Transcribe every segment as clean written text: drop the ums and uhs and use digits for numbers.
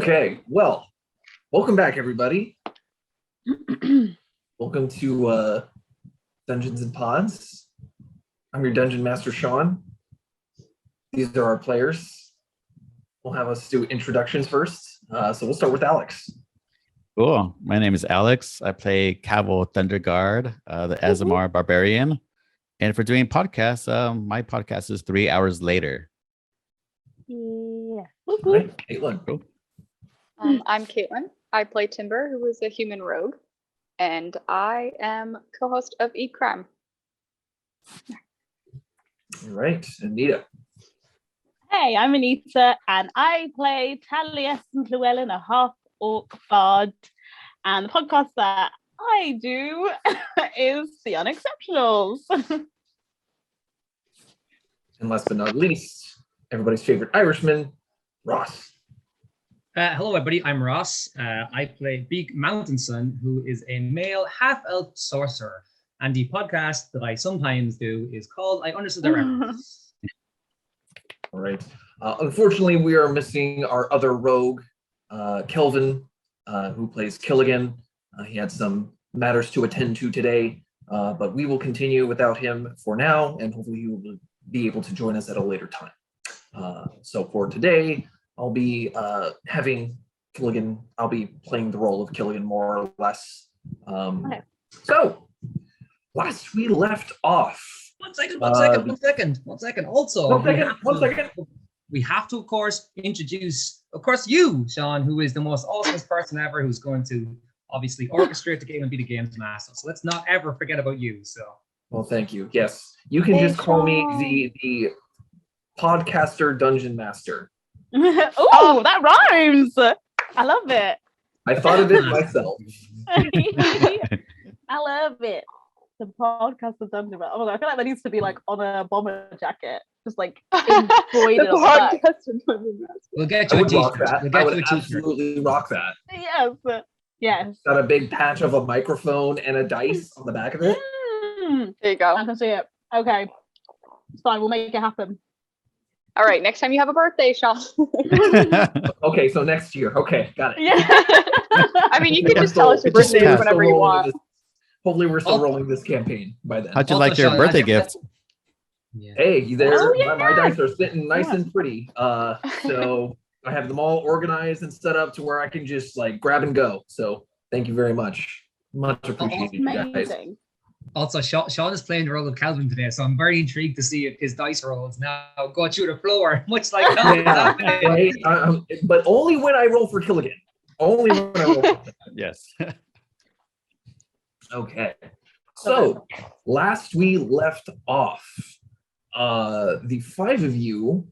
Okay, well, welcome back, everybody. Welcome to Dungeons and Pods. I'm your Dungeon Master, Shawn. These are our players. We'll have us do introductions first. So we'll start with Alex. Cool. My name is Alex. I play Cavill Thunder Guard, the Azamar Barbarian. And for doing podcasts, my podcast is 3 hours later. Yeah. All right, Caitlin. Cool. I'm Caitlin. I play Timber, who is a human rogue, and I am co-host of Eat Crime. All right, Anita. Hey, I'm Anita, and I play Talisan Llewellyn, a half-orc bard. And the podcast that I do is The Unexceptionals. And last but not least, everybody's favorite Irishman, Ross. Hello, everybody. I'm Ross. I play Beek Mountain Sun, who is a male half-elf sorcerer. And the podcast that I sometimes do is called I Understood the Reference. All right. Unfortunately, we are missing our other rogue, Kelvin, who plays Killigan. He had some matters to attend to today, but we will continue without him for now, and hopefully he will be able to join us at a later time. So for today, I'll be having Killigan, I'll be playing the role of Killigan more or less. Okay. So, last we left off. One second. Also, One second. we have to, of course, introduce, you, Shawn, who is the most awesome person ever, who's going to obviously orchestrate the game and be the game's master. So let's not ever forget about you. So. Well, thank you. Yes, you can just call me the podcaster dungeon master. Oh, that rhymes. I love it. I thought of it myself. I love it. The podcast of Dungeon Master. Oh my god, I feel like that needs to be like on a bomber jacket. Just like embroidered on the back. We'll get I you a would rock t-shirt. that. We'll I get would you a t-shirt. absolutely rock that. Yes. Got a big patch of a microphone and a dice on the back of it. There you go. I can see it. Okay. It's fine. We'll make it happen. All right, next time you have a birthday, Shawn. Okay, so next year. Okay, got it. Yeah. I mean, you can just tell us your birthday Hopefully we're whenever still you rolling want. this- Hopefully we're still rolling this campaign by then. How'd you Also, like your Shawn, birthday how'd you- gift? Yeah. Hey, there. Oh, yeah. My dice are sitting nice Yeah. and pretty. So I have them all organized and set up to where I can just like grab and go. So thank you very much. Much appreciated, you guys. Amazing. Also, Shawn is playing the role of Calvin today, so I'm very intrigued to see if his dice rolls now go through the floor, much like Calvin's Yeah, happening. right? But only when I roll for Killigan. Only when I roll for Killigan. Yes. Okay. So last we left off, the five of you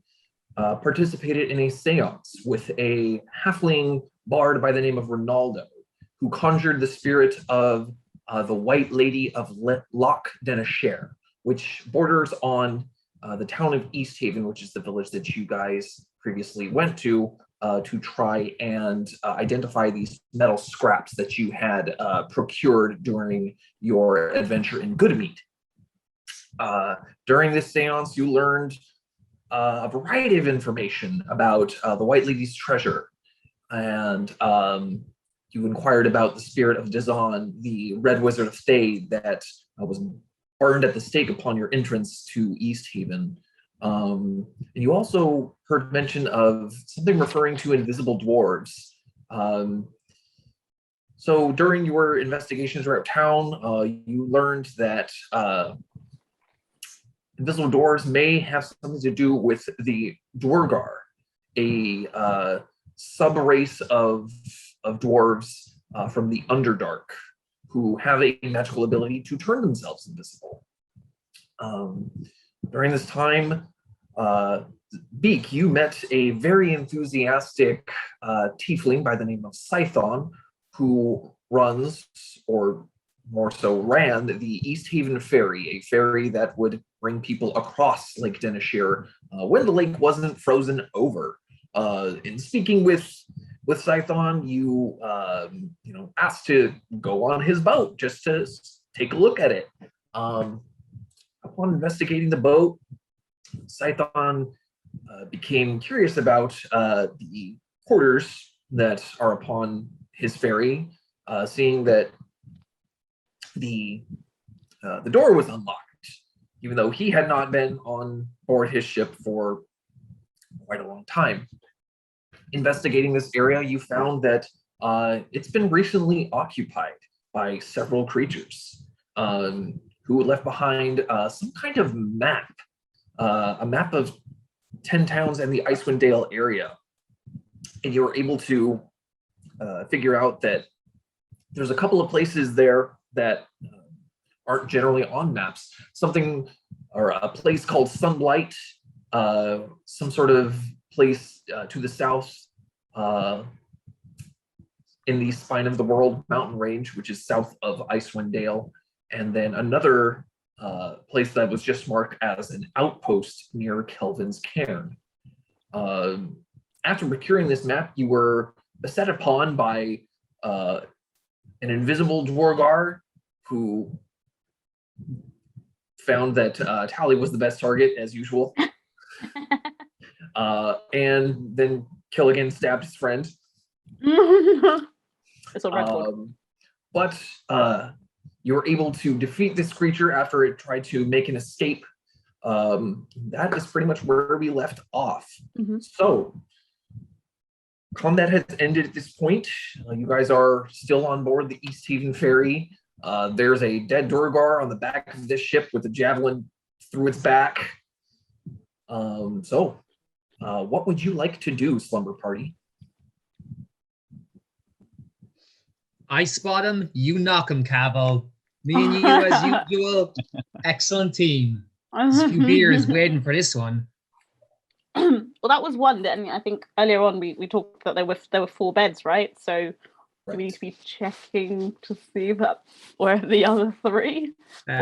participated in a seance with a halfling bard by the name of Ronaldo, who conjured the spirit of the White Lady of Loch Denashire, which borders on the town of East Haven, which is the village that you guys previously went to try and identify these metal scraps that you had procured during your adventure in Goodmead. During this seance, you learned a variety of information about the White Lady's treasure, and you inquired about the spirit of Dazan, the Red Wizard of Thay that was burned at the stake upon your entrance to East Haven. And you also heard mention of something referring to invisible dwarves. So during your investigations around town, you learned that invisible dwarves may have something to do with the Dwargar, a sub-race of dwarves from the Underdark, who have a magical ability to turn themselves invisible. During this time, Beek, you met a very enthusiastic tiefling by the name of Scython, who runs, or more so ran, the East Haven ferry, a ferry that would bring people across Lake Denashire when the lake wasn't frozen over. In speaking with Scython, you asked to go on his boat just to take a look at it. Upon investigating the boat, Scython became curious about the quarters that are upon his ferry, seeing that the door was unlocked, even though he had not been on board his ship for quite a long time. Investigating this area, you found that it's been recently occupied by several creatures who left behind some kind of map, a map of 10 towns in the Icewind Dale area. And you were able to figure out that there's a couple of places there that aren't generally on maps. Something, or a place called Sunblight, some sort of place to the south in the Spine of the World mountain range, which is south of Icewind Dale, and then another place that was just marked as an outpost near Kelvin's Cairn. After procuring this map, you were beset upon by an invisible Dwargar who found that Tally was the best target, as usual. And then Killigan stabbed his friend. It's a record. But you were able to defeat this creature after it tried to make an escape. That is pretty much where we left off. So, combat has ended at this point. You guys are still on board the East Haven ferry. There's a dead Durgar on the back of this ship with a javelin through its back. What would you like to do, Slumber Party? I spot him, you knock him, Cavill. Me and you as usual. Excellent team. There's a few beers waiting for this one. Well, that was one. And I think earlier on we talked that there were 4 beds, right? So do we need to be checking to see that where the other 3?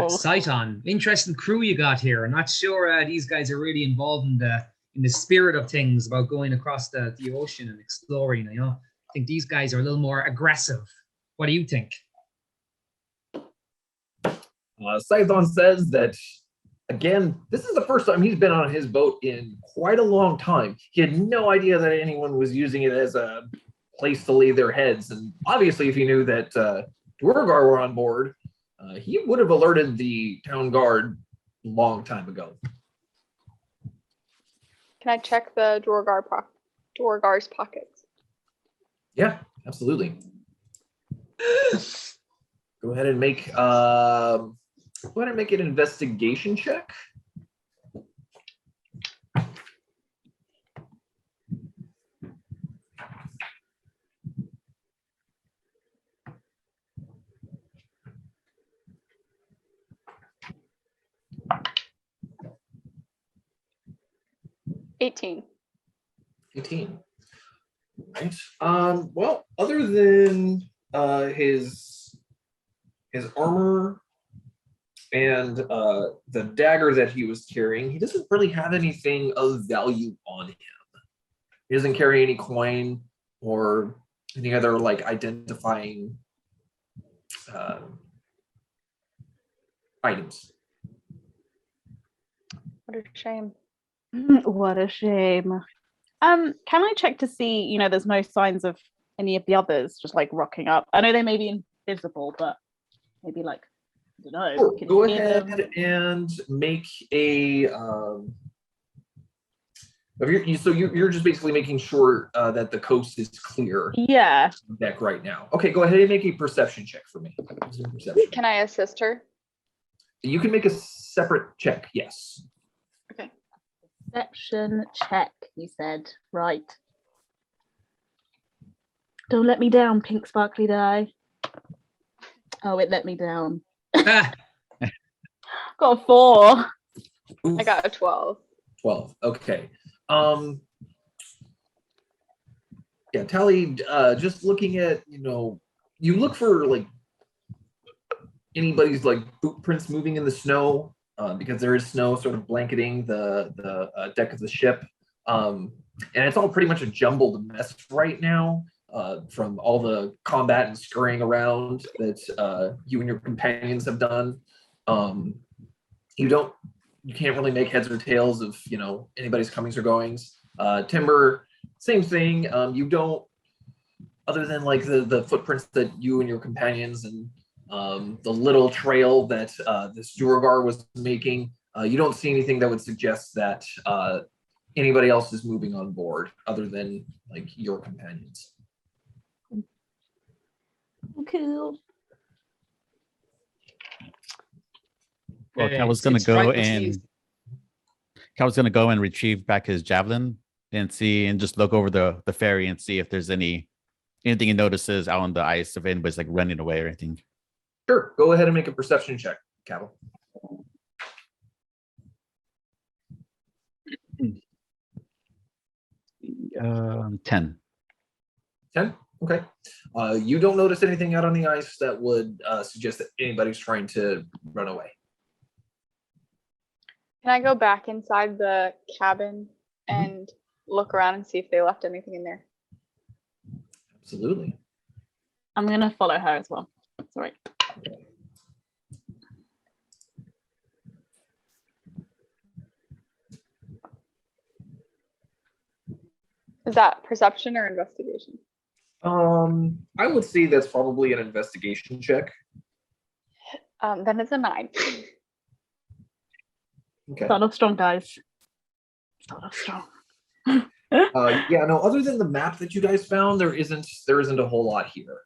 Saiton, interesting crew you got here. I'm not sure these guys are really involved in the spirit of things about going across the ocean and exploring. You know, I think these guys are a little more aggressive. What do you think? Saiton says that, again, this is the first time he's been on his boat in quite a long time. He had no idea that anyone was using it as a place to lay their heads. And obviously, if he knew that Dwargar were on board, he would have alerted the town guard a long time ago. Can I check the Dwargar's pockets? Yeah, absolutely. Go ahead and make an investigation check. $18. 18. Right. Well, other than his armor and the dagger that he was carrying, he doesn't really have anything of value on him. He doesn't carry any coin or any other like identifying items. What a shame. What a shame. Can I check to see, there's no signs of any of the others just like rocking up? I know they may be invisible, but maybe like, I don't know. Sure. Go ahead and make a you're just basically making sure that the coast is clear. Yeah. Deck right now. Okay, go ahead and make a perception check for me. Perception. Can I assist her? You can make a separate check, yes. Okay. Perception check, you said. Right. Don't let me down, pink sparkly die. Oh, it let me down. Got a 4. Oof. I got a 12. 12. Okay. Yeah, Tally, just looking at, you look for like anybody's like boot prints moving in the snow, because there is snow sort of blanketing the deck of the ship. And it's all pretty much a jumbled mess right now, from all the combat and scurrying around that you and your companions have done. You can't really make heads or tails of, anybody's comings or goings. Timber, same thing. You don't other than like the footprints that you and your companions and the little trail that this Duergar was making, you don't see anything that would suggest that anybody else is moving on board other than like your companions. Cool. Well, Cal was It's- gonna it's go right and between- Cal was gonna go and retrieve back his javelin and see and just look over the ferry and see if there's anything he notices out on the ice if anybody's like running away or anything. Sure, go ahead and make a perception check, Cavill. 10. 10? Okay. You don't notice anything out on the ice that would suggest that anybody's trying to run away. Can I go back inside the cabin and look around and see if they left anything in there? Absolutely. I'm gonna follow her as well. Sorry. Is that perception or investigation? I would say that's probably an investigation check. Then it's a 9. Okay. Start off strong, guys. Start off strong. Yeah, no, other than the map that you guys found, there isn't a whole lot here.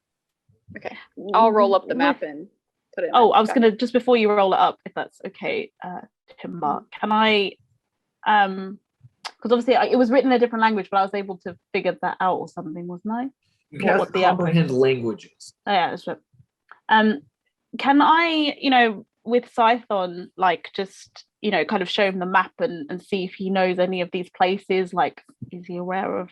Okay, I'll roll up the map and put it in. Oh, my I was cabin. gonna, just before you roll it up, if that's okay, Timber, can I, because obviously it was written in a different language, but I was able to figure that out or something, wasn't I? You can What the comprehend languages. Oh, yeah, that's right. Can I, with Scython, like just, kind of show him the map and see if he knows any of these places? Like, is he aware of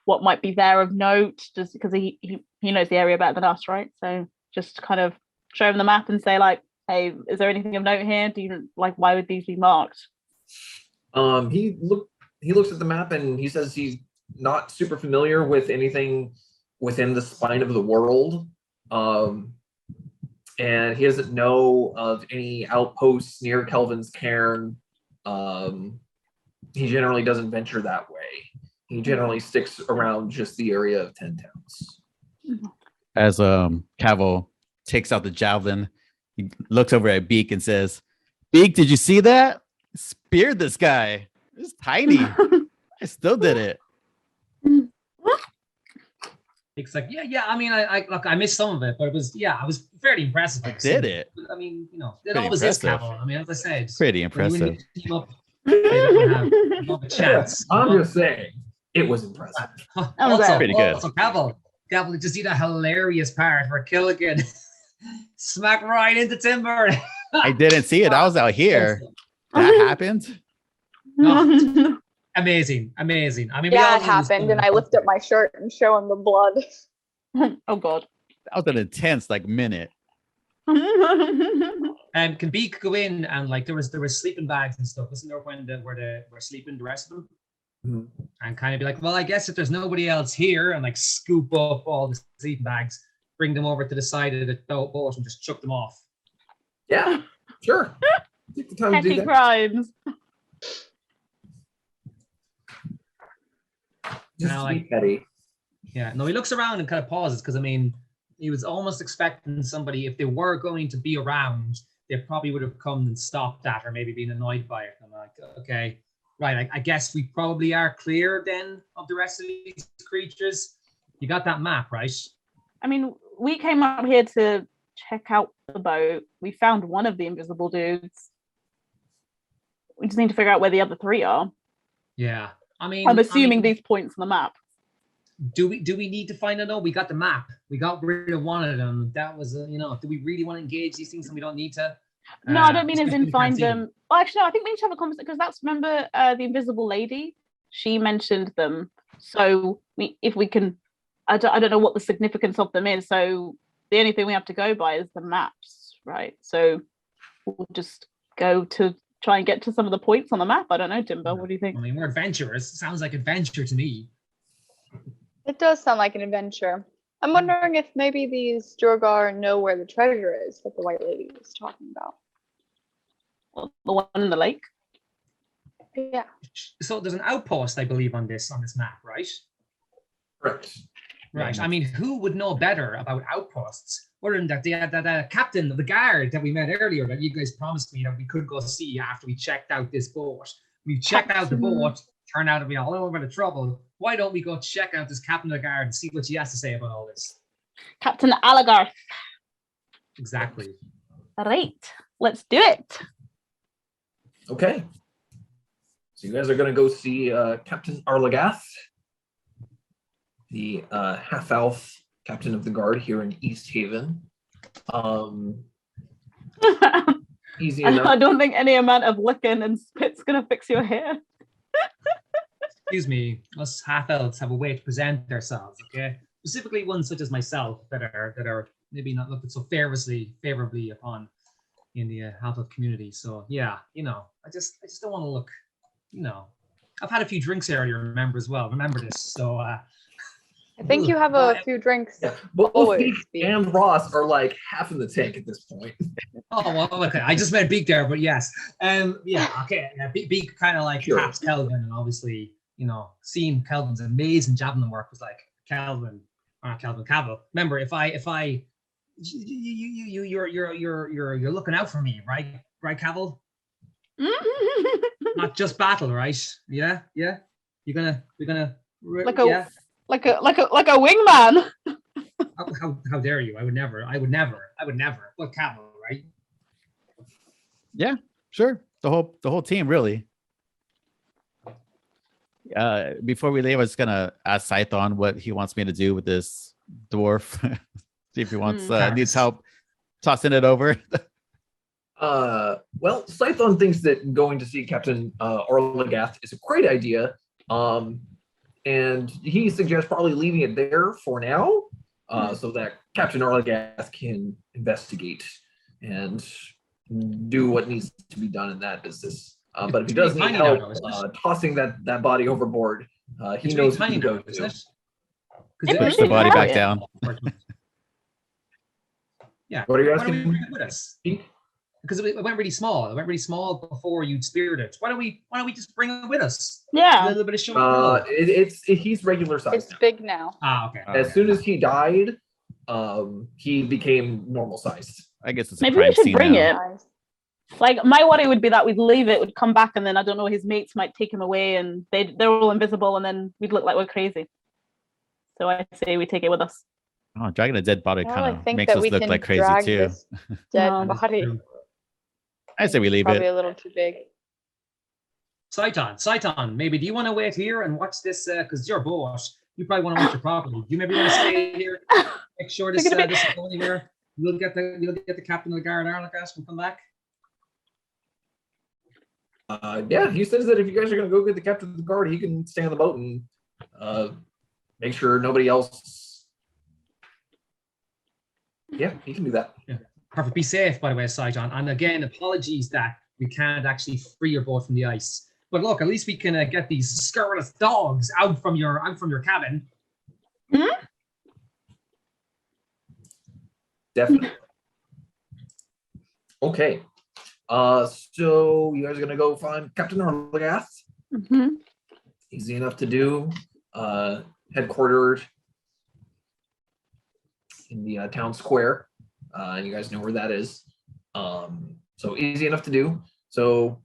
what might be there of note? Just because he knows the area better than us, right? So just kind of show him the map and say, like, hey, is there anything of note here? Do you why would these be marked? He looks at the map and he says he's not super familiar with anything within the spine of the world. And he doesn't know of any outposts near Kelvin's cairn. He generally doesn't venture that way. He generally sticks around just the area of 10 towns. As Cavill takes out the javelin, he looks over at Beek and says, "Beek, did you see that? Speared this guy. It's tiny. I still did it." It's like, yeah. I mean, I missed some of it, but it was fairly impressive. I did it. I mean, it Pretty always is impressive. Cavill. I mean, as I said, Pretty when you impressive. team up, they don't have a chance. I'm just saying, it was impressive. Also, pretty good. Also, Cavill, did you see that hilarious part where Killigan smacked right into Timber? I didn't see it. I was out here. That happened. No. Amazing. I mean, we all Yeah, it know this happened, and I lift up my shirt and show him the blood. Oh, God. That was an intense minute. And can Beek go in and there was sleeping bags and stuff, wasn't there, when were sleeping, the rest of them? Mhm. And kind of be like, well, I guess if there's nobody else here, and scoop up all the sleeping bags, bring them over to the side of the boat and just chuck them off. Yeah, sure. Take the time to do Petty that. crimes. Just Now, to be petty. Yeah, no, he looks around and kind of pauses because, I mean, he was almost expecting somebody, if they were going to be around, they probably would have come and stopped that or maybe been annoyed by it. I'm like, okay, right, I guess we probably are clear then of the rest of these creatures. You got that map, right? I mean, we came up here to check out the boat. We found one of the invisible dudes. We just need to figure out where the other 3 are. Yeah. I mean, I'm assuming these points on the map. Do we need to find out? No, we got the map. We got rid of one of them. That was, do we really want to engage these things and we don't need to? No, I don't mean as especially in we can't find see them. them. Well, actually, no, I think we need to have a conversation because that's, remember, the invisible lady? She mentioned them. So if we can, I don't know what the significance of them is. So the only thing we have to go by is the maps, right? So we'll just go to try and get to some of the points on the map. I don't know, Timber, what do you think? I mean, we're adventurers. Sounds like adventure to me. It does sound like an adventure. I'm wondering if maybe these Jorgar know where the treasure is that the White Lady was talking about. Well, the one in the lake? Yeah. So there's an outpost, I believe, on this map, right? Correct. Right. I mean, who would know better about outposts other than that captain of the guard that we met earlier that you guys promised me that we could go see after we checked out this boat. We checked out the boat, turned out to be a little bit of trouble. Why don't we go check out this captain of the guard and see what she has to say about all this? Captain Alagarth. Exactly. Right. Let's do it. Okay. So you guys are going to go see Captain Arlagath, the half-elf captain of the guard here in East Haven. Easy enough. I don't think any amount of licking and spit's going to fix your hair. Excuse me, us half-elves have a way to present ourselves, okay? Specifically ones such as myself that are maybe not looked so favorably upon in the half-elf community. So yeah, I just don't want to look, I've had a few drinks earlier, remember this. So I think you have a few drinks. Yeah. Both Beek and Ross are like half in the tank at this point. Oh, well, okay. I just meant Beek there, but yes. Yeah, okay. Yeah, Beek kind of like taps Kelvin, and obviously, seeing Kelvin's amazing javelin work was like, Cavill. Remember, if I you're looking out for me, right? Right, Cavill? Not just battle, right? Yeah. You're gonna like a wingman. How dare you? I would never. But Cavill, right? Yeah, sure. The whole team, really. Before we leave, I was gonna ask Scython what he wants me to do with this dwarf. See if he wants needs help tossing it over. Well, Scython thinks that going to see Captain Arlagath is a great idea. And he suggests probably leaving it there for now, so that Captain Arlagath can investigate and do what needs to be done in that business. But if he does need help tossing that body overboard, he knows who to go to. Push the body back down. Yeah. What are you Why don't we asking? bring it with us? Because it went really small. It went really small before you speared it. Why don't we just bring it with us? Yeah. A little bit of show. He's regular size. It's big now. Okay. As soon as he died, he became normal sized. I guess it's Maybe we should bring it. Nice. Like, my worry would be that we'd leave it, would come back, and then I don't know, his mates might take him away, and they're all invisible, and then we'd look like we're crazy. So I say we take it with us. Oh, dragging a dead body Well, I kind of think makes that us we look can like crazy drag too. this dead No. body. I say we leave Probably it. a little too big. Saitan, maybe do you want to wait here and watch this? Because you're boss, you probably want to watch it properly. Do you maybe want to stay here? Make sure this doesn't go anywhere. You'll get the captain of the guard, Arlagath, will come back. Yeah, he says that if you guys are going to go get the captain of the guard, he can stay on the boat and make sure nobody else. Yeah, he can do that. Yeah. Perfect. Be safe, by the way, Saitan. And again, apologies that we can't actually free your boat from the ice. But look, at least we can get these scurrilous dogs out from your cabin. Definitely. Okay. So you guys are gonna go find Captain Arlagath. Easy enough to do. Headquartered in the town square. And you guys know where that is. So easy enough to do. So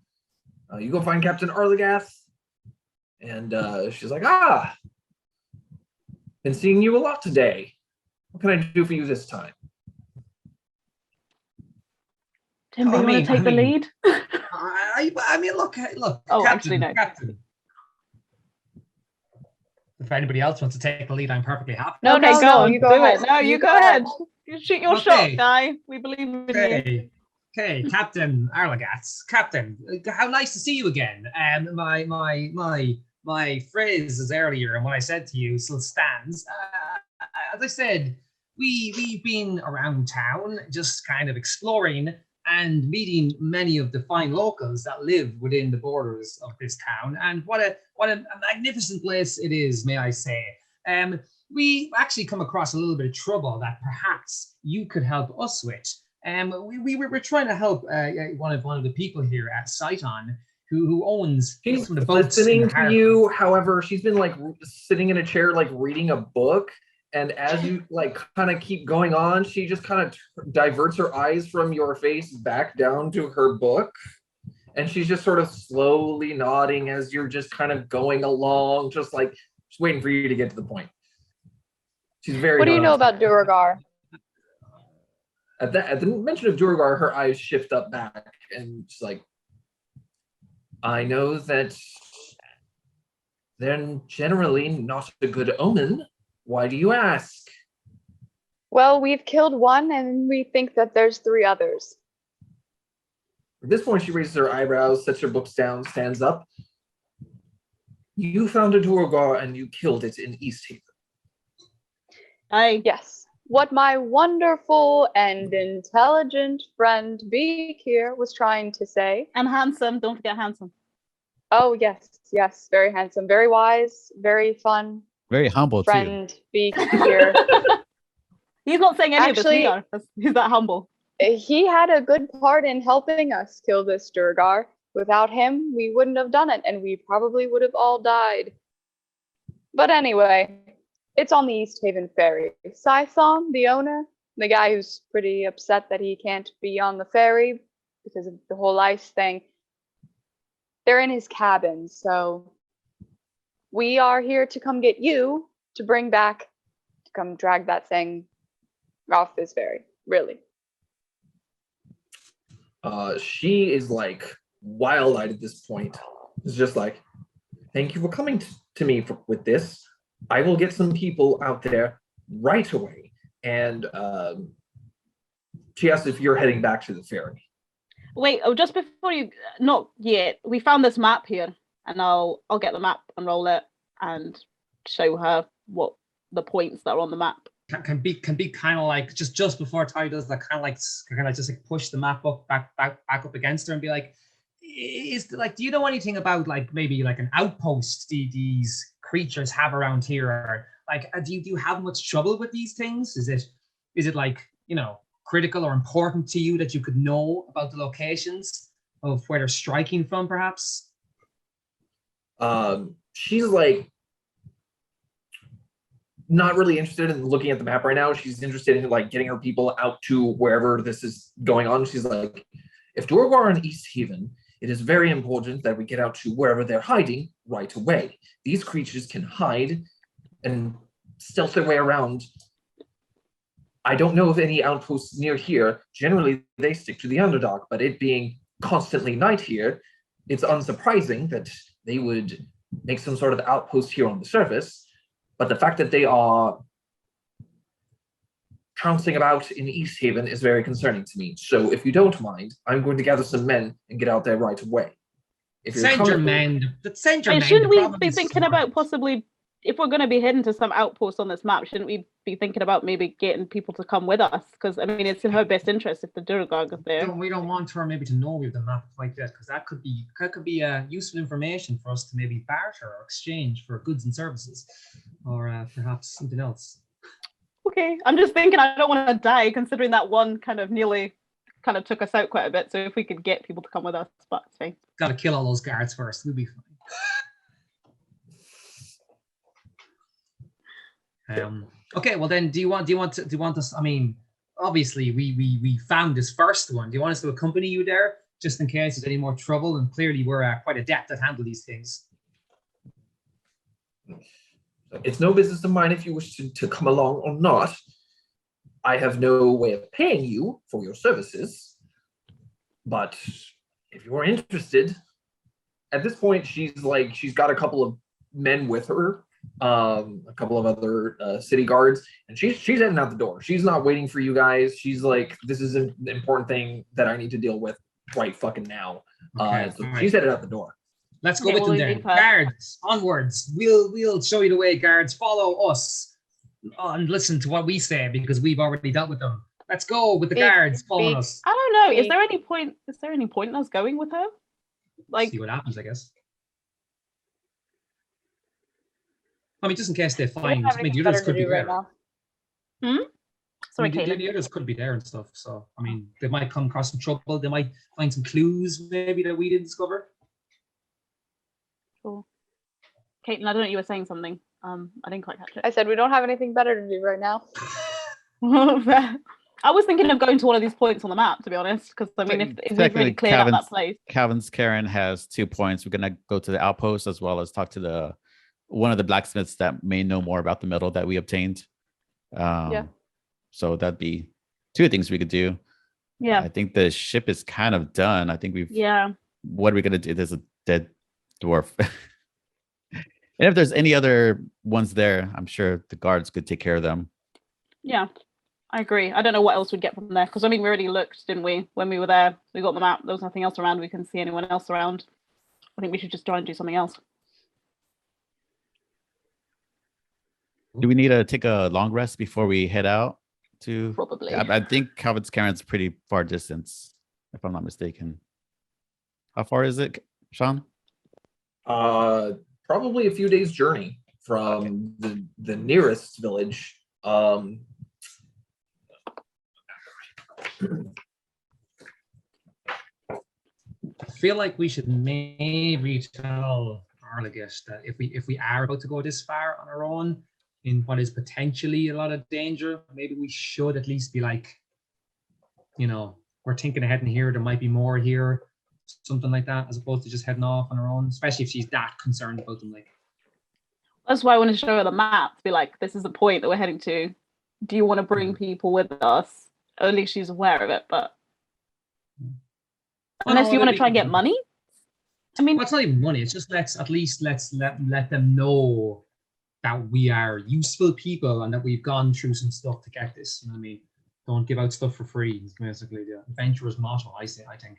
you go find Captain Arlagath, and she's like, been seeing you a lot today. What can I do for you this time? Tim, do you want to take the lead? I mean, look. Oh, Captain, actually, no. Captain. If anybody else wants to take the lead, I'm perfectly happy. No, Okay, no, go no, on. you go Do ahead. it. No, you go ahead. You shoot your shot, guy. We believe in you. Okay, Captain Arlagath. Captain, how nice to see you again. My phrase earlier and what I said to you still stands. As I said, we've been around town just kind of exploring and meeting many of the fine locals that live within the borders of this town. And what a magnificent place it is, may I say. We actually come across a little bit of trouble that perhaps you could help us with. We're trying to help one of the people here at Saiton who owns She's some of the boats. listening to you. However, she's been like sitting in a chair, like reading a book, And as you like kind of keep going on, she just kind of diverts her eyes from your face back down to her book. And she's just sort of slowly nodding as you're just kind of going along, just waiting for you to get to the point. She's very. What do you know about Duragar? At the mention of Duragar, her eyes shift up back, and she's like, I know that they're generally not a good omen. Why do you ask? Well, we've killed one, and we think that there's 3 others. At this point, she raises her eyebrows, sets her books down, stands up. You found a Duragar and you killed it in East Haven. Yes. What my wonderful and intelligent friend Beek here was trying to say. And handsome. Don't forget handsome. Oh, yes. Very handsome. Very wise. Very fun. Very humble friend Beek here. He's not saying any Actually, of this. He's that humble. He had a good part in helping us kill this Duragar. Without him, we wouldn't have done it, and we probably would have all died. But anyway, it's on the East Haven ferry. Talisan, the owner, the guy who's pretty upset that he can't be on the ferry because of the whole ice thing, they're in his cabin. So we are here to come get you to bring back, to come drag that thing off this ferry, really. She is like wild-eyed at this point. It's just like, thank you for coming to me with this. I will get some people out there right away. And she asks if you're heading back to the ferry. Wait, just before you, not yet. We found this map here, and I'll get the map and roll it and show her what the points that are on the map. Can be kind of like just before Ty does that, kind of just like push the map up back up against her and be like, do you know anything about like maybe like an outpost these creatures have around here? Or like, do you have much trouble with these things? Is it like, you know, critical or important to you that you could know about the locations of where they're striking from, perhaps? She's like not really interested in looking at the map right now. She's interested in like getting her people out to wherever this is going on. She's like, if Duragar are in East Haven, it is very important that we get out to wherever they're hiding right away. These creatures can hide and stealth their way around. I don't know of any outposts near here. Generally, they stick to the Underdark, but it being constantly night here, it's unsurprising that they would make some sort of outpost here on the surface. But the fact that they are trouncing about in East Haven is very concerning to me. So if you don't mind, I'm going to gather some men and get out there right away. Send your men. Shouldn't we be thinking about possibly, if we're going to be heading to some outpost on this map, shouldn't we be thinking about maybe getting people to come with us? Because, I mean, it's in her best interest if the Duragar is there. We don't want her maybe to know we have the map like that, because that could be useful information for us to maybe barter or exchange for goods and services, or perhaps something else. Okay, I'm just thinking I don't want to die, considering that one kind of nearly kind of took us out quite a bit. So if we could get people to come with us, but it's fine. Got to kill all those guards first. We'll be fine. Okay, well then, do you want us? I mean, obviously we found this first one. Do you want us to accompany you there, just in case there's any more trouble? And clearly we're quite adept at handling these things. It's no business of mine if you wish to come along or not. I have no way of paying you for your services, but if you're interested, at this point, she's got a couple of men with her, a couple of other city guards, and she's heading out the door. She's not waiting for you guys. She's like, this is an important thing that I need to deal with right fucking now. Okay, so she's headed out the door. Let's go with them then. Guards, onwards. We'll show you the way, guards. Follow us and listen to what we say, because we've already dealt with them. Let's go with the guards following us. I don't know. Is there any point in us going with her? Like, see what happens, I guess. I mean, just in case they find. I mean, the others could be there. Sorry, the others could be there and stuff. So, I mean, they might come across some trouble. They might find some clues maybe that we didn't discover. Cool. Caitlin, I don't know, you were saying something. I didn't quite catch I said we don't have anything better to do right now. it. I was thinking of going to one of these points on the map, to be honest, because I mean, if we've really cleared up that place. Calvin's Karen has 2 points. We're gonna go to the outpost as well as talk to one of the blacksmiths that may know more about the metal that we obtained. So that'd be 2 things we could do. Yeah. I think the ship is kind of done. I think we've. Yeah. What are we gonna do? There's a dead dwarf. And if there's any other ones there, I'm sure the guards could take care of them. Yeah, I agree. I don't know what else we'd get from there, because I mean, we already looked, didn't we? When we were there, we got the map. There was nothing else around. We couldn't see anyone else around. I think we should just try and do something else. Do we need to take a long rest before we head out? Probably. I think Calvin's Karen's pretty far distance, if I'm not mistaken. How far is it, Shawn? Probably a few days' journey from the nearest village. I feel like we should maybe tell Arlegis that if we are about to go this far on our own in what is potentially a lot of danger, maybe we should at least be like, we're thinking ahead in here, there might be more here, something like that, as opposed to just heading off on our own, especially if she's that concerned about them. Like, that's why I want to show her the map, to be like, this is the point that we're heading to. Do you want to bring people with us? At least she's aware of it, but unless you want to try and get money. I mean, well, it's not even money. It's just let's let them know that we are useful people and that we've gone through some stuff to get this. You know what I mean? Don't give out stuff for free. It's basically the adventurer's motto, I think.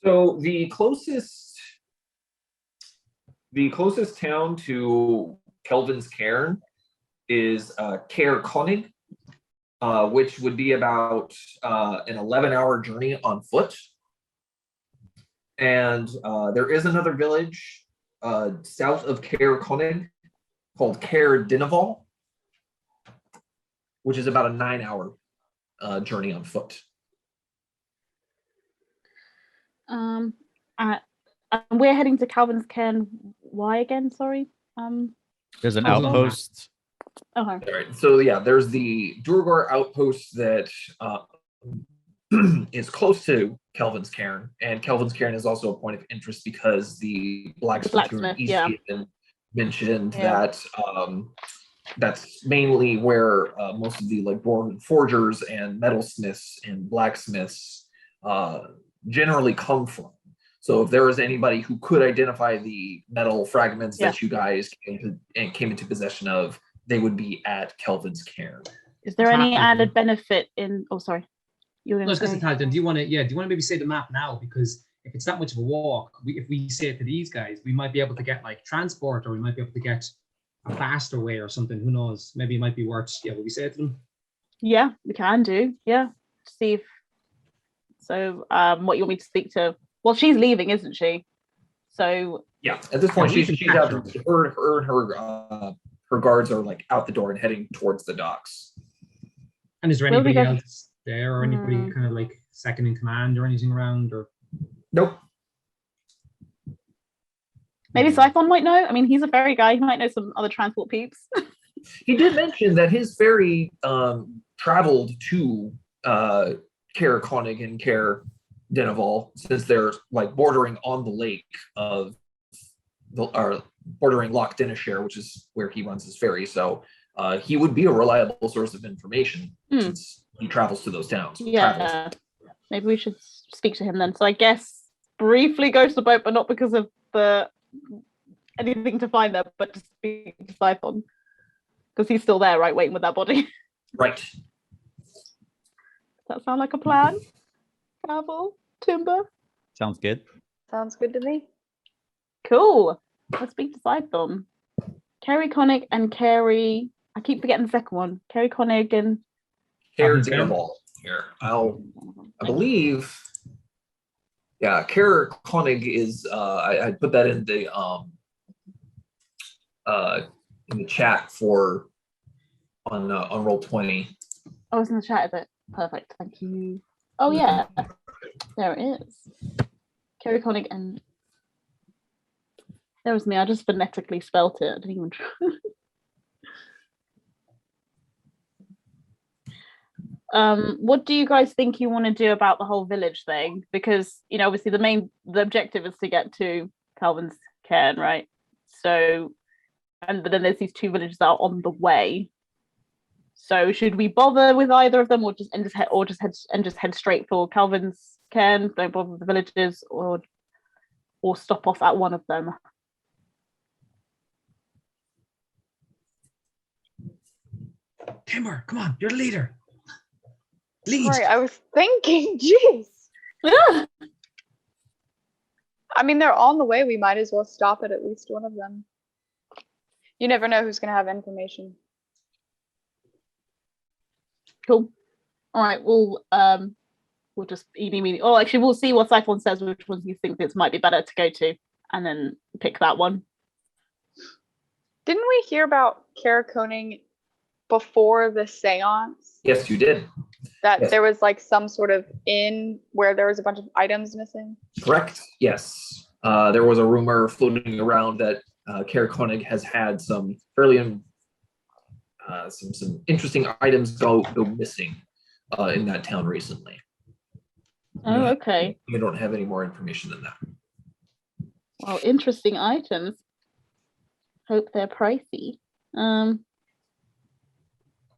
So the closest town to Kelvin's Cairn is Caer Konig, which would be about an 11-hour journey on foot. And there is another village south of Caer Konig called Caer Dinaval, which is about a 9-hour journey on foot. We're heading to Calvin's Cairn. Why again? Sorry. There's an outpost. Okay. All right. So yeah, there's the Durgar outpost that is close to Kelvin's Cairn, and Kelvin's Cairn is also a point of interest because the blacksmith in East Haven mentioned that that's mainly where most of the like dwarven forgers and metalsmiths and blacksmiths generally come from. So if there was anybody who could identify the metal fragments that you guys came into possession of, they would be at Kelvin's Cairn. Is there any added benefit in? Oh, sorry. I was going to say, Talisan, do you want to maybe say the map now? Because if it's that much of a walk, if we say it to these guys, we might be able to get like transport, or we might be able to get a faster way or something. Who knows? Maybe it might be worth. Yeah, will we say it to them? Yeah, we can do. Yeah, see if. So, what you want me to speak to? Well, she's leaving, isn't she? So. Yeah, at this point, she's out. Her guards are like out the door and heading towards the docks. And is there anybody else there, or anybody kind of like second in command or anything around? Or nope. Maybe Siphon might know. I mean, he's a ferry guy. He might know some other transport peeps. He did mention that his ferry traveled to Caer Konig and Caer Dinaval, since they're like bordering on the lake of bordering Loch Dinishare, which is where he runs his ferry. So he would be a reliable source of information since he travels to those towns. Yeah, maybe we should speak to him then. So I guess briefly go to the boat, but not because of the anything to find there, but to speak to Siphon, because he's still there, right, waiting with that body. Right. Does that sound like a plan? Cavill, Timber? Sounds good. Sounds good to me. Cool. Let's speak to Siphon. Carrie Konig and Carrie. I keep forgetting the second one. Carrie Konig and Caer Dinaval. Here, I believe. Yeah, Caer Konig is. I put that in the chat for on Roll20. Oh, it's in the chat, is it? Perfect. Thank you. Oh yeah, there it is. Carrie Konig and There was me. I just phonetically spelt it. I didn't even try. What do you guys think you want to do about the whole village thing? Because, you know, obviously the objective is to get to Calvin's cairn, right? So, but then there's these 2 villages that are on the way. So should we bother with either of them, or just head straight for Calvin's cairn? Don't bother with the villages, or stop off at one of them. Timur, come on, you're the leader. Lead. Sorry, I was thinking, jeez. I mean, they're on the way. We might as well stop at least one of them. You never know who's going to have information. Cool. All right. We'll just eeny. Oh, actually, we'll see what Cyclone says. Which ones you think this might be better to go to, and then pick that one. Didn't we hear about Karakoning before the seance? Yes, you did. That Yes. there was like some sort of inn where there was a bunch of items missing? Correct. Yes. There was a rumor floating around that Kaer Konig has had some fairly some interesting items go missing in that town recently. Oh, okay. We don't have any more information than that. Well, interesting items. Hope they're pricey.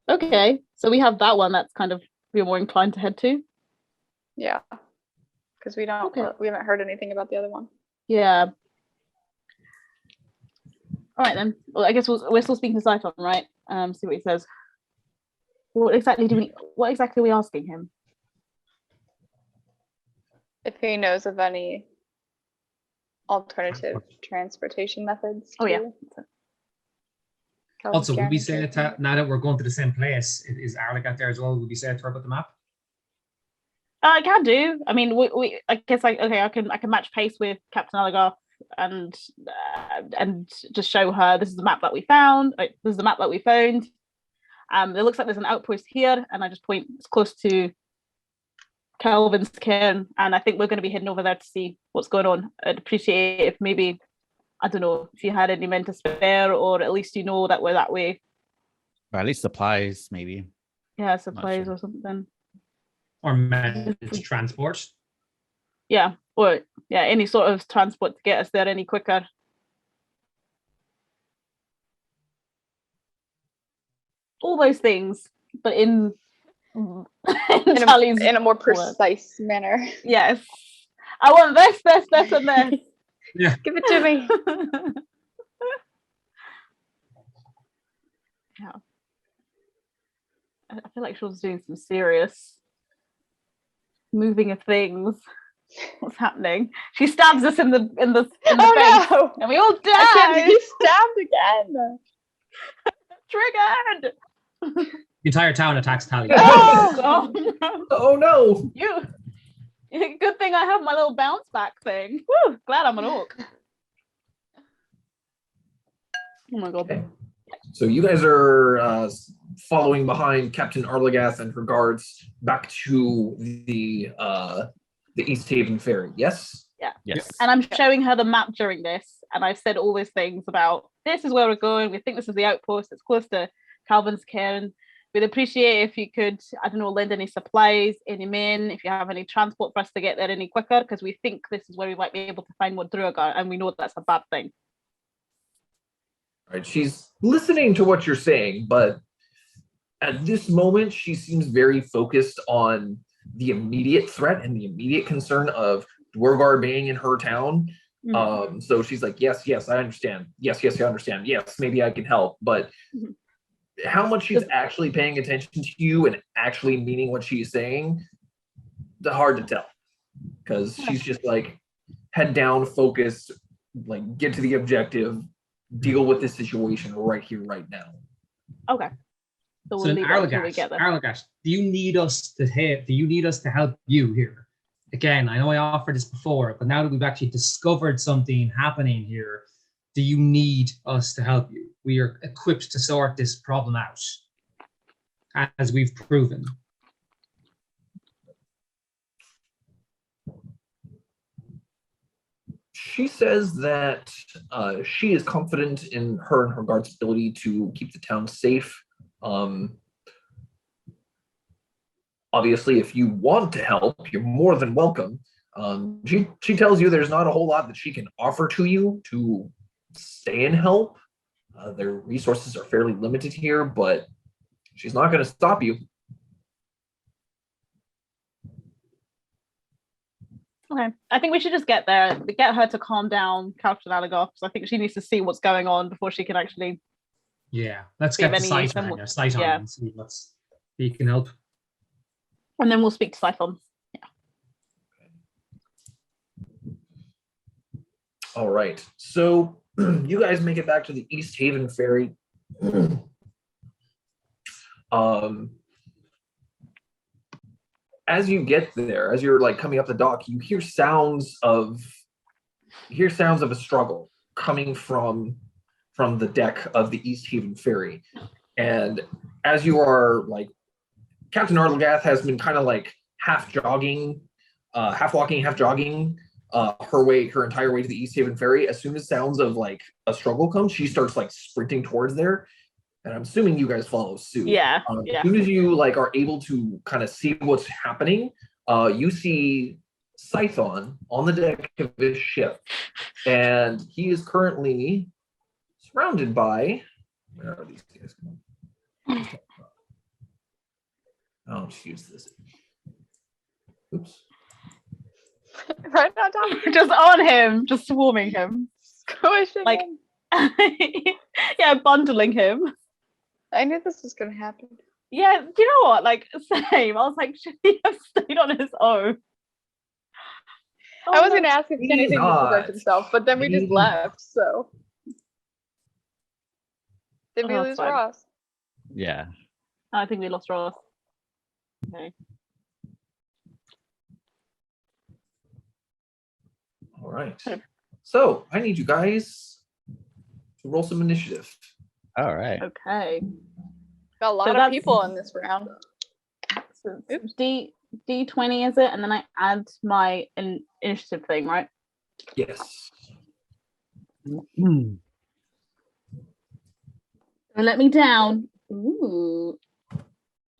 Okay, so we have that one. That's kind of we're more inclined to head to. Yeah. Because we don't Okay. we haven't heard anything about the other one. Yeah. All right then. Well, I guess we're still speaking to Cyclone, right? See what he says. What exactly are we asking him? If he knows of any alternative transportation methods. Oh, yeah. to Calvin's Also, would Cairn we and say Karakoning. now that we're going to the same place, is Arligat there as well? Would we say to her about the map? I can do. I mean, we I guess I can match pace with Captain Allegoff and just show her this is the map that we found. This is the map that we found. It looks like there's an outpost here, and I just point it's close to Calvin's cairn, and I think we're going to be heading over there to see what's going on. I'd appreciate it if maybe, I don't know, if you had any men to spare, or at least you know that we're that way. Or at least supplies, maybe. Yeah, supplies sure. or something. Or managed transport? Yeah, or yeah, any sort of transport to get us there any quicker. All those things, but in Tally's in a more words. precise manner. Yes. I want this, and this. Yeah. Give it to me. Yeah. I feel like Sean's doing some serious moving of things. What's happening? She stabs us in the face, No! and we all I can't die. be stabbed again. Triggered. The entire town attacks Tally. Oh, no. Oh no! Good thing I have my little bounce back thing. Woo, glad I'm an orc. Oh my god. Okay. So you guys are following behind Captain Arlagath and her guards back to the East Haven ferry. Yes. Yeah. Yes. And I'm showing her the map during this, and I've said all these things about this is where we're going. We think this is the outpost. It's close to Calvin's cairn. We'd appreciate if you could, I don't know, lend any supplies, any men, if you have any transport for us to get there any quicker, because we think this is where we might be able to find one Druagar, and we know that's a bad thing. All right. She's listening to what you're saying, but at this moment, she seems very focused on the immediate threat and the immediate concern of Dwargar being in her town. Mm-hmm. So she's like, yes, I understand. Yes, I understand. Yes, maybe I can help. But how much she's actually paying attention to you and actually meaning what she's saying, hard to tell. Because she's just like head down, focused, like get to the objective, deal with this situation right here, right now. Okay. So So we'll then leave it until we get there. Arlagash, do you need us to help you here? Again, I know I offered this before, but now that we've actually discovered something happening here, do you need us to help you? We are equipped to sort this problem out, as we've proven. she says that she is confident in her and her guard's ability to keep the town safe. Obviously, if you want to help, you're more than welcome. She tells you there's not a whole lot that she can offer to you to stay and help. Their resources are fairly limited here, but she's not going to stop you. Okay, I think we should just get there, get her to calm down, Couch and Alagos. I think she needs to see what's going on before she can actually. Yeah, let's Give get the any sight on symbol- there, sight on yeah. and see what's he can help. And then we'll speak to Siphon. All right. So you guys make it back to the East Haven ferry. As you get there, as you're like coming up the dock, you hear sounds of a struggle coming from the deck of the East Haven ferry. And as you are like, Captain Arlgath has been kind of like half walking, half jogging her entire way to the East Haven ferry. As soon as sounds of like a struggle comes, she starts like sprinting towards there. And I'm assuming you guys follow suit. Yeah. As soon as you like are able to kind of see what's happening, you see Scython on the deck of his ship, and he is currently surrounded by. Where are these guys? I'll just use this. Oops. Right on top. Just on him, just swarming him. Squishing Like- him. Yeah, bundling him. I knew this was gonna happen. Yeah, do you know what? Like, same. I was like, should he have stayed on his own? I was no. gonna ask if He's anything to not. protect himself, but then we just He's- left, so. Did we Oh, lose fine. Ross? Yeah. I think we lost Ross. Okay. All right. So I need you guys to roll some initiative. All right. Okay. Got a lot So of that's- people in this round. So D20 is it? And then I add my initiative thing, right? Yes. Hmm. So let me down. Ooh.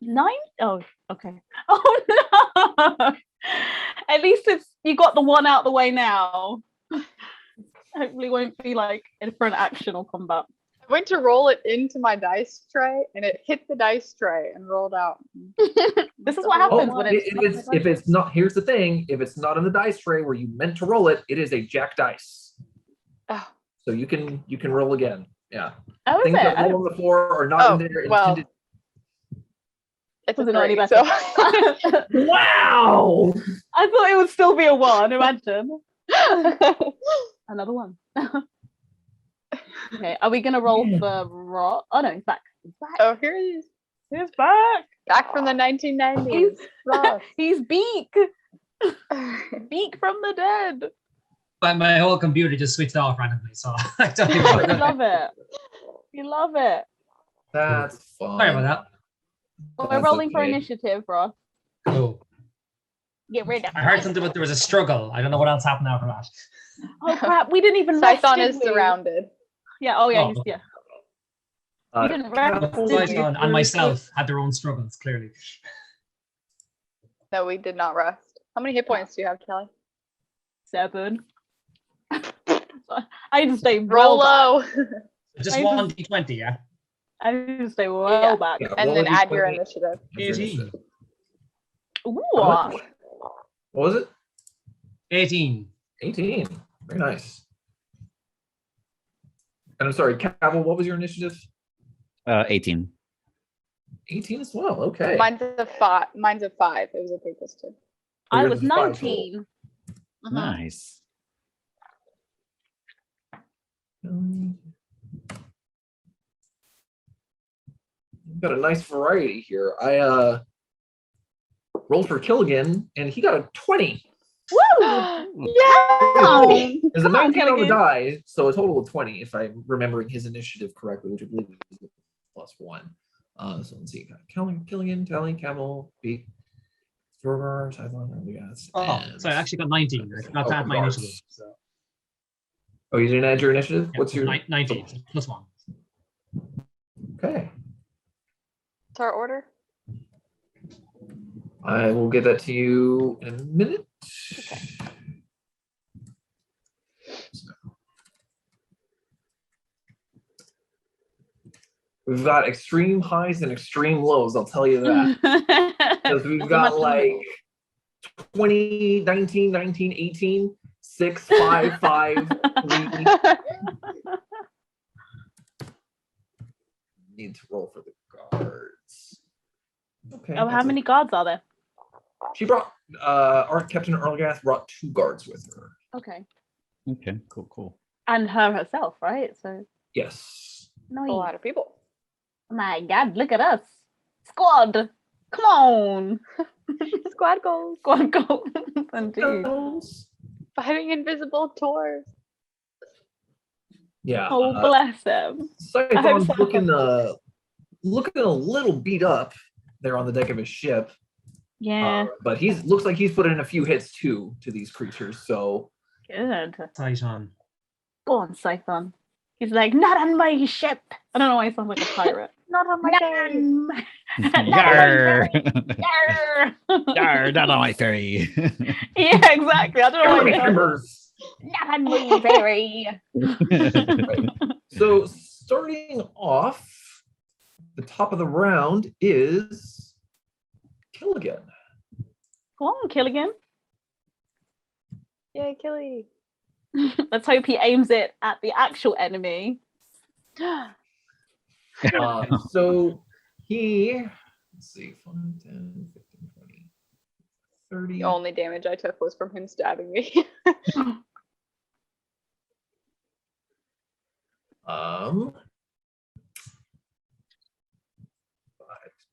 9? Oh, okay. Oh no! At least you got the one out the way now. Hopefully won't be like for an action or combat. I went to roll it into my dice tray, and it hit the dice tray and rolled out. This is what happens Oh, when if it's not, here's the thing, if it's not in the dice tray where you meant to roll it, it is a jack dice. Oh. So you can roll again. Yeah. Oh, is Things it? that roll on the floor are not in there well, intended. It's a Was it not any 3, better? so. Wow! I thought it would still be a 1, imagine. Another 1. Okay, are we gonna roll for Rock? Oh no, he's back. He's back. Oh, here he is. He's back. Back from the 1990s. Ross. He's Beek. Beek from the dead. But my whole computer just switched off randomly, so I don't even You know. love it. You love it. That's fine. Sorry about that. Well, we're That's rolling for okay. initiative, Ross. Oh, Get rid of I heard something about there was a struggle. I don't know what else happened after that. Oh crap, we didn't even rest, Scython did is we? surrounded. Yeah, oh yeah, Oh. he's, yeah. We didn't rest, Cavill, did Scython you? and myself had their own struggles, clearly. No, we did not rest. How many hit points do you have, Kelly? 7. I need to stay Roll well back. low. Just I one D20, yeah? I need to stay well Yeah. back. Yeah, And roll then a add your D20. initiative. 18. Ooh. What was it? 18. 18. Very nice. And I'm sorry, Cavill, what was your initiative? 18. 18 as well. Okay. Mine's a 5. Mine's a 5. It was a 3 + 2. I yours was is 5 total. 19. Nice. We've got a nice variety here. I rolled for Killigan, and he got a 20. Woo! Yeah. There's a Come on, 19 on the Killigan. die, so a total of 20, if I'm remembering his initiative correctly, which I believe is +1. So let's see. Killigan, Tally, Cavill, Beek, Stormer, Talisan, Oh, sorry, I actually got 19. I forgot to add my guards. initiative. So. Oh, you didn't add your initiative? What's your 19 plus 1? Okay. What's our order? I will get that to you in a minute. Okay. We've got extreme highs and extreme lows, I'll tell you that. Because we've got like 20, 19, 19, 18, 6, 5, 5, 3. Need to roll for the guards. Okay. Oh, how many guards are there? She brought Captain Erlgath brought 2 guards with her. Okay. Okay, cool. And her herself, right? So Yes. nice. A lot of people. Oh my God, look at us. Squad. Come on. Squad goals. Squad goals. Indeed. Fighting invisible tours. Yeah. Oh, bless them. Scython's looking a little beat up there on the deck of his ship. Yeah. But looks like he's put in a few hits too to these creatures. So Good. Talisan. Go on, Scython. He's like, not on my ship. I don't know why he sounds like a pirate. Not on my ship. Yarr. Yarr. Yarr, not on my ferry. Yeah, exactly. I don't know why he sounds Embers. not on my ferry. So starting off, the top of the round is Killigan. Go on, Killigan. Yay, Killy. Let's hope he aims it at the actual enemy. So he, let's see, 5, 10, 15, 20, 30. The only damage I took was from him stabbing me. 5,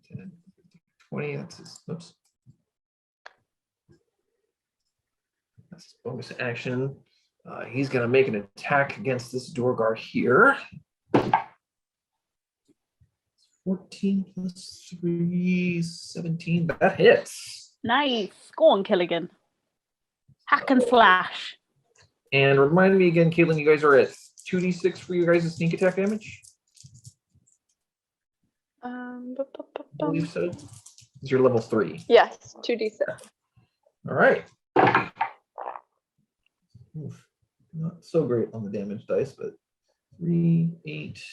10, 15, 20. That's his, oops. That's his bonus action. He's going to make an attack against this Dorgar here. 14 plus 3, 17. That hits. Nice. Go on, Killigan. Hack and slash. And remind me again, Caitlin, you guys are at 2d6 for you guys' sneak attack damage? I believe so. Is your level 3? Yes, 2d6. All right. Oof. Not so great on the damage dice, but 3, 8,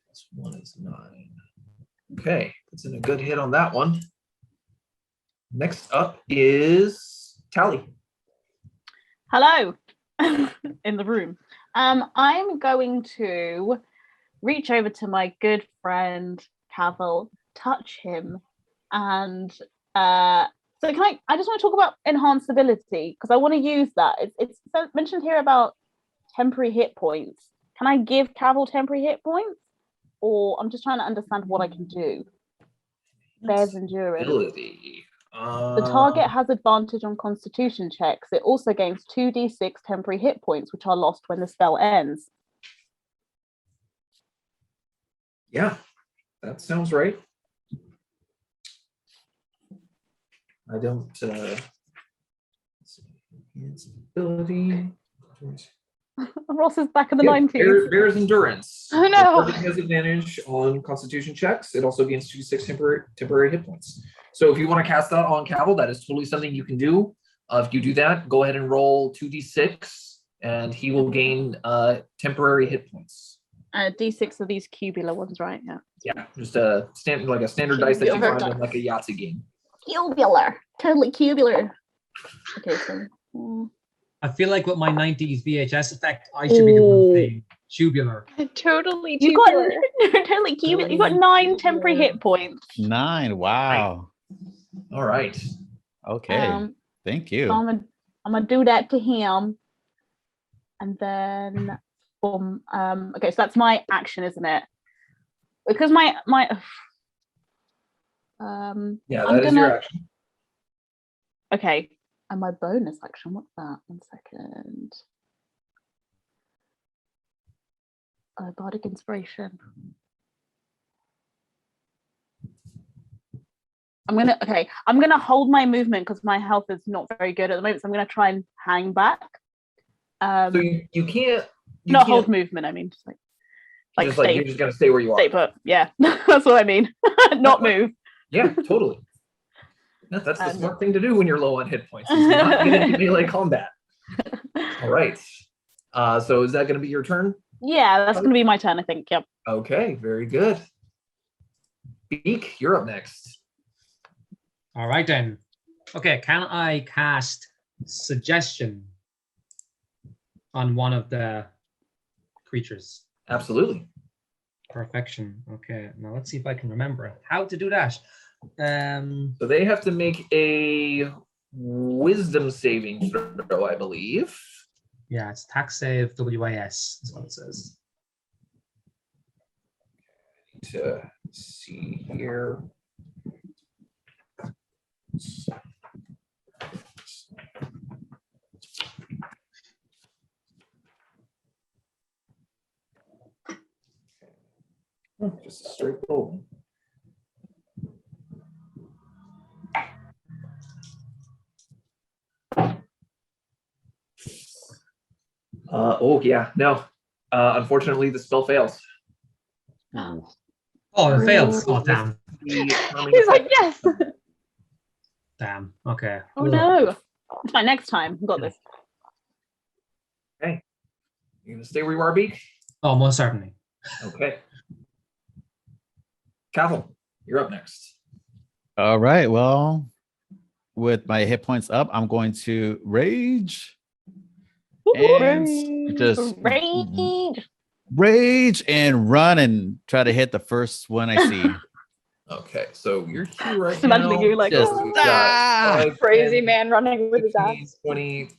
plus 1 is 9. Okay, that's in a good hit on that one. Next up is Tally. Hello. In the room. I'm going to reach over to my good friend Cavill, touch him, and so can I just want to talk about enhanced ability because I want to use that. It's mentioned here about temporary hit points. Can I give Cavill temporary hit points? Or I'm just trying to understand what I can do. Bears endurance. Ability. The target has advantage on constitution checks. It also gains 2d6 temporary hit points, which are lost when the spell ends. Yeah, that sounds right. I don't ability. Ross is back in the Yeah, 90s. Bear's endurance. Oh, no. The target has advantage on constitution checks. It also gains 2d6 temporary hit points. So if you want to cast that on Cavill, that is totally something you can do. If you do that, go ahead and roll 2d6 and he will gain temporary hit points. D6 of these cubular ones, right? Yeah. Yeah, just a standard dice that you Cubular find in dice. like a Yahtzee game. Cubular. Totally cubular. Okay, so I feel like with my 90s VHS effect, I should be the one playing tubular. Totally you got tubular. totally cubular. You got 9 temporary hit points. 9. Wow. All right. Okay. Thank you. So I'm gonna do that to him, and then boom. Okay, so that's my action, isn't it? Because my Yeah, I'm that is your action. Okay, and my bonus action. What's that? 1 second. Oh, bardic inspiration. I'm gonna hold my movement because my health is not very good at the moment. So I'm gonna try and hang back. So you can't. You not can't hold movement. I mean, just like just like stay, you're just gonna stay where you are. stay put. Yeah, that's what I mean. Not move. Yeah, totally. That's the And- smart thing to do when you're low on hit points. Is not get into melee combat. All right. So is that going to be your turn? Yeah, that's going to be my turn, I think. Yep. Okay, very good. Beek, you're up next. All right then. Okay, can I cast suggestion on one of the creatures? Absolutely. Perfection. Okay, now let's see if I can remember how to do that. So they have to make a wisdom saving throw, I believe. Yeah, it's attack save WAS is what it says. To see here. Just a straight roll. Oh yeah, no. Unfortunately, the spell fails. Oh, it fails. Oh, damn. He's like, yes. Damn. Okay. Oh Ugh. no. It's my next time. I've got this. Okay. You gonna stay where you are, Beek? Oh, most certainly. Okay. Cavill, you're up next. All right. Well, with my hit points up, I'm going to rage. And just rage and run and try to hit the first one I see. Okay, so you're here right Just imagining now. you like, Just- oh, We've got 5, Crazy 10, man running with his 15, ass. 20,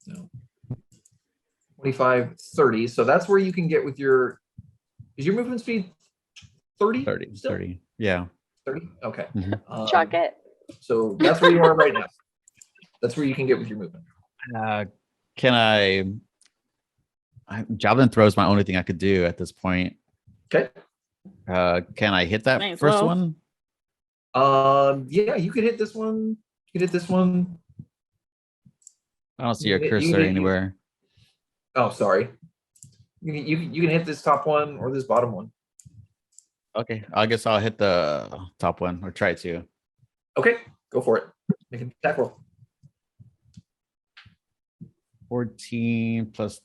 no, 25, 30. So that's where you can get with your, is your movement speed 30? 30. Still? 30. Yeah. 30? Okay. Mhm. Chuck it. So that's where you are right now. That's where you can get with your movement. Can javelin throw is my only thing I could do at this point. Okay. Can I hit that May as first well. one? Yeah, you could hit this one. You could hit this one. I don't see your You- cursor you- anywhere. Oh, sorry. You can hit this top one or this bottom one. Okay, I guess I'll hit the top one or try to. Okay, go for it. Make an attack roll. 14 plus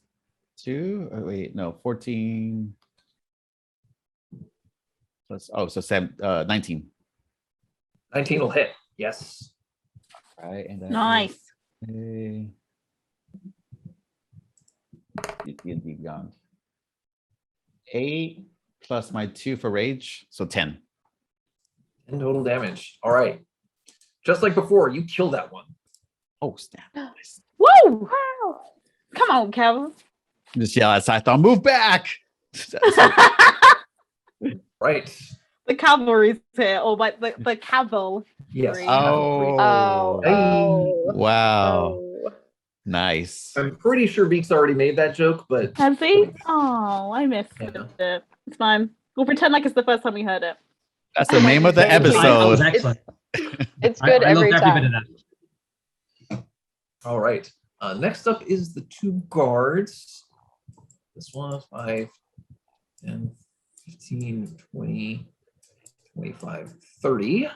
2. Oh, wait, no, 14 plus, oh, so 19. 19 will hit. Yes. Right, and that nice. is a D&D Beyond. 8 plus my 2 for rage, so 10. 10 total damage. All right. Just like before, you kill that one. Oh, snap. Nice. Woo! Come on, Cavill. Just yell at Scython, move back. Right. The cavalry's here, or like the Cavill. Yes. Three. Oh. Hey. Oh. Wow. Oh. Nice. I'm pretty sure Beek's already made that joke, but Has he? Oh, I missed Yeah. it. It's fine. We'll pretend like it's the first time we heard it. That's the name of the That was That was episode. excellent. It's good I every loved every bit time. of that. all right. Next up is the 2 guards. This one is 5, 10, 15, 20, 25, 30.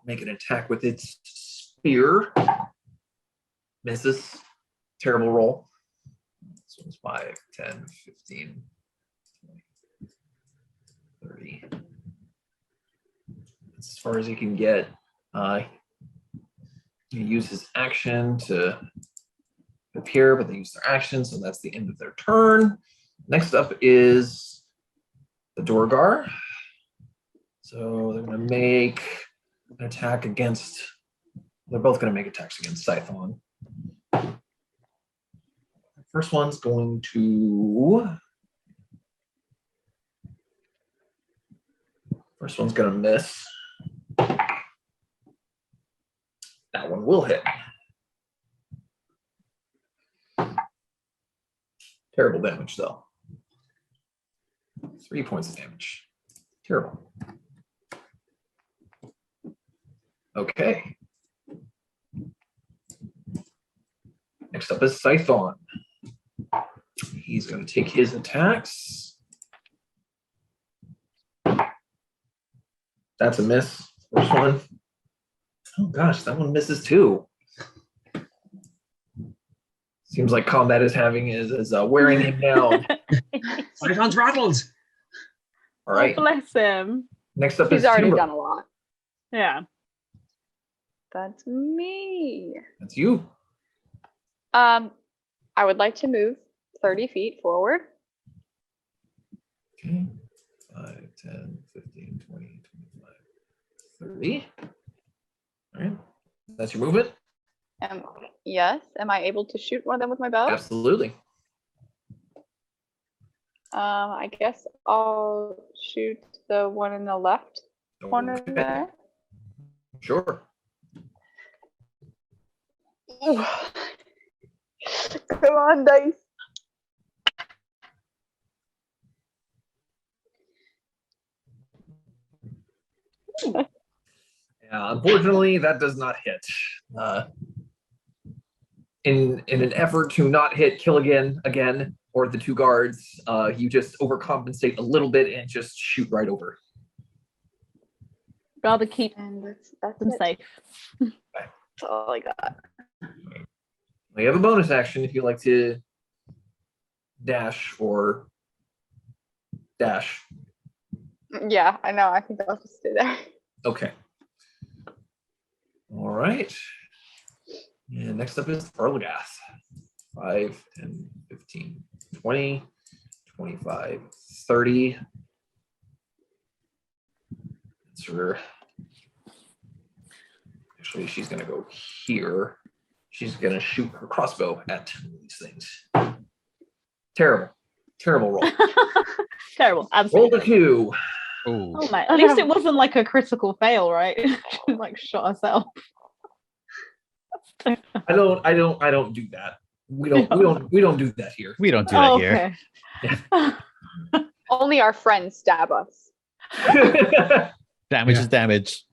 Make an attack with its spear. Misses. Terrible roll. This one's 5, 10, 15, 20, 30. That's as far as he can get. He use his action to appear, but they use their action, so that's the end of their turn. Next up is the Dorgar. So they're going to make an attack against. They're both going to make attacks against Scython. First one's going to. First one's going to miss. That one will hit. Terrible damage, though. 3 points of damage. Terrible. Okay. Next up is Scython. He's going to take his attacks. That's a miss. First one. Oh gosh, that one misses too. Seems like combat is wearing him down. Scython's rattled. All right. Oh, bless him. Next up He's is already Timber. done a lot. Yeah. That's me. That's you. I would like to move 30 feet forward. Okay. 5, 10, 15, 20, 25, 30. All right. That's your movement? Yes. Am I able to shoot one of them with my bow? Absolutely. I guess I'll shoot the one in the left corner Okay. there. Sure. Ooh. Come on, dice. Yeah, unfortunately, that does not hit. In an effort to not hit Killigan again, or the two guards, you just overcompensate a little bit and just shoot right over. Rather keep And that's them it. safe. That's all I got. You have a bonus action if you like to dash or dash. Yeah, I know. I think I'll just stay there. Okay. All right. And next up is Arlagath. 5, 10, 15, 20, 25, 30. That's her. Actually, she's going to go here. She's going to shoot her crossbow at these things. Terrible. Terrible roll. Terrible. Roll Absolutely. the 2. Oh, Oh my! At least it wasn't like a critical fail, right? She like shot herself. I don't do that. We don't do that here. we don't do that here. Okay. Only our friends stab us. Damage Yeah. is damage.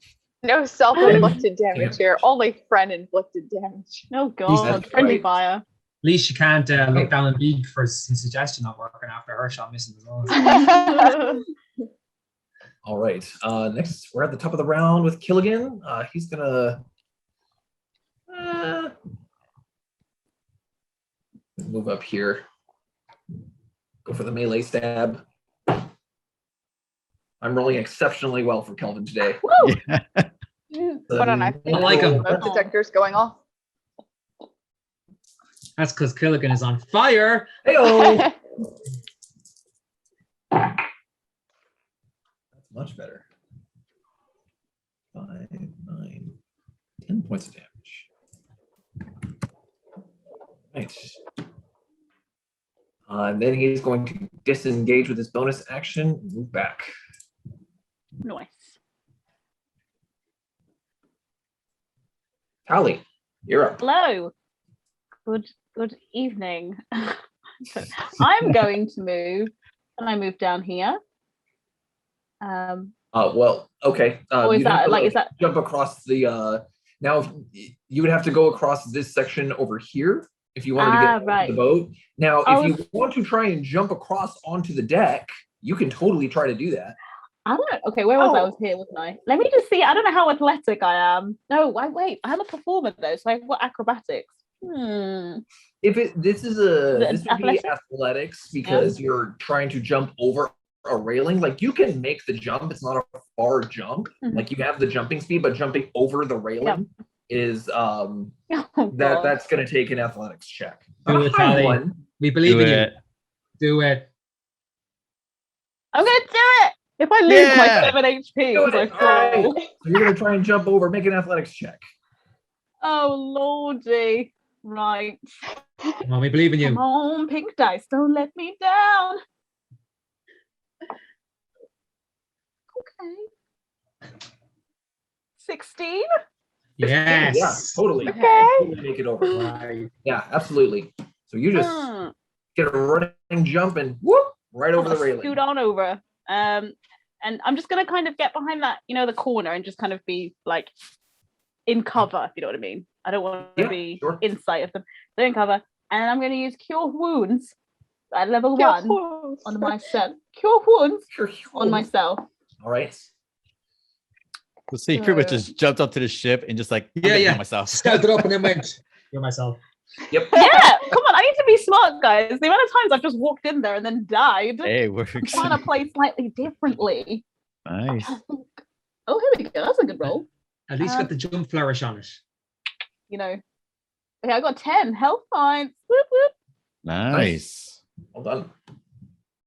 No self-inflicted damage here. Only friend-inflicted damage. Oh god, That's friendly right. fire. At least you can't look down on Beek for his suggestion not working after her shot missing as well. All right. Next, we're at the top of the round with Killigan. He's gonna move up here. Go for the melee stab. I'm rolling exceptionally well for Kelvin today. Woo! Hold on, I think I like him. the detector's going off. That's because Killigan is on fire. Hey-o! That's much better. 5, 9, 10 points of damage. Right. And then he's going to disengage with his bonus action and move back. Nice. Tally, you're up. Hello. Good evening. So I'm going to move. Can I move down here? Well, okay. Or is you'd have that to, like is that jump across the now you would have to go across this section over here if you wanted to get right. to the boat. Now, I if you want to try and jump across onto the deck, you can totally try to do that. I don't know. Okay, where was I? I Oh. was here, wasn't I? Let me just see. I don't know how athletic I am. No, wait. I'm a performer though, so I've got acrobatics. If this would be athletics because you're trying to jump over a railing. Like you can make the jump. It's not a far jump. Mhm. Like you have the jumping speed, but jumping over the railing is Oh, God. that's going to take an athletics check. Do Not a it, high Tally. one. We believe Do in you. it. Do it. I'm gonna do it. If I lose my Yeah. 7 HP, Do as I it. All right. fall. So you're going to try and jump over, make an athletics check. Oh lordy. Right. Come on, we believe in Come you. on, pink dice, don't let me down. Okay. 16? Yes. Yeah, totally. Okay. Totally make it over. Right. Yeah, absolutely. So you just Hmm. get a running jump and whoop right over the I'll railing. scoot on over. And I'm just gonna kind of get behind that, the corner and just kind of be like in cover, if you know what I mean. I don't want to Yeah, be sure. in sight of them. They're in cover. And I'm going to use Cure Wounds at level Cure 1 wounds. on myself. Cure Wounds Sure. on myself. All right. The secret witch just jumped onto the ship and just like, I'm gonna heal myself. Scouted up and then went. Heal myself. Yep. Yeah, come on. I need to be smart, guys. The amount of times I've just walked in there and then died. Hey, works. I'm trying to play slightly differently. Nice. Oh, here we go. That's a good roll. At least got the jump flourish on it. You know. Okay, I got 10 health points. Whoop, whoop. Nice. Well done.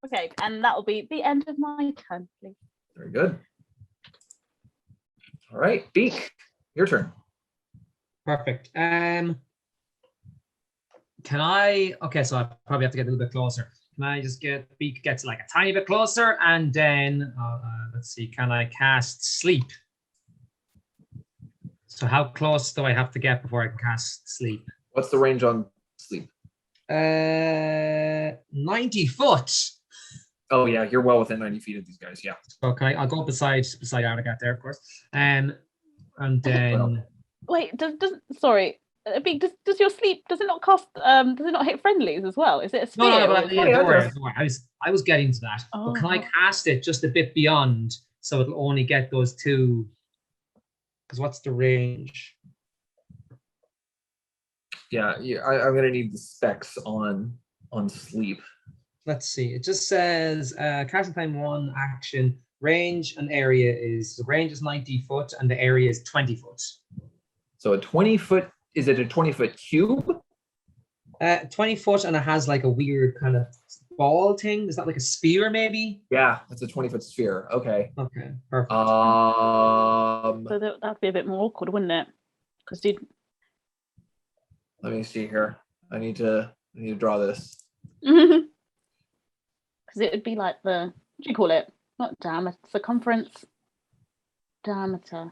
Okay, and that will be the end of my turn, please. Very good. All right, Beek, your turn. Perfect. Can I? Okay, so I probably have to get a little bit closer. Can I just get Beak gets like a tiny bit closer, and then let's see. Can I cast sleep? So how close do I have to get before I can cast sleep? What's the range on sleep? 90 foot. Oh yeah, you're well within 90 feet of these guys. Yeah. Okay, I'll go beside Arnagat there, of course. And then Wait, sorry. Beak, does your sleep does it not cost does it not hit friendlies as well? Is it a sphere? no, or- but don't worry. I was getting to that. But can I Oh. cast it just a bit beyond so it'll only get those two? Because what's the range? Yeah, I'm gonna need the specs on sleep. Let's see. It just says casting time 1 action. Range and area is the range is 90 foot and the area is 20 foot. So a 20-foot, is it a 20-foot cube? 20 foot, and it has like a weird kind of ball thing. Is that like a sphere maybe? Yeah, it's a 20-foot sphere. Okay. Okay, perfect. So that'd be a bit more awkward, wouldn't it? Because Let me see here. I need to draw this. because it would be like what do you call it? Not diameter, circumference, diameter.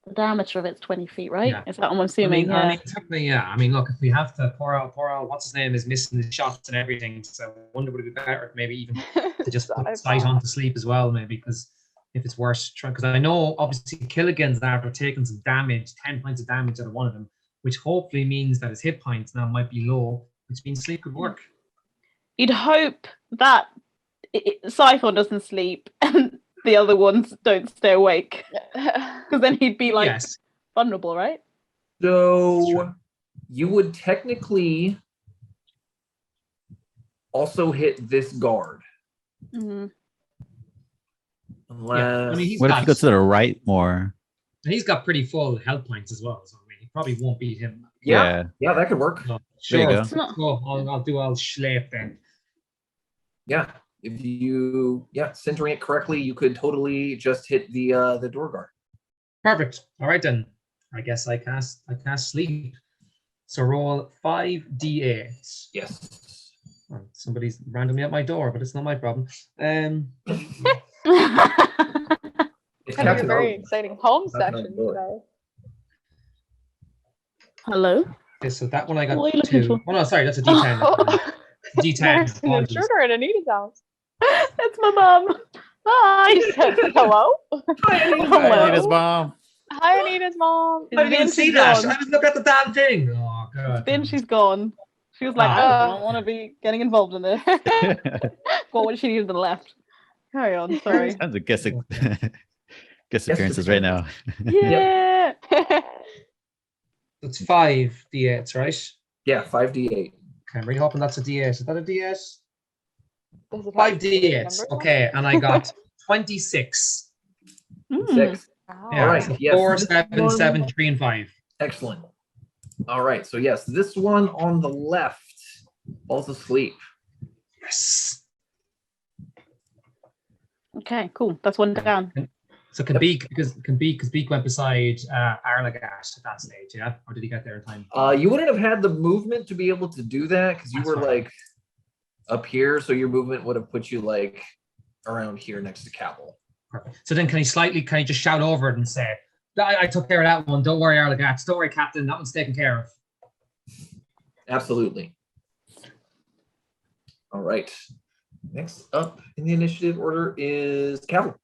The diameter of it's 20 feet, right? Yeah. Is that what I'm assuming? I mean, technically, yeah. I mean, look, if we have to pour out, what's his name is missing the shots and everything. So I wonder would it be better if maybe even to just put sight on to sleep as well, maybe, because if it's worse, because I know obviously Killigan's after taking some damage, 10 points of damage out of one of them, which hopefully means that his hit points now might be low, which means sleep could work. You'd hope that Scython doesn't sleep and the other ones don't stay awake, because then he'd be like Yes. vulnerable, right? So Sure. you would technically also hit this guard. Mm-hmm. Unless Yeah. I mean, What if you go to the right more? And he's got pretty full health points as well, so I mean, he probably won't beat him. yeah, that could work. No, There you sure. go. It's not- Go. I'll do all schlape then. Yeah. If you centering it correctly, you could totally just hit the door guard. Perfect. All right then. I guess I cast sleep. So roll 5d8. Yes. Oh, somebody's randomly at my door, but it's not my problem. It's Kind of a Captain very Owen. exciting home That's not session good. today. Okay, so that one I got What are you looking 2. for? Oh no, sorry, that's a d10. D10. There's an apologies. intruder at Anita's house. That's my mum. Hi. She said, hello? Hey, this bomb. Hi, Anita's mom. I didn't even Then see she's that. gone. I just looked at the damn thing. Oh god. Then she's gone. She was like, Ah. I don't want to be getting involved in this. Well, what did she do to the left? Carry on. Sorry. Sounds like guest appearances right now. Yeah. It's 5 d8s, right? Yeah, 5d8. Okay, I'm really hoping that's a d8. Is that a d8? Does it have 5 specific d8s. numbers? Okay, and I got 26. Mm. 6. Wow. Yeah, All right, so yes. 4, 7, 7, 3, and 5. Excellent. All right. So yes, this one on the left falls asleep. Yes. Okay, cool. That's one down. So can Beek because Beek went beside Arlagat at that stage, yeah? Or did he get there in time? You wouldn't have had the movement to be able to do that because you That's were fine. like up here, so your movement would have put you like around here next to Cavill. Perfect. So then can he just shout over it and say, I took care of that one. Don't worry, Arlagat. Don't worry, Captain. That one's taken care of. Absolutely. All right. Next up in the initiative order is Cavill.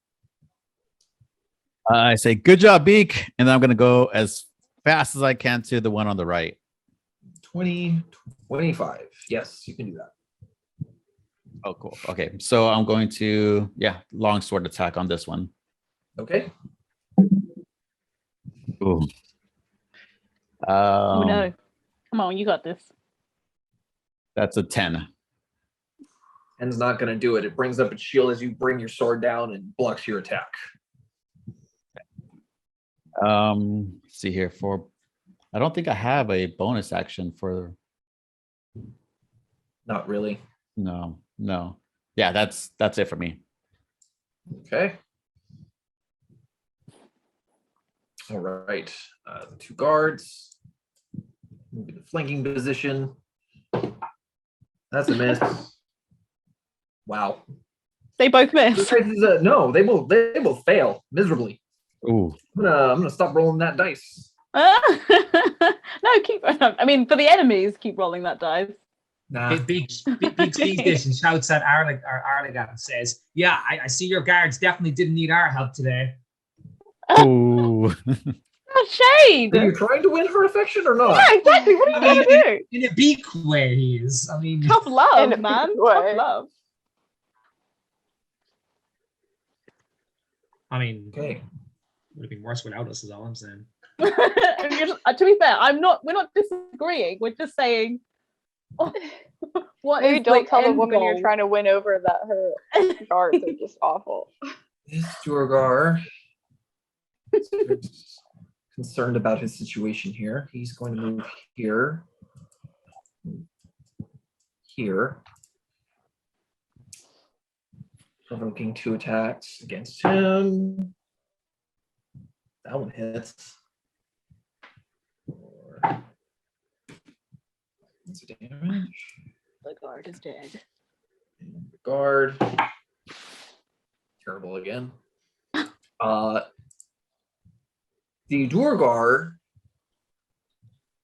I say, good job, Beak. And then I'm going to go as fast as I can to the one on the right. 20, 25. Yes, you can do that. Oh, cool. Okay, so I'm going to longsword attack on this one. Okay. Ooh. Oh no. Come on, you got this. That's a 10. And's not going to do it. It brings up its shield as you bring your sword down and blocks your attack. Let's see here I don't think I have a bonus action for. Not really. No. Yeah, that's it for me. Okay. All right. The two guards. Move into flanking position. That's a miss. Wow. They both miss. No, they both fail miserably. Ooh. I'm gonna stop rolling that dice. No, keep. I mean, for the enemies, keep rolling that dice. Nah. Beek sees this and shouts at Arligat and says, "Yeah, I see your guards definitely didn't need our help today." Ooh. Shade. Are you trying to win her affection or not? Yeah, exactly. What are you gonna do? In a Beek way, he is. I mean, Tough love, In a man. big way. Tough love. I mean, Okay. would have been worse without us, is all I'm saying. To be fair, we're not disagreeing. We're just saying what Maybe is don't tell the end woman you're goal? trying to win over that her guards are just awful. This Durgar is concerned about his situation here. He's going to move here. Here. Provoking 2 attacks against him. That one hits. What's the damage? The guard is dead. And the guard. Terrible again. The Durgar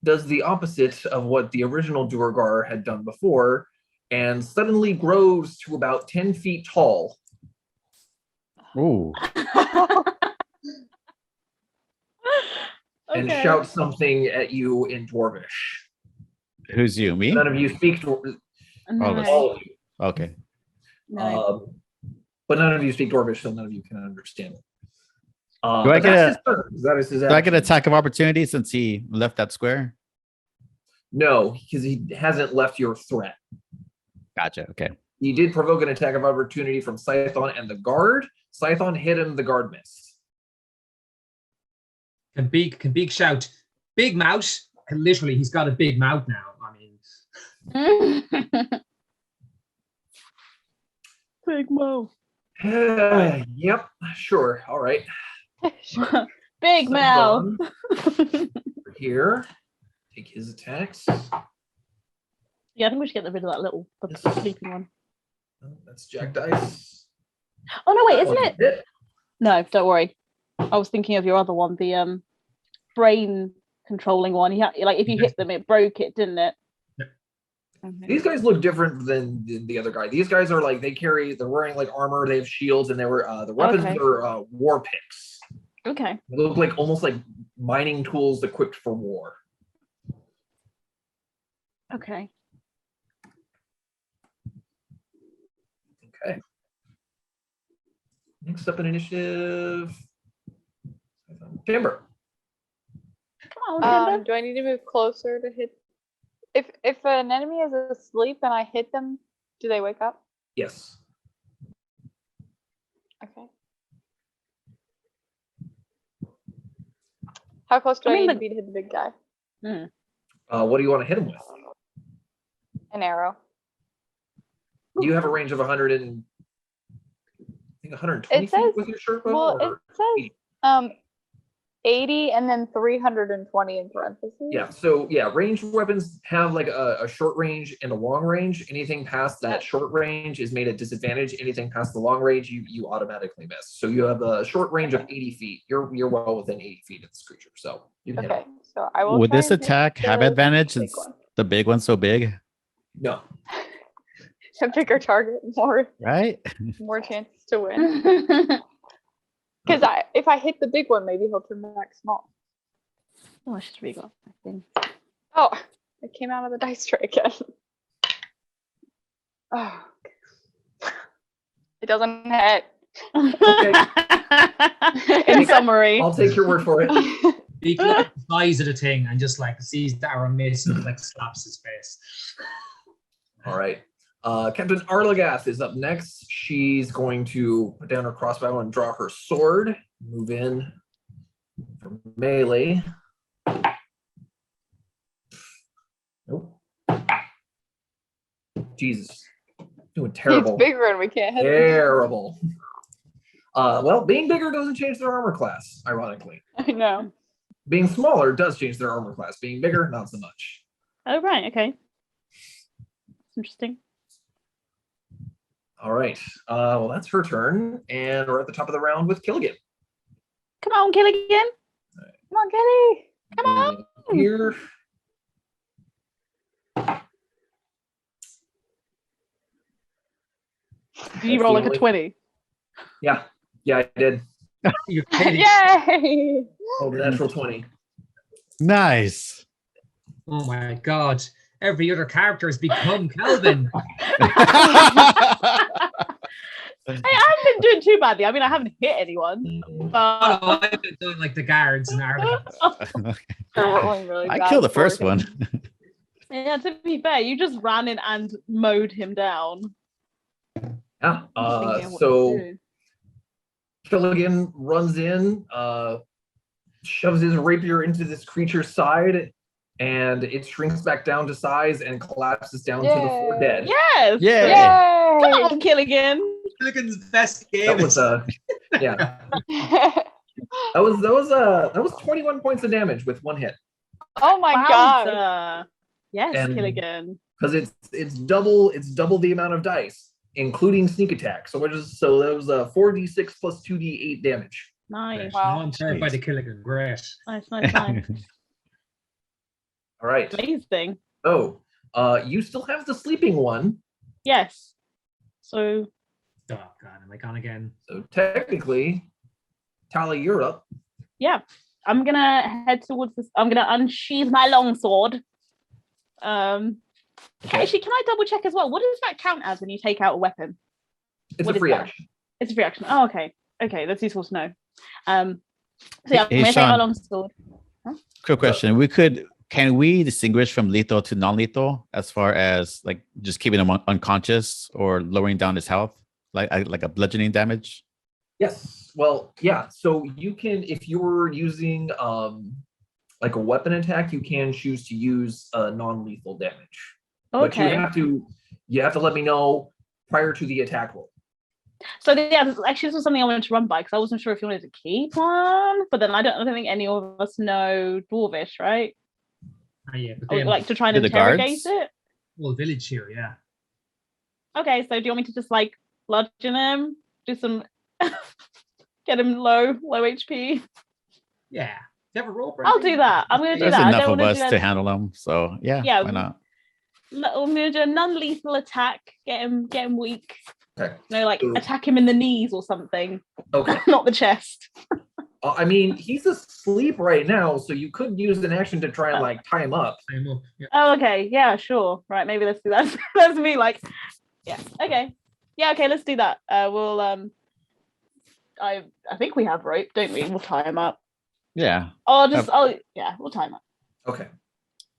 does the opposite of what the original Durgar had done before and suddenly grows to about 10 feet tall. Ooh. And Okay. shouts something at you in Dwarvish. Who's you? Me? None of you speak Dwarvish. No, All of you. Okay. no. But none of you speak Dwarvish, so none of you can understand it. Do I But get that's a- his turn. That is his Do I get action. an attack of opportunity since he left that square? No, because he hasn't left your threat. Gotcha. Okay. He did provoke an attack of opportunity from Scython and the guard. Scython hit him, the guard missed. Can Beek shout, "Big mouth"? And literally, he's got a big mouth now. I mean, Big Mo. Yep, sure. All right. Big mouth. Scython over here. Take his attacks. Yeah, I think we should get rid of that little the sleeping one. Oh, that's Jack Dice. Oh no, wait, That isn't one it? hit. No, don't worry. I was thinking of your other one, the brain controlling one. Like if you hit them, it broke it, didn't it? Okay. These guys look different than the other guy. These guys are like they're wearing like armor, they have shields, and they were the weapons Okay. are war picks. Okay. They look like almost like mining tools equipped for war. Okay. Okay. Next up in initiative, Timber. Come on, Timber. Do I need to move closer to hit? If an enemy is asleep and I hit them, do they wake up? Yes. Okay. How close do I, mean, need to be to hit the big guy? What do you want to hit him with? An arrow. You have a range of 100 and I think 120 It says- feet with your shirt bow, Well, or- it says 80 and then 320 in parentheses. Yeah, so yeah, ranged weapons have like a short range and a long range. Anything past that short range is made at disadvantage. Anything past the long range, you automatically miss. So you have a short range of 80 feet. You're well within 80 feet of this creature. So you can hit Okay, him. so I will. Would try this and hit attack have the advantage big since one. the big one's so big? No. A bigger target, Right? more chances to win. Because if I hit the big one, maybe he'll turn back small. Oh, I should have got my thing. Oh, it came out of the dice tray again. Oh, it doesn't hit. In summary, I'll take your word for it. Beek looks at the size of the thing and just like sees the arrow miss and like slaps his face. All right. Captain Arlagath is up next. She's going to put down her crossbow and draw her sword. Move in for melee. Nope. Jesus. Doing terrible. It's bigger and we can't hit it. Terrible. Well, being bigger doesn't change their armor class, ironically. I know. Being smaller does change their armor class. Being bigger, not so much. oh right, okay, interesting. All right. Well, that's her turn. And we're at the top of the round with Killigan. Come on, Killigan. Come on, Kelly. Come on. Here. Did you roll like a 20? Yeah, I did. You're kidding. Yay! Oh, the natural 20. Nice. Oh my god. Every other character has become Calvin. Hey, I haven't been doing too badly. I mean, I haven't hit anyone. But Oh, I've been doing like the guards and Arlagath. They're rolling really I bad killed the first score. one. yeah, to be fair, you just ran in and mowed him down. Yeah. Thinking what So to do. Killigan runs in, shoves his rapier into this creature's side, and it shrinks back down to size and collapses down to the floor dead. Yes. Yeah. Come Yay! on, Killigan. Killigan's best game. That was yeah. That was 21 points of damage with one hit. Oh my god. Wowza. Yes, And- Killigan. Because it's double the amount of dice, including sneak attack. So that was 4d6 plus 2d8 damage. Nice. Wow. Now I'm terrified of Killigan. Great. Nice. Nice. All right. Amazing. Oh, you still have the sleeping one. Yes. So Oh god, am I gone again? So technically, Tally, you're up. yeah, I'm gonna head towards this. I'm gonna unsheath my longsword. Actually, can I double check as well? What does that count as when you take out a weapon? It's What a is free that? action. It's a free action. Oh, okay. Okay, that's useful to know. So yeah, I'm Hey, gonna take my Shawn. longsword. Quick question. Can we distinguish from lethal to non-lethal as far as like just keeping him unconscious or lowering down his health, like a bludgeoning damage? Yes. Well, yeah. So you can, if you're using like a weapon attack, you can choose to use non-lethal damage. But Okay. you have to let me know prior to the attack roll. So yeah, actually, this was something I wanted to run by because I wasn't sure if you wanted to keep one, but then I don't think any of us know Dwarvish, right? Yeah, but Or, then like to try and Do the interrogate guards? it. whole village here, yeah. Okay, so do you want me to just like bludgeon him, do some, get him low HP? Yeah. Do you have a rope? or I'll anything? do that. I'm gonna do There's that. I enough don't of wanna us do to that. handle them, so yeah, Yeah. why not? I'm gonna do a non-lethal attack. Get him weak. Okay. No, like Ooh. attack him in the knees or something, Okay. not the chest. I mean, he's asleep right now, so you could use an action to try and Oh. like tie him up. I'm up. Yeah. Oh, okay. Yeah, sure. Right, maybe let's do that. That's me. Like, yeah. Okay. Yeah. Okay. Let's do that. We'll. I think we have rope, don't we? We'll tie him up. Yeah. Yeah. We'll tie him up. Okay.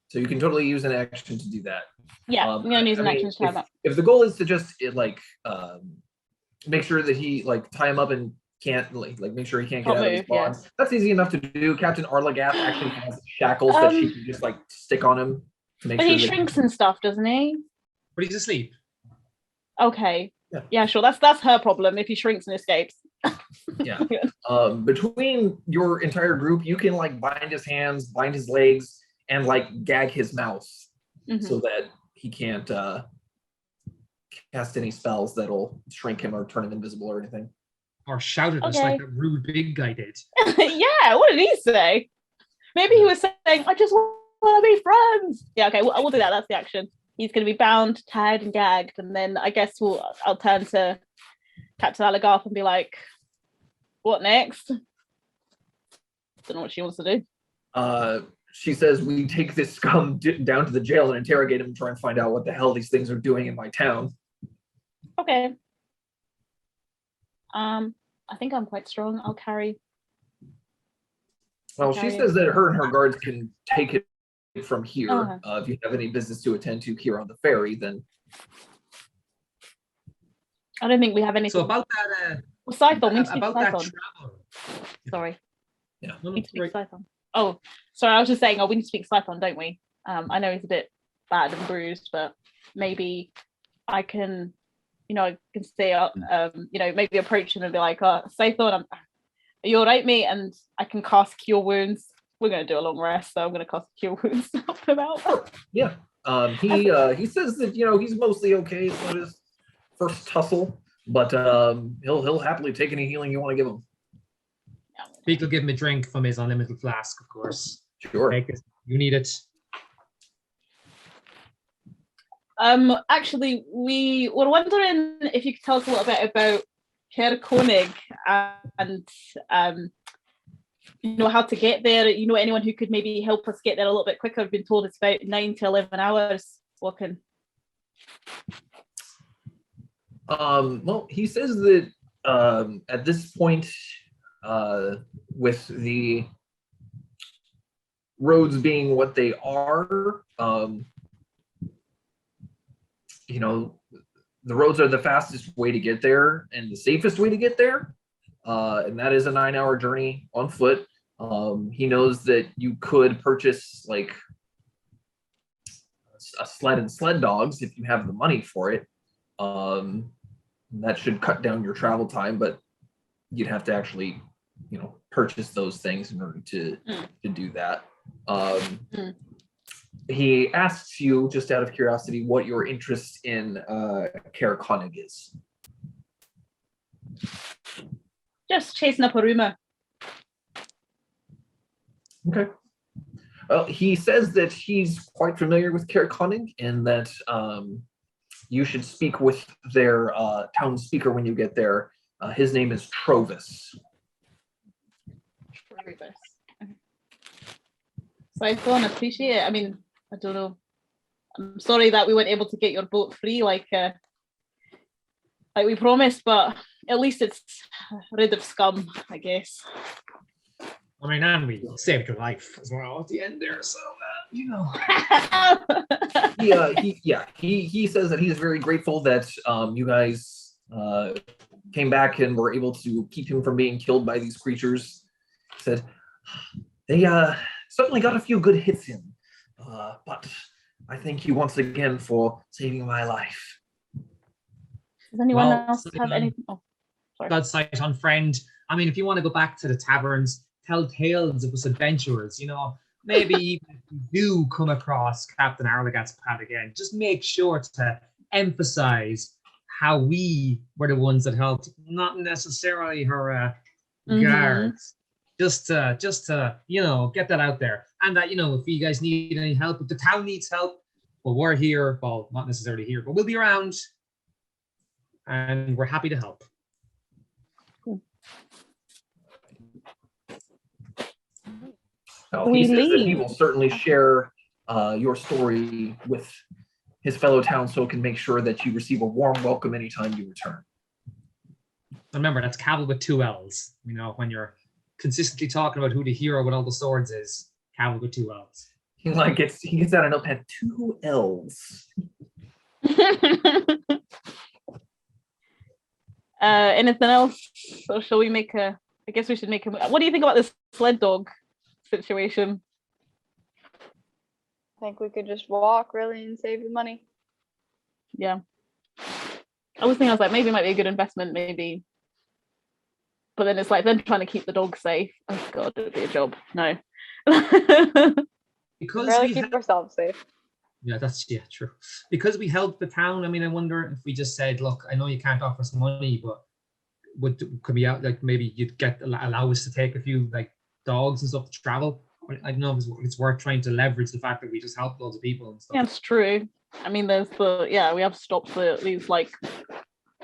So you can totally use an action to do that. Yeah. I'm gonna use an action to tie him up. If the goal is to just make sure that he like tie him up and can't like make sure he can't get Can't out of his move, bonds, that's easy enough to do. Captain Arlagath actually has shackles that she can just like stick on him to make But sure he that shrinks and stuff, doesn't he? But he's asleep. Okay. Yeah. Yeah. Sure. That's her problem if he shrinks and escapes. Yeah. Between your entire group, you can like bind his hands, bind his legs, and like gag his mouth Mhm. so that he can't cast any spells that'll shrink him or turn him invisible or anything. Or shout at us Okay. like that rude big guy did. Yeah. What did he say? Maybe he was saying, "I just want to be friends." Yeah. Okay. We'll do that. That's the action. He's going to be bound, tied, and gagged, and then I guess I'll turn to Captain Allargarth and be like, "What next?" Don't know what she wants to do. She says we take this scum down to the jail and interrogate him and try and find out what the hell these things are doing in my town. Okay. I think I'm quite strong. I'll carry. Well, she says that her and her guards can take it from here. If you have any business to attend to here on the ferry, then I don't think we have anything. So about that, well, Scython, we speak about that Scython. travel. Sorry. Yeah. No, We speak right. Scython. Oh, sorry. I was just saying. Oh, we need to speak Scython, don't we? I know he's a bit bad and bruised, but maybe I can, I can say, maybe approach him and be like, Scython, are you all right, mate? And I can cast Cure Wounds. We're going to do a long rest, so I'm going to cast Cure Wounds to help him out. Yeah. He says that he's mostly okay. It's not his first tussle, but he'll happily take any healing you want to give him. Beek will give him a drink from his unlimited flask, of course. Sure. Take it. You need it. Actually, we were wondering if you could tell us a little bit about Herr Koenig and how to get there. Anyone who could maybe help us get there a little bit quicker. I've been told it's about 9 to 11 hours walking. Well, he says that at this point, with the roads being what they are, the roads are the fastest way to get there and the safest way to get there. And that is a 9-hour journey on foot. He knows that you could purchase like a sled and sled dogs if you have the money for it. That should cut down your travel time, but you'd have to actually, purchase those things in order to do that. He asks you, just out of curiosity, what your interest in Herr Koenig is. Just chasing up a rumor. Okay. Well, he says that he's quite familiar with Herr Koenig and that you should speak with their town speaker when you get there. His name is Trovis. So I don't appreciate it. I mean, I don't know. I'm sorry that we weren't able to get your boat free like we promised, but at least it's rid of scum, I guess. I mean, and we saved your life as well at the end there, so He says that he is very grateful that you guys came back and were able to keep him from being killed by these creatures. He said they certainly got a few good hits in, but I thank you once again for saving my life. Does anyone else have anything? Oh, sorry. God sight on friend. I mean, if you want to go back to the taverns, tell tales of us adventurers, maybe even if you do come across Captain Arligat's path again, just make sure to emphasize how we were the ones that helped, not necessarily her guards. Just to get that out there. And that, if you guys need any help, if the town needs help, well, we're here. Well, not necessarily here, but we'll be around. And we're happy to help. He says that he will certainly share your story with his fellow townsfolk and make sure that you receive a warm welcome anytime you return. Remember, that's Cavill with 2 L's. When you're consistently talking about who the hero with all the swords is, Cavill with 2 L's. He gets out a notepad, 2 L's. Anything else? Or shall we make I guess we should make what do you think about this sled dog situation? I think we could just walk really and save the money. Yeah. I was like, maybe it might be a good investment, maybe. But then it's like, then trying to keep the dog safe. Oh God, it would be a job. No. Because really we keep ourselves safe. Yeah, true. Because we helped the town. I mean, I wonder if we just said, look, I know you can't offer us money, but could we out like maybe you'd allow us to take a few like dogs and stuff to travel? I don't know if it's worth trying to leverage the fact that we just helped loads of people and stuff. Yeah, it's true. I mean, we have stopped these like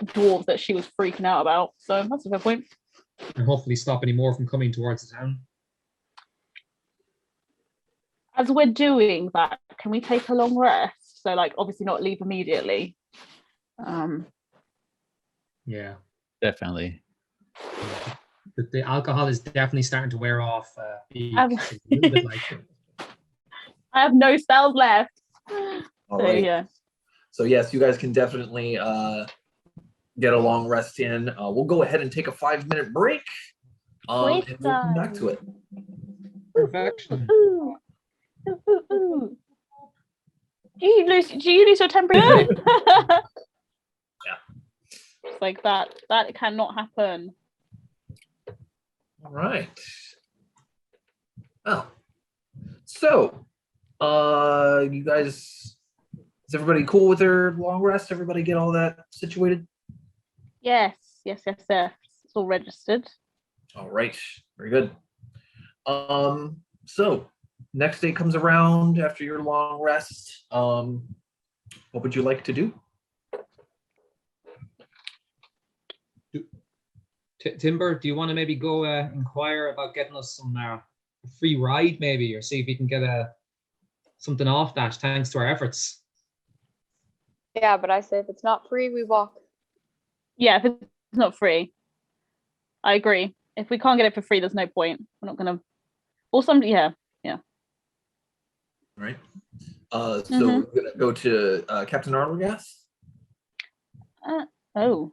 dwarves that she was freaking out about. So that's a good point. And hopefully stop any more from coming towards the town. As we're doing that, can we take a long rest? So, like, obviously not leave immediately. Yeah. Definitely. The alcohol is definitely starting to wear off. Beek. Um, It's a little bit like I have no spells left. All So, right. yeah. So yes, you guys can definitely get a long rest in. We'll go ahead and take a 5-minute break. And we'll come back to it. perfection. Ooh. Ooh, ooh. Do you lose your temperature? It's like that cannot happen. All right. Oh. So, you guys, is everybody cool with their long rest? Everybody get all that situated? Yes. It's all registered. All right. Very good. So next day comes around after your long rest. What would you like to do? Timber, do you want to maybe go inquire about getting us some free ride, maybe, or see if we can get something off that thanks to our efforts? Yeah, but I say if it's not free, we walk. Yeah, if it's not free. I agree. If we can't get it for free, there's no point. We're not gonna. Or somebody, yeah. All right. So we're gonna go to Captain Arlegath. Oh.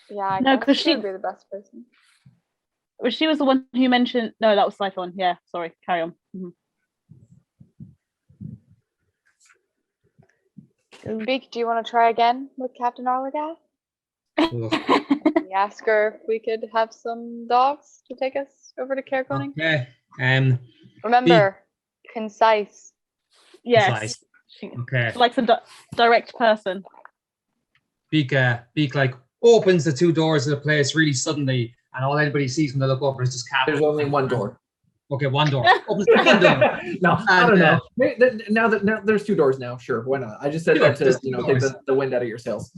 Yeah, I No, guess 'cause she she- would be the best person. Well, she was the one who mentioned. No, that was Siphon. Yeah, sorry. Carry on. Beek, do you want to try again with Captain Arlegath? We ask her if we could have some dogs to take us over to Careconing. Okay. Remember, concise. Yes. Nice. She Okay. likes a direct person. Beek like opens the two doors of the place really suddenly, and all anybody sees when they look over is just Cavill. There's only one door. Okay, one door. Opens one door. No, I don't know. Now there's 2 doors now. Sure, why not? I just said Sure, that to just 2 take doors. the wind out of your sails.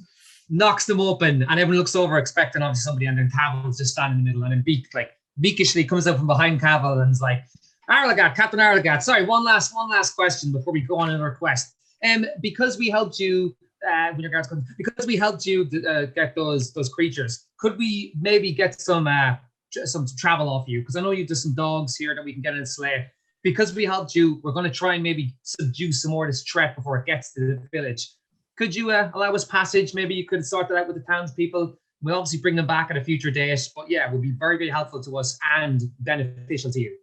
Knocks them open, and everyone looks over expecting obviously somebody, and then Cavill's just standing in the middle, and then Beek like beakishly comes out from behind Cavill and is like, Arlegath, Captain Arlegath. Sorry, one last question before we go on in our quest. Because we helped you when your guards come, because we helped you get those creatures, could we maybe get some travel off you? Because I know you do some dogs here that we can get in a sleigh. Because we helped you, we're going to try and maybe subdue some more of this threat before it gets to the village. Could you allow us passage? Maybe you could sort that out with the townspeople. We'll obviously bring them back at a future date, but yeah, it would be very, very helpful to us and beneficial to you.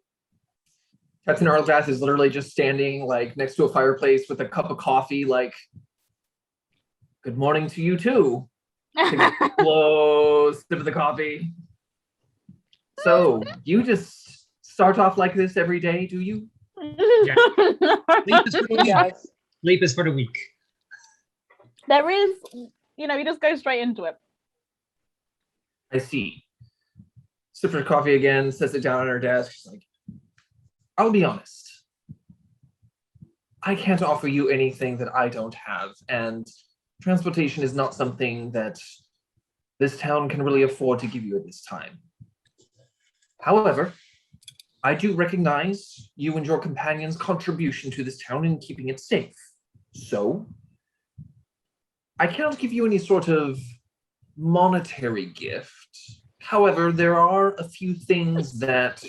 Captain Arlegath is literally just standing like next to a fireplace with a cup of coffee, like, good morning to you too. Take a slow sip of the coffee. So you just start off like this every day, do you? Sleep is for the week. Yes. Sleep is for the week. There is, you just go straight into it. I see. Sips her coffee again, sets it down on her desk. She's like, I'll be honest. I can't offer you anything that I don't have, and transportation is not something that this town can really afford to give you at this time. However, I do recognize you and your companions' contribution to this town in keeping it safe. So, I cannot give you any sort of monetary gift. However, there are a few things that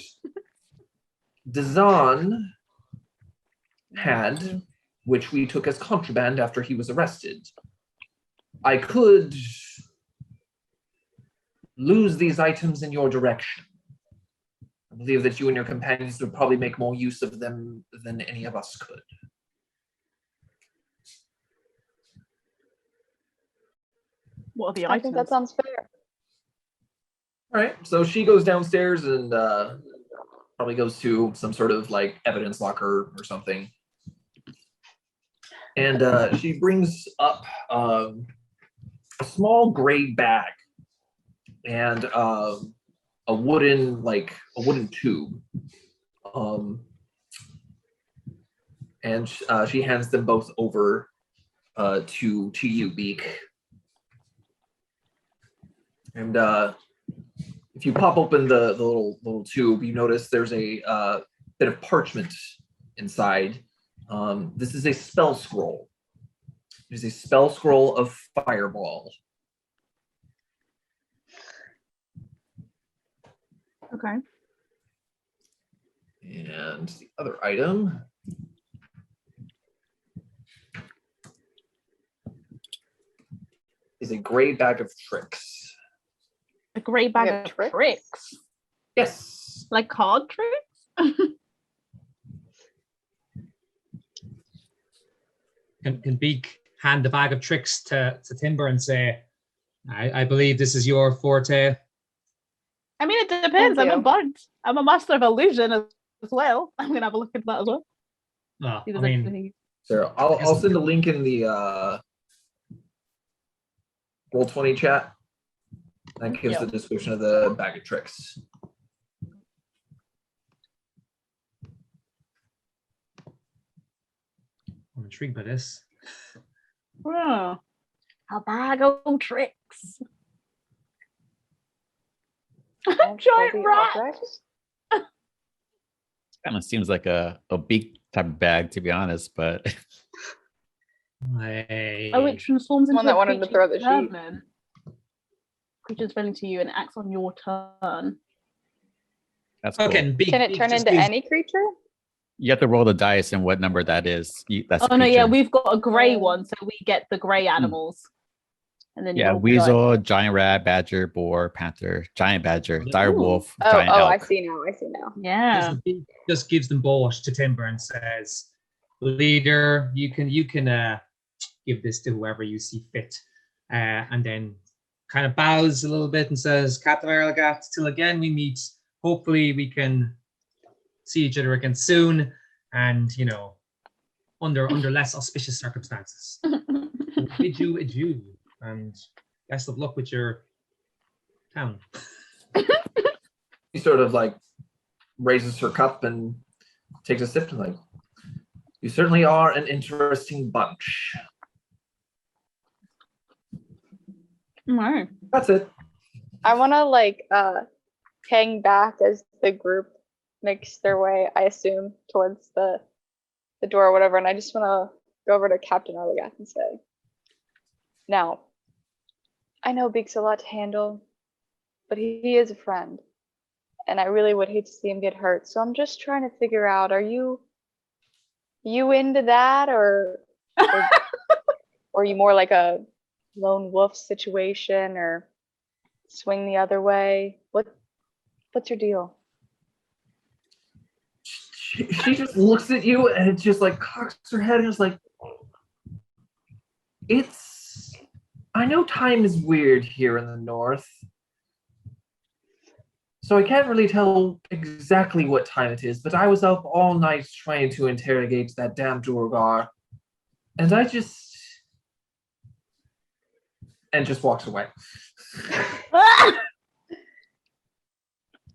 Dazan had, which we took as contraband after he was arrested. I could lose these items in your direction. I believe that you and your companions would probably make more use of them than any of us could. What are the I items? think that sounds fair. All right, so she goes downstairs and probably goes to some sort of like evidence locker or something. And she brings up a small gray bag and a wooden tube. And she hands them both over to you, Beek. And if you pop open the little tube, you notice there's a bit of parchment inside. This is a spell scroll. It is a spell scroll of Fireball. Okay. And the other item is a gray bag of tricks. A grey bag Like of tricks. Yes. Like card tricks? Can Beek hand the bag of tricks to Timber and say, I believe this is your forte? I mean, it depends. Thank I'm a you. bard. I'm a master of illusion as well. I'm going to have a look at that as well. Oh, See if I there's mean, anything- So I'll send a link in the Roll20 chat. That gives Yeah. the description of the bag of tricks. I'm intrigued by this. Oh, a bag of tricks. Don't Giant tell the rat. objects. Kind of seems like a Beek type of bag, to be honest, but Oh, it transforms into One that a wanted to creature throw the you sheet. summon. Creature's friendly to you and acts on your turn. that's cool. Okay, Beek, Can it Beek turn just into gives- any creature? You have to roll the dice and what number that is. That's a Oh no, yeah, creature. we've got a grey Oh. one, so we get the grey animals. And then you Yeah, roll the dice. weasel, giant rat, badger, boar, panther, giant badger, dire Ooh. wolf, Oh, giant elk. I see now. I see now. Yeah. just gives them both to Timber and says, "Leader, you can give this to whoever you see fit," and then kind of bows a little bit and says, "Captain Erlagat, till again we meet. Hopefully we can see each other again soon, and under less auspicious circumstances. Bid you adieu, and best of luck with your town." He sort of like raises her cup and takes a sip and like, you certainly are an interesting bunch. No. That's it. I want to hang back as the group makes their way, I assume, towards the door or whatever, and I just want to go over to Captain Arlagath and say, "Now, I know Beek's a lot to handle, but he is a friend, and I really would hate to see him get hurt. So I'm just trying to figure out: are you into that, or are you more like a lone wolf situation, or swing the other way? What's your deal?" She just looks at you and it just like cocks her head and is like, I know time is weird here in the north. So I can't really tell exactly what time it is, but I was up all night trying to interrogate that damn Durgar. And just walks away.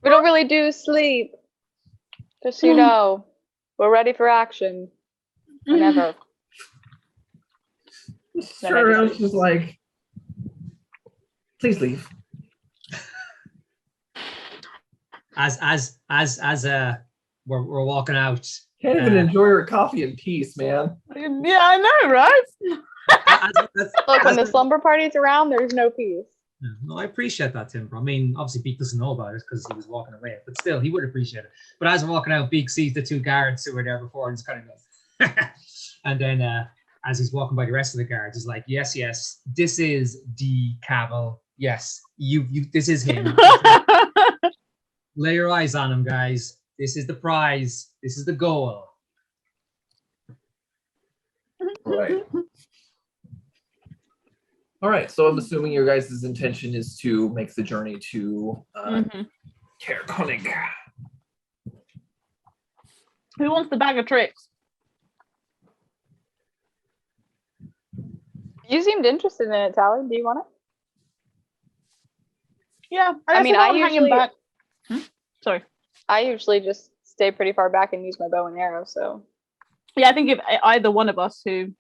We don't really do sleep. Just so you know, we're ready for action whenever. Sure, I was just like, please leave. As we're walking out. Can't even enjoy your coffee in peace, man. Yeah, I know, right? Look, when the slumber party's around, there's no peace. No, I appreciate that, Timber. I mean, obviously Beek doesn't know about it because he was walking away, but still, he would appreciate it. But as we're walking out, Beek sees the two guards who were there before and just kind of goes, and then as he's walking by the rest of the guards, he's like, yes, this is the Cavill. Yes, you, this is him. Lay your eyes on him, guys. This is the prize. This is the goal. Right. All right, so I'm assuming your guys' intention is to make the journey to Caer Konig. Who wants the bag of tricks? You seemed interested in it, Tally. Do you want it? Yeah, I mean, I I'm hanging usually- back. Sorry. I usually just stay pretty far back and use my bow and arrow, so. Yeah, I think if either one of us who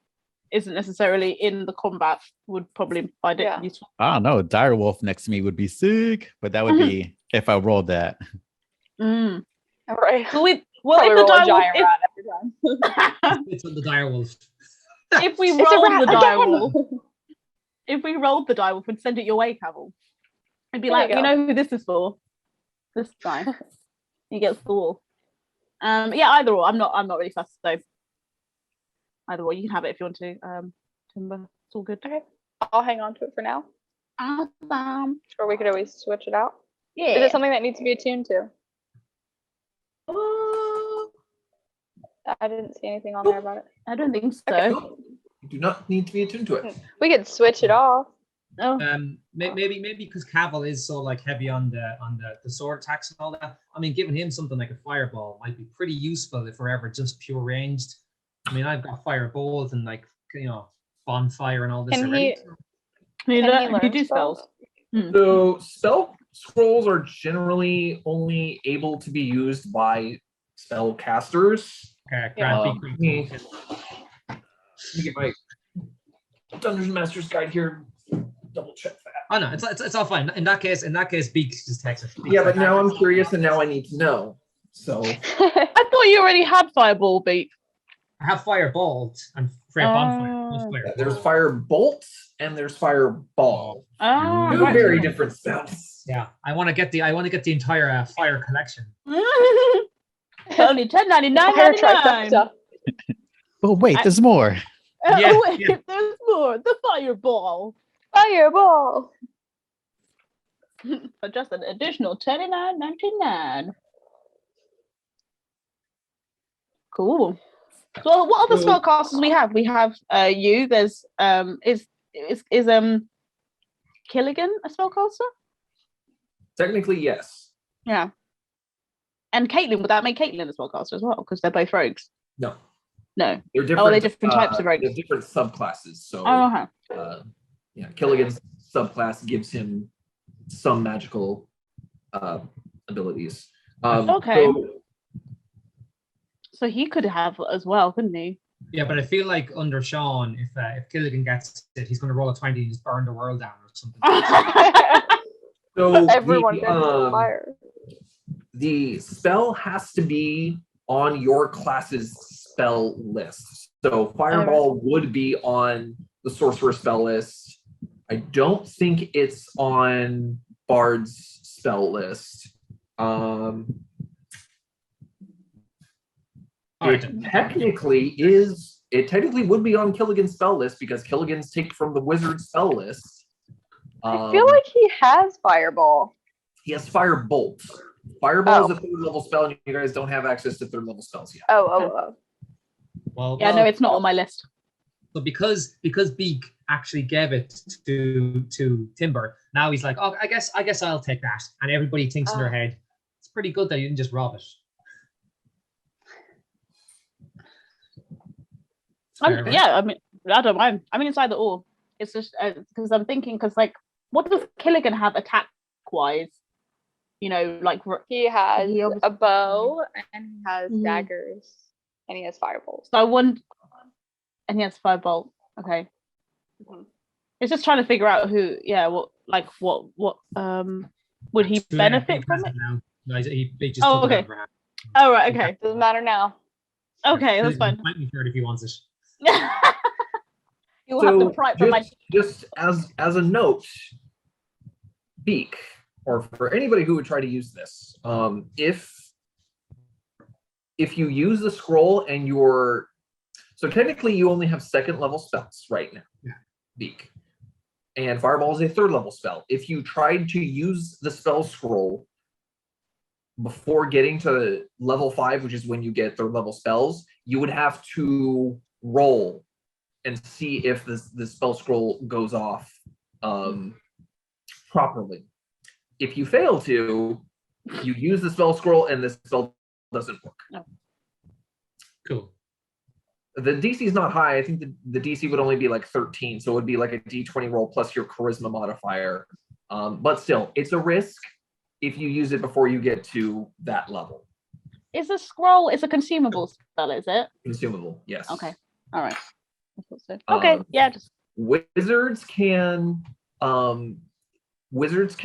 isn't necessarily in the combat would probably find it Yeah. useful. I don't know. Dire wolf next to me would be sick, but that would be if I rolled that. Mm. Right. But Well, Probably if the roll a dire giant wolf, rat every time. It's on the dire wolf. if we It's a rolled rat the dire again! wolf, if we rolled the dire wolf, we'd send it your way, Cavill. It'd be There you like, you go. know who this is for? This guy. He gets the wolf. Yeah, either or. I'm not really fussed though. Either or, you can have it if you want to. Timber, it's all good. Okay, I'll hang on to it for now. Awesome. Or we could always switch it out. Yeah. Is it something that needs to be attuned to? I didn't see anything on there about it. I don't think so. Okay. No, you do not need to be attuned to it. We could switch it off. Oh. Maybe because Cavill is so like heavy on the sword attacks and all that. I mean, giving him something like a fireball might be pretty useful if we're ever just pure ranged. I mean, I've got firebolt and like bonfire and all this Can already. You Can he learn do spells. So spell scrolls are generally only able to be used by spell casters. Okay, Yeah. Beek. Let me get my Dungeon Master's Guide here. Double check that. Oh no, it's all fine. In that case, Beek just takes it. Yeah, but now I'm curious, and now I need to know. So I thought you already had fireball, Beak. I have firebolt and bonfire. there's fire bolt and there's fireball. Oh, Two right. very different spells. Yeah, I want to get the entire fire collection. Only $10.99. Fire trifecta. Oh wait, there's more. Yeah, Wait, yeah. there's more. The fireball. Fireball. For just an additional $29.99. Cool. So what other spellcasters we have? We have you. There's is Killigan a spellcaster? Technically, yes. Yeah. And Caitlin, would that make Caitlin a spellcaster as well? Because they're both rogues. No. No. They're different. they're different types of rogues. They're different subclasses. So Oh, yeah, Killigan's subclass gives him some magical abilities. Okay. So so he could have as well, couldn't he? Yeah, but I feel like under Shawn, if Killigan gets it, he's going to roll a 20 and just burn the world down or something. so Everyone gets fire. the spell has to be on your class's spell list. So Fireball would be on the Sorcerer spell list. I don't think it's on Bard's spell list. It technically would be on Killigan's spell list because Killigan's take from the wizard spell list. I feel like he has fireball. He has Firebolt. Fireball is a third level spell, and you guys don't have access to third level spells yet. Oh. Well, Yeah, no, it's not on my list. So because Beek actually gave it to Timber, now he's like, oh, I guess I'll take that. And everybody thinks in their head, it's pretty good that you didn't just rob it. Yeah, I mean, I don't mind. I mean, it's either or. It's just because I'm thinking, because like, what does Killigan have attack wise? You know, like He has He obviously- a bow and he has daggers and he has fireballs. so I wonder, and he has firebolt. Okay, it's just trying to figure out who. Yeah, what would he benefit from it? No, he just Oh, took it okay. out of her hand. Oh, right, okay, Doesn't matter now. okay, that's He fine. might be fair if he wants it. You'll have to pry from my. Just as a note, Beek, or for anybody who would try to use this, if you use the scroll and so technically you only have second level spells right now. Yeah. Beek. And Fireball is a third level spell. If you tried to use the spell scroll before getting to level 5, which is when you get third level spells, you would have to roll and see if the spell scroll goes off properly. If you fail to, you use the spell scroll and the spell doesn't work. No. Cool. The DC is not high. I think the DC would only be like 13, so it would be like a D20 roll plus your charisma modifier. But still, it's a risk if you use it before you get to that level. Is a scroll? It's a consumable spell, is it? Consumable, yes. Okay, all right. I thought so. Okay, yeah. Just Wizards can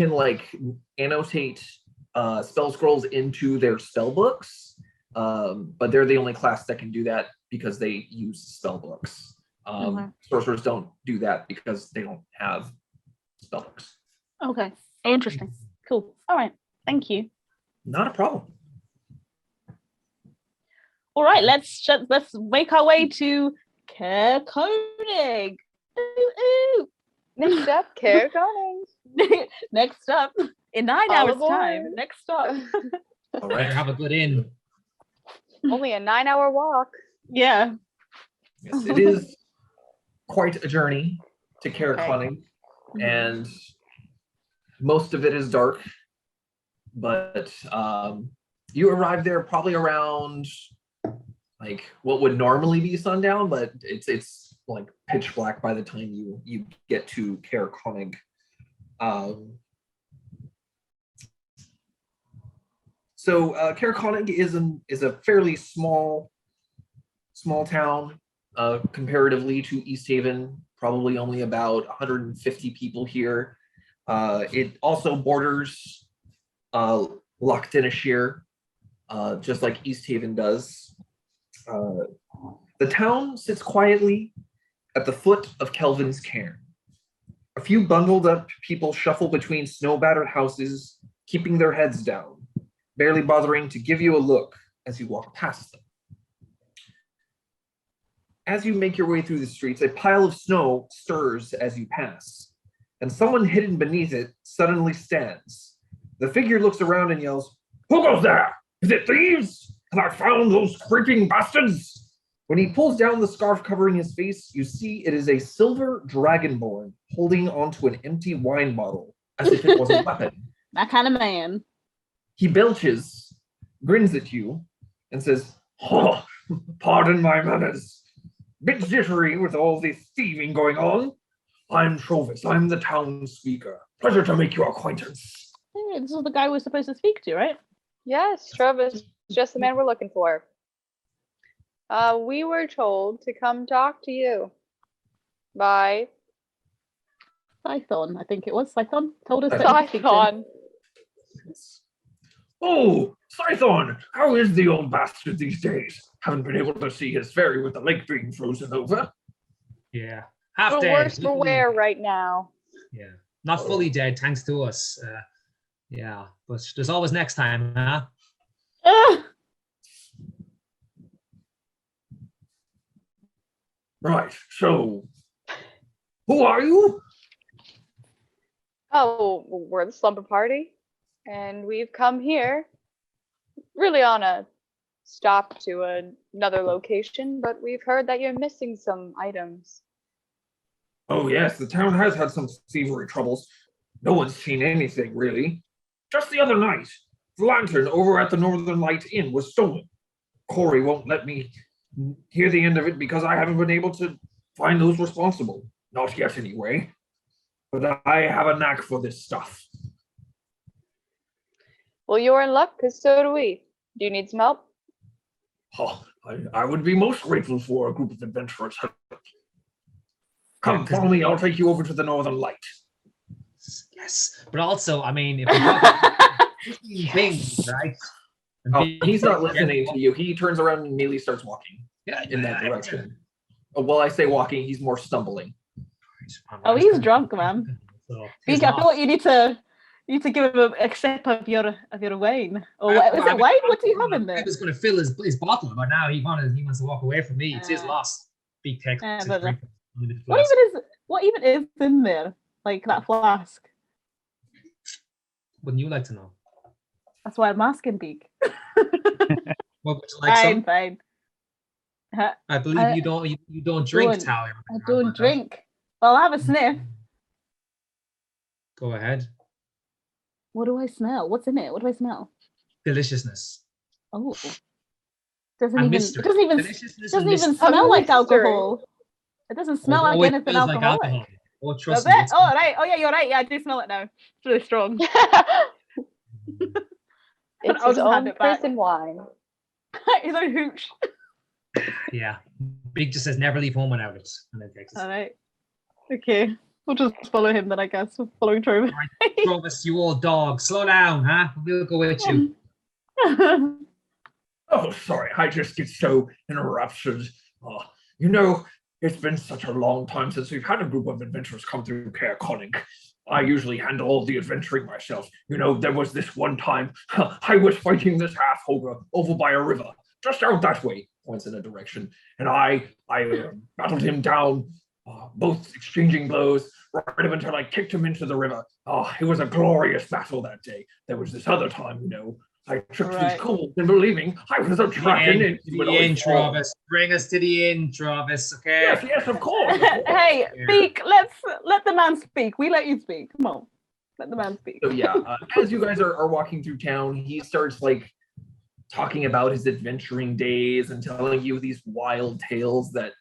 like annotate spell scrolls into their spell books. but they're the only class that can do that because they use spell books. Sorcerers don't do that because they don't have spell books. Okay, interesting. Cool. All right, thank you. Not a problem. All right, let's make our way to Care Koenig. Ooh. Next up, Care Koenig. Next up, in 9 All hours' aboard. time. Next up. All Better right. have a good inn. Only a 9-hour walk. Yeah. Yes, it is quite a journey to Caraconic, and most of it is dark. But you arrive there probably around like what would normally be sundown, but it's like pitch black by the time you get to Caraconic. So Caraconic is a fairly small town comparatively to East Haven. Probably only about 150 people here. It also borders Lochdenashire, just like East Haven does. The town sits quietly at the foot of Kelvin's cairn. A few bundled up people shuffle between snow-battered houses, keeping their heads down, barely bothering to give you a look as you walk past them. As you make your way through the streets, a pile of snow stirs as you pass, and someone hidden beneath it suddenly stands. The figure looks around and yells, "Who goes there? Is it thieves? Have I found those creeping bastards?" When he pulls down the scarf covering his face, you see it is a silver dragonborn holding onto an empty wine bottle as if it was a weapon. That kind of man. He belches, grins at you, and says, "Oh, pardon my manners. Bit jittery with all this thieving going on. I'm Trovis. I'm the town speaker. Pleasure to make your acquaintance." Hey, this is the guy we're supposed to speak to, right? Yes, Travis, just the man we're looking for. We were told to come talk to you by Scython, I think it was. Scython told us that we could speak to him. Scython. "Oh, Scython, how is the old bastard these days? Haven't been able to see his ferry with the lake being frozen over." Yeah. Half We're dead. worse for wear right now. Yeah. Not fully dead, thanks to us. Yeah. But there's always next time, huh? Ah! Right, so who are you? Oh, we're the Slumber Party, and we've come here really on a stop to another location, but we've heard that you're missing some items. Oh yes, the town has had some thievery troubles. No one's seen anything really. Just the other night, the lantern over at the Northern Light Inn was stolen. Corey won't let me hear the end of it because I haven't been able to find those responsible. Not yet anyway. But I have a knack for this stuff. Well, you're in luck, because so do we. Do you need some help? Oh, I would be most grateful for a group of adventurers. Come, follow me. I'll take you over to the Northern Light. Yes. But also, I mean, if we got things, right? Oh, he's not listening to you. He turns around and immediately starts walking in that direction. Well, I say walking, he's more stumbling. Oh, he's drunk, man. So, Beek, I feel like you need to give him a sip of your wine. Or is it wine? What do you have in there? He was going to fill his bottle, but now he wants to walk away from me. It's his loss. Beek takes his drink. What even is in there? Like that flask? Wouldn't you like to know? That's why I'm asking, Beek. What would you like? Some? Fine. I believe you don't drink, Talia. I don't drink. Well, I'll have a sniff. Go ahead. What do I smell? What's in it? What do I smell? Deliciousness. Oh. And Doesn't mystery. even smell like alcohol. It doesn't smell like anything alcoholic. Like alcohol. Oh, Does trust me. it? Oh, right. Oh, yeah, you're right. Yeah, I do smell it now. It's really strong. It's I'll his just hand own it back. prison wine. His own hooch. Yeah. Beek just says never leave home without it. And then takes it. All right. Okay. We'll just follow him then, I guess. We're following Trovis. Right, Trovis, you old dog. Slow down, huh? We'll go with you. Oh, sorry, I just get so interrupted. Uh, it's been such a long time since we've had a group of adventurers come through Caer Conning. I usually handle all the adventuring myself. There was this one time I was fighting this half ogre over by a river, just out that way, points in a direction, and I battled him down, both exchanging blows, right up until I kicked him into the river. It was a glorious battle that day. There was this other time, I tripped these coals into believing I was a dragon. The end, Travis. Bring us to the end, Travis. Okay. Yes, of course. Hey, Beek, let the man speak. We let you speak. Come on, let the man speak. So yeah, as you guys are walking through town, he starts talking about his adventuring days and telling you these wild tales that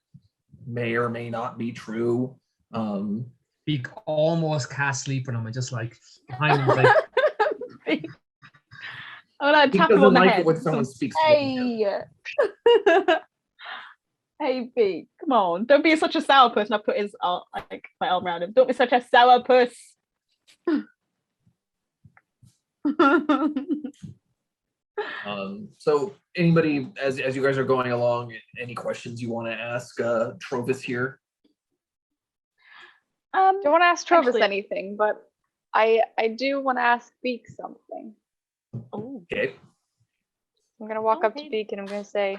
may or may not be true. Beek almost cast sleep on him and just behind him, Beek. I'm gonna he tap him doesn't on the like head. it when someone speaks. Hey, hey, Beek, come on! Don't be such a sour puss. And I put his my arm around him. Don't be such a sour puss. So anybody, as you guys are going along, any questions you want to ask Trovis here? Don't want to ask Travis Actually- anything, but I do want to ask Beek something. Oh, Okay. I'm gonna walk up to Okay. Beek and I'm gonna say,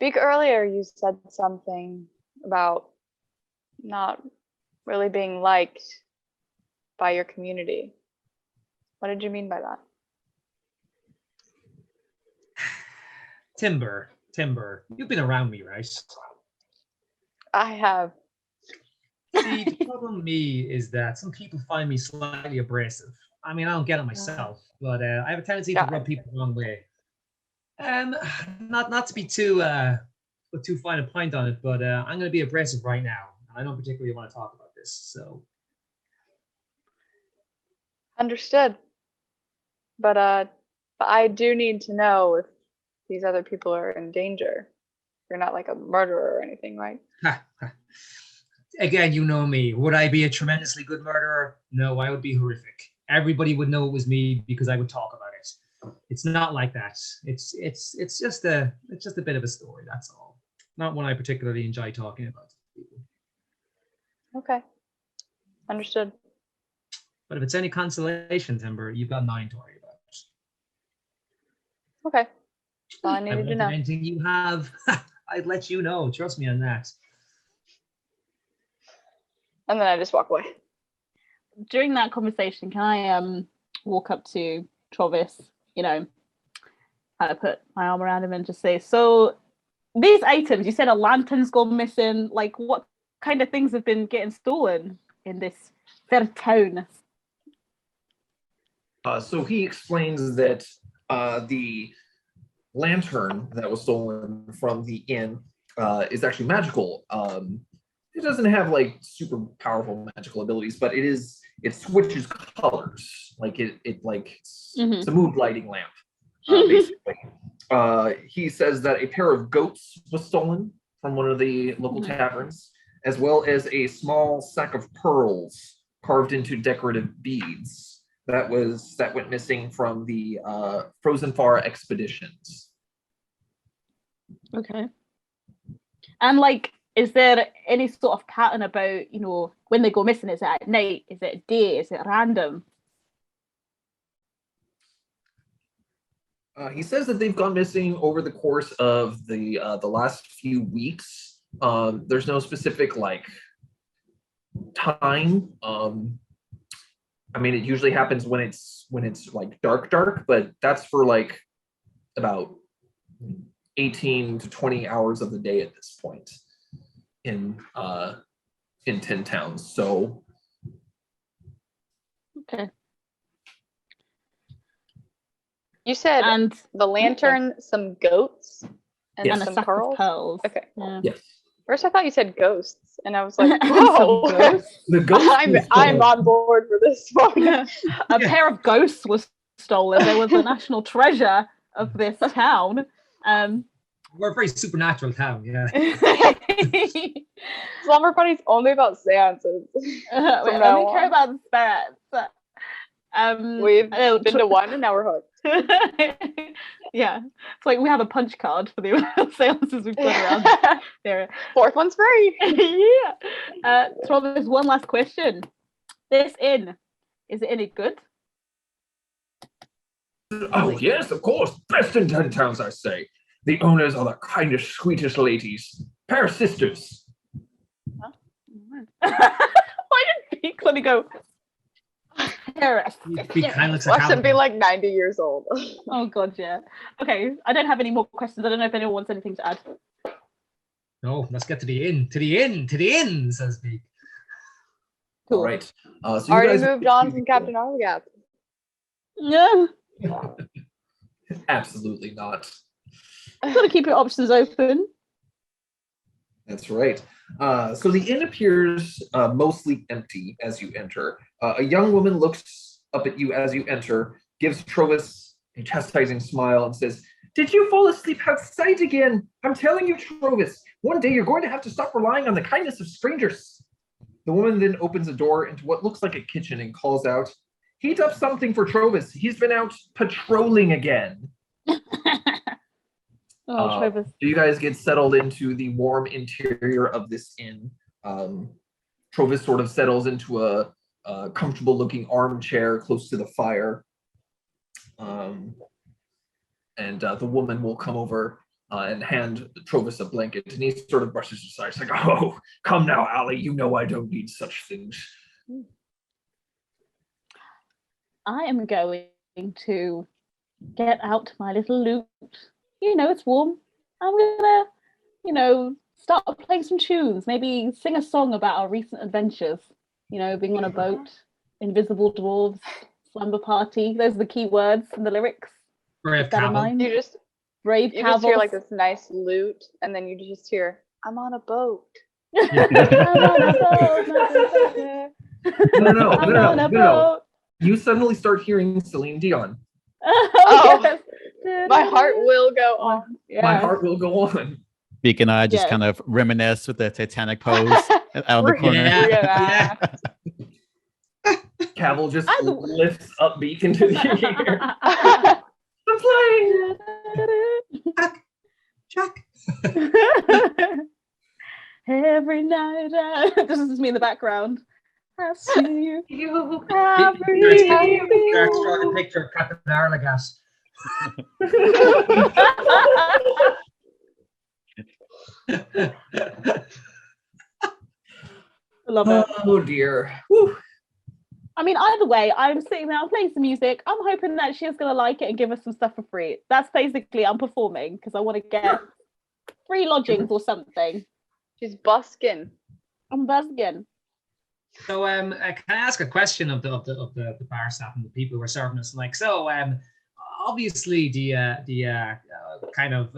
Beek, earlier you said something about not really being liked by your community. What did you mean by that? Timber. You've been around me, right? I have. See, the problem with me is that some people find me slightly abrasive. I mean, I don't get it myself, but I have a tendency to rub people the wrong way. Not to be too put too fine a point on it, but I'm going to be abrasive right now. I don't particularly want to talk about this, so. Understood. But I do need to know if these other people are in danger. You're not like a murderer or anything, right? Again, you know me. Would I be a tremendously good murderer? No, I would be horrific. Everybody would know it was me because I would talk about it. It's not like that. It's just a bit of a story. That's all. Not one I particularly enjoy talking about to people. Okay. Understood. But if it's any consolation, Timber, you've got 9 to worry about. Okay. That's all I needed to know. Anything you have, I'd let you know. Trust me on that. And then I just walk away. during that conversation, can I walk up to Trovis, kind of put my arm around him and just say, so these items, you said a lantern's gone missing, like what kind of things have been getting stolen in this fair town? So he explains that the lantern that was stolen from the inn is actually magical. It doesn't have like super powerful magical abilities, but it switches colors. Like it's a mood lighting lamp, basically. He says that a pair of goats was stolen from one of the local taverns, as well as a small sack of pearls carved into decorative beads that went missing from the Frozen Far expeditions. Okay. And like, is there any sort of pattern about, when they go missing? Is it at night? Is it a day? Is it random? He says that they've gone missing over the course of the last few weeks. There's no specific time. I mean, it usually happens when it's like dark, but that's for like about 18 to 20 hours of the day at this point in 10 towns. So Okay. You said And the lantern, some goats, and Yes. a some sack pearls. of pearls. Okay. Yeah. yes, First, I thought you said ghosts, and I was like, Some "Whoa, ghosts. the ghost. I'm on board for this one." A pair of ghosts was stolen. There was a national treasure of this town. We're a very supernatural town, yeah. Slumber Party's only about seances. We now only care on. about the spirits. We've oh, been to one and now we're hooked. Yeah, it's like we have a punch card for the amount of seances we've done around there. Fourth one's free. Yeah. Travis, one last question. This inn, is it any good? Oh, yes, of course. Best in 10 towns, I say. The owners are the kindest, sweetest ladies. Pair of sisters. Why did Beek let me go? Be kind looks Watch like them be like 90 years old. Oh god, yeah. Okay, I don't have any more questions. I don't know if anyone wants anything to add. No, let's get to the inn. To the inn. To the inn, says Beek. Cool. All right. So you Already guys moved on from Captain Arlegap. Yeah, Absolutely not. gotta keep your options open. That's right. So the inn appears mostly empty as you enter. A young woman looks up at you as you enter, gives Trovis a chastising smile, and says, "Did you fall asleep outside again? I'm telling you, Trovis, one day you're going to have to stop relying on the kindness of strangers." The woman then opens a door into what looks like a kitchen and calls out, "Heat up something for Trovis. He's been out patrolling again." Oh, Travis. So you guys get settled into the warm interior of this inn. Trovis sort of settles into a comfortable-looking armchair close to the fire. And the woman will come over and hand Trovis a blanket, and he sort of brushes aside. He's like, "Oh, come now, Allie. You know I don't need such things." I am going to get out my little lute. You know, it's warm. I'm gonna, start playing some tunes. Maybe sing a song about our recent adventures. Being on a boat, invisible dwarves, slumber party. Those are the key words in the lyrics. Brave Keep that in Cavill. mind. You just Brave you just hear Cavill. like this nice lute, and then you just hear, "I'm on a boat." I'm on a boat, No. I'm on a boat. You suddenly start hearing Celine Dion. Oh, yes. My heart will go on. Yeah. My heart will go on. Beek and I just Yes. kind of reminisce with the Titanic pose out in the corner. Yeah. Cavill just I- lifts up Beek into the air. I'm flying. Jack. Every night, this is me in the background. I see you. You. Every Jack's drawing a picture of Captain Arlegas. Love it. Oh dear. Whew. I mean, either way, I'm sitting there, I'm playing some music. I'm hoping that she's going to like it and give us some stuff for free. That's basically, I'm performing because I want to get free lodgings or something. She's busking. I'm buzzing. So, can I ask a question of the bar staff and the people who are serving us? Obviously the kind of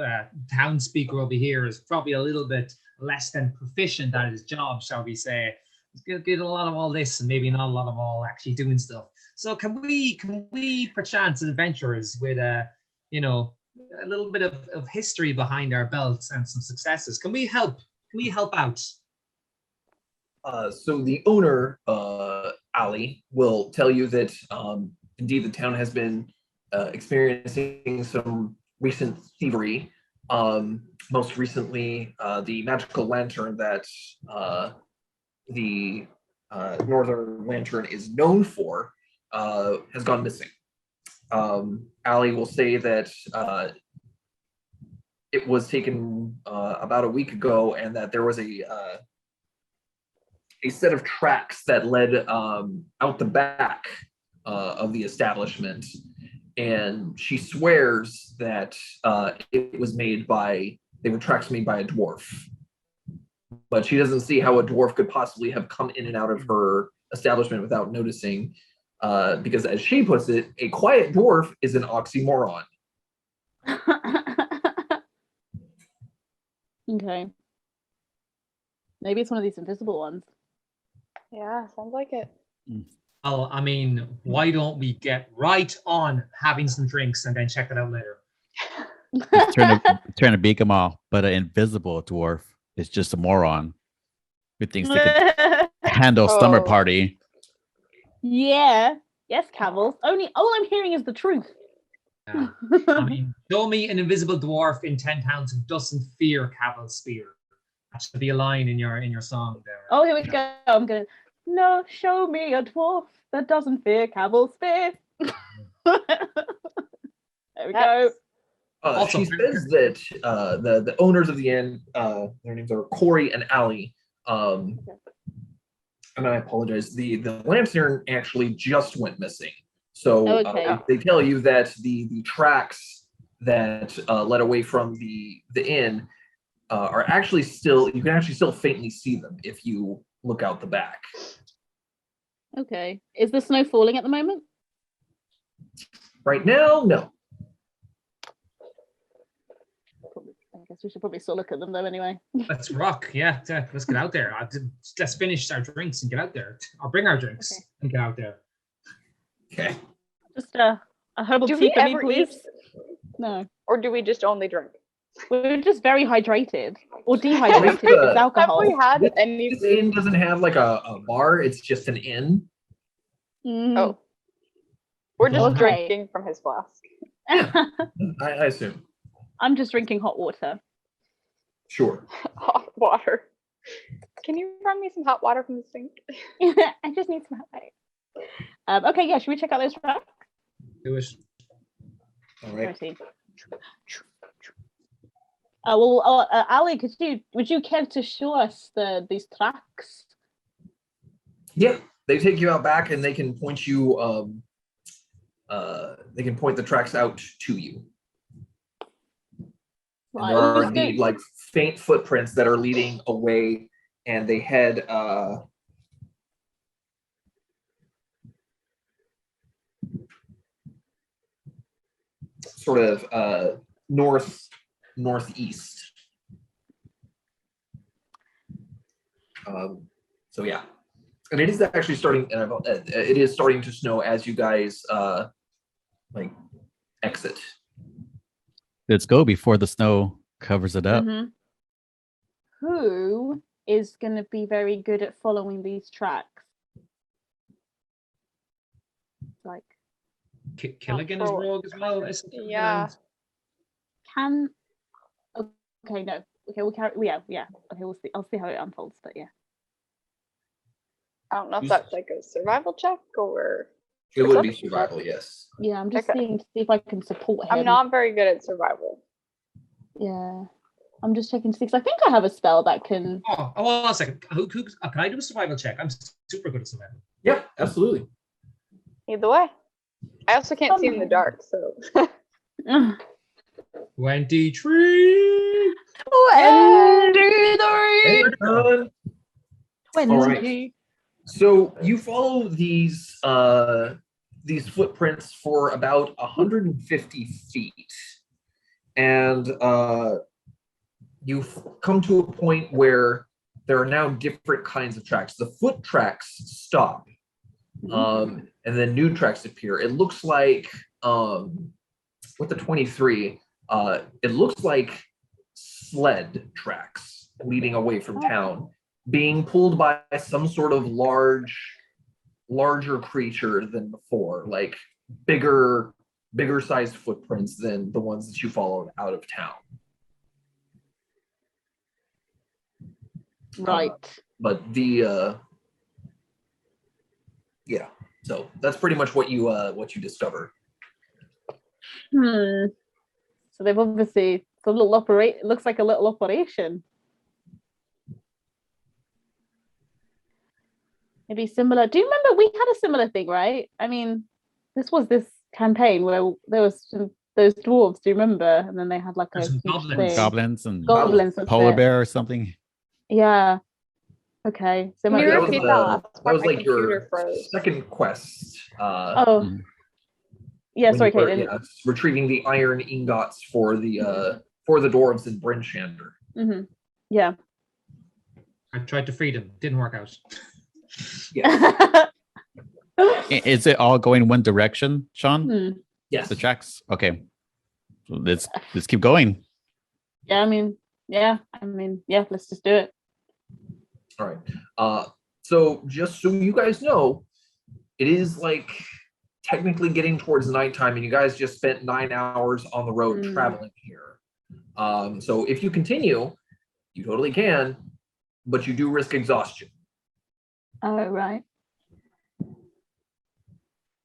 townspeople over here is probably a little bit less than proficient at his job, shall we say? He's getting a lot of all this and maybe not a lot of all actually doing stuff. So can we perchance as adventurers with a little bit of history behind our belts and some successes, can we help out? So the owner, Ali, will tell you that indeed the town has been experiencing some recent thievery. Most recently, the magical lantern that the Northern Lantern is known for has gone missing. Ali will say that it was taken about a week ago, and that there was a set of tracks that led out the back of the establishment, and she swears that they were tracks made by a dwarf, but she doesn't see how a dwarf could possibly have come in and out of her establishment without noticing, because as she puts it, a quiet dwarf is an oxymoron. Okay. Maybe it's one of these invisible ones. Yeah, sounds like it. Well, I mean, why don't we get right on having some drinks and then check it out later? Trying to beat them all, but an invisible dwarf is just a moron who thinks they could handle Slumber Oh. Party. Yeah. Yes, Cavill. Only all I'm hearing is the truth. Yeah. I mean, show me an invisible dwarf in 10 pounds who doesn't fear Cavill's spear. That should be a line in your song there. Oh, here we go. I'm gonna. No, show me a dwarf that doesn't fear Cavill's spear. There we go. She says that the owners of the inn, their names are Corey and Allie. And I apologize. The lantern actually just went missing. So they tell you that the tracks that led away from the inn are actually still. You can actually still faintly see them if you look out the back. Okay. Is the snow falling at the moment? Right now, no. I guess we should probably still look at them though anyway. Let's rock. Yeah, let's get out there. Let's finish our drinks and get out there. Or bring our drinks and get out there. Okay. Just a herbal Do tea we for me, ever please. eat? No. Or do we just only drink? We're just very hydrated. Or dehydrated with Have alcohol. we had any This inn doesn't have like a bar. It's just an inn. Mm. Oh. We're just Okay. drinking from his flask. I assume. I'm just drinking hot water. Sure. Hot water. Can you run me some hot water from the sink? I just need some hot water. Okay, yeah, should we check out those tracks? Do it. All Let me right. see. Ali, would you care to show us these tracks? Yeah, they take you out back and they can point you. They can point the tracks out to you. And Right, there are let's go. indeed like faint footprints that are leading away, and they head sort of northeast. So yeah, and it is actually starting. It is starting to snow as you guys like exit. Let's go before the snow covers it up. Mhm. Who is going to be very good at following these tracks? Like, Killigan is rogue as well. Isn't he? Yeah. can okay, no, okay, we'll carry. Yeah. Okay, we'll see. I'll see how it unfolds, but yeah. I don't know if that's like a survival check or. It would be survival, yes. Yeah, I'm just Okay. seeing to see if I can support him. I'm not very good at survival. Yeah, I'm just checking to see because I think I have a spell that can. Oh, hold on a second. Can I do a survival check? I'm super good at survival. Yeah, absolutely. Either way. I also can't see in the dark, so. 23. Hey, John. 20. All right. So you follow these footprints for about 150 feet, and you've come to a point where there are now different kinds of tracks. The foot tracks stop, and then new tracks appear. It looks like with the 23, it looks like sled tracks leading away from town, being pulled by some sort of larger creature than before, like bigger sized footprints than the ones that you followed out of town. Right. But so that's pretty much what you discover. So they've obviously it's a little it looks like a little operation. Maybe similar. Do you remember we had a similar thing, right? I mean, this was this campaign where there was those dwarves. Do you remember? And then they had like a There's some huge goblins. thing. Goblins and that's polar it. bear or something. Yeah. Okay. So Can you That repeat was, that last that part? was My like your computer froze. second quest. Oh. Mhm. Yeah. when Sorry, you were, Caitlin. retrieving the iron ingots for the dwarves in Bryn Shander. Mm-hmm. Yeah. I tried to free them. Didn't work out. Yeah. Is it all going one direction, Shawn? Yes. The tracks? Okay. So let's keep going. Yeah. Let's just do it. All right. So just so you guys know, it is like technically getting towards nighttime, and you guys just spent 9 hours on the road traveling here. So if you continue, you totally can, but you do risk exhaustion. Oh, right.